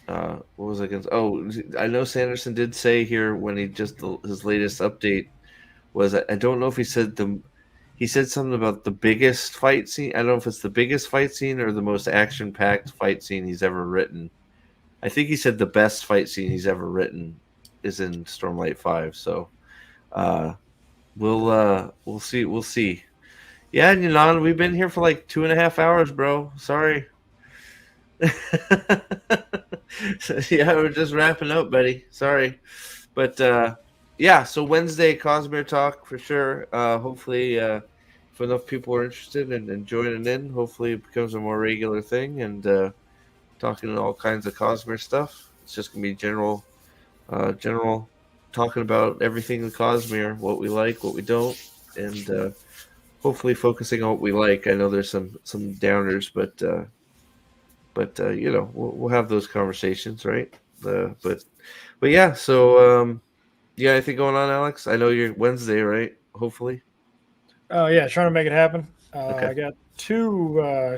what was I going to? Oh, I know Sanderson did say here when his latest update was. I don't know if he said he said something about the biggest fight scene. I don't know if it's the biggest fight scene or the most action-packed fight scene he's ever written. I think he said the best fight scene he's ever written is in Stormlight 5. So, we'll see. We'll see. Yeah, Yanan, we've been here for like 2.5 hours, bro. Sorry. Yeah, we're just wrapping up, buddy. Sorry. But yeah, so Wednesday Cosmere talk for sure. Hopefully if enough people are interested in joining in, hopefully it becomes a more regular thing and talking all kinds of Cosmere stuff. It's just gonna be general talking about everything in Cosmere, what we like, what we don't, and hopefully focusing on what we like. I know there's some downers, but we'll have those conversations, right? But yeah. So you got anything going on, Alex? I know you're Wednesday, right? Hopefully. Oh yeah, trying to make it happen. Okay. I got two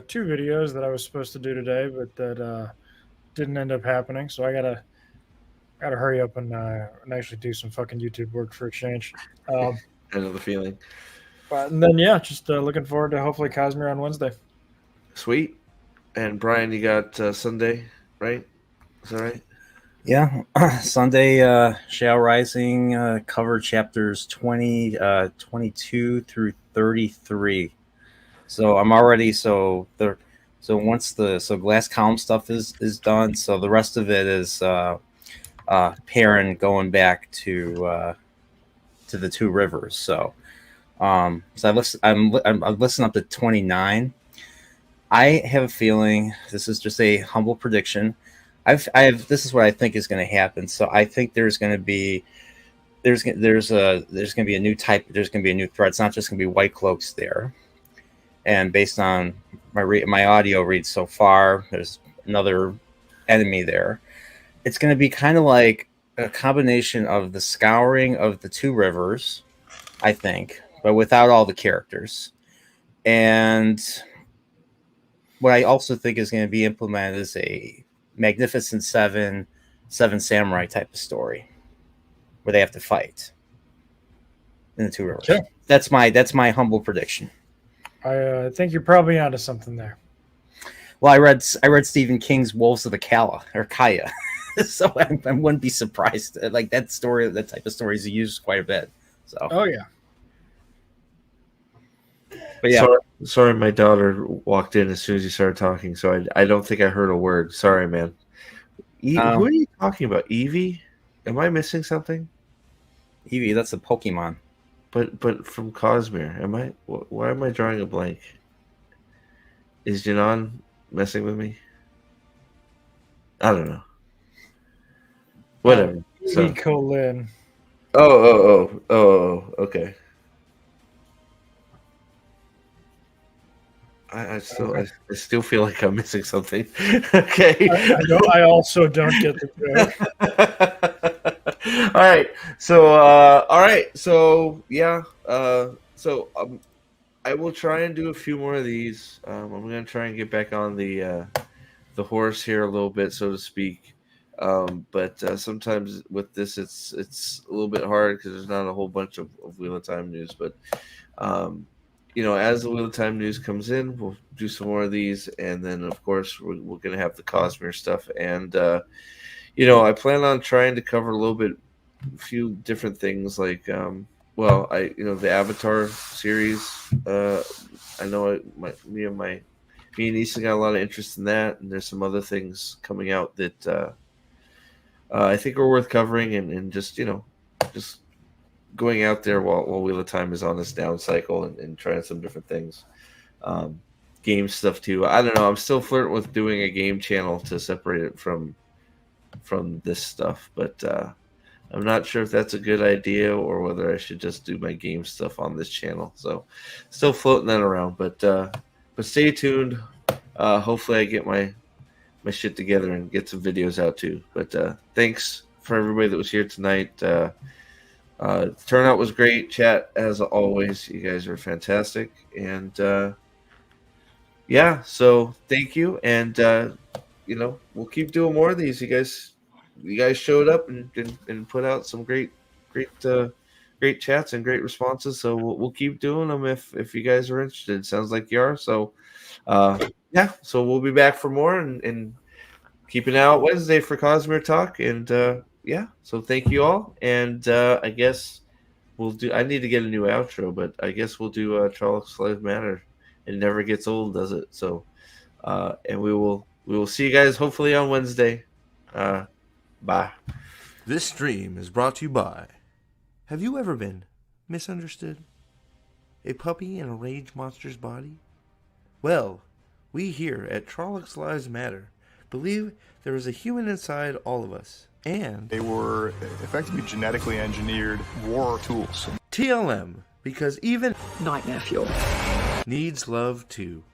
videos that I was supposed to do today, but that didn't end up happening. So I gotta hurry up and actually do some fucking YouTube work for a change. I know the feeling. And then yeah, just looking forward to hopefully Cosmere on Wednesday. Sweet. And Brian, you got Sunday, right? Is that right? Yeah, Sunday, Shao Rising cover chapters 22 through 33. So I'm already once the glass column stuff is done, so the rest of it is Perrin going back to the Two Rivers. So I'm listening up to 29. I have a feeling, this is just a humble prediction. This is what I think is going to happen. So I think there's going to be a new type. There's going to be a new threat. It's not just going to be white cloaks there. And based on my audio read so far, there's another enemy there. It's going to be kind of like a combination of the scouring of the Two Rivers, I think, but without all the characters. And what I also think is going to be implemented is a Magnificent Seven Samurai type of story, where they have to fight in the Two Rivers. Okay. That's my humble prediction. I think you're probably onto something there. Well, I read Stephen King's Wolves of the Kaya, so I wouldn't be surprised. Like that type of story is used quite a bit. So, Oh yeah. but yeah, Sorry, my daughter walked in as soon as you started talking, so I don't think I heard a word. Sorry, man. Who are you talking about? Eevee? Am I missing something? Eevee, that's a Pokemon. But from Cosmere, am I? Why am I drawing a blank? Is Janon messing with me? I don't know. Whatever. So. Colin. Oh. Okay. I still feel like I'm missing something. Okay. I also don't get the joke. All right. So yeah. I will try and do a few more of these. I'm going to try and get back on the horse here a little bit, so to speak. But sometimes with this, it's a little bit hard because there's not a whole bunch of Wheel of Time news. But as the Wheel of Time news comes in, we'll do some more of these, and then of course we're going to have the Cosmere stuff. And I plan on trying to cover a few different things like the Avatar series. I know me and Issa got a lot of interest in that, and there's some other things coming out that I think are worth covering, and just going out there while Wheel of Time is on this down cycle and trying some different things. Game stuff too. I don't know. I'm still flirting with doing a game channel to separate it from this stuff, but I'm not sure if that's a good idea or whether I should just do my game stuff on this channel. So still floating that around, but stay tuned. Hopefully I get my shit together and get some videos out too. But thanks for everybody that was here tonight. The turnout was great. Chat, as always, you guys are fantastic. And so thank you. And we'll keep doing more of these. You guys showed up and put out some great chats and great responses. So we'll keep doing them if you guys are interested. Sounds like you are. So so we'll be back for more and keep an eye out Wednesday for Cosmere Talk. And so thank you all. And I guess I need to get a new outro, but I guess we'll do Trollocs Lives Matter. It never gets old, does it? So and we will see you guys hopefully on Wednesday. Bye. This stream is brought to you by... Have you ever been misunderstood? A puppy in a rage monster's body? Well, we here at Trollocs Lives Matter believe there is a human inside all of us, and... They were effectively genetically engineered war tools. TLM, because even... Nightmare fuel. ...needs love too.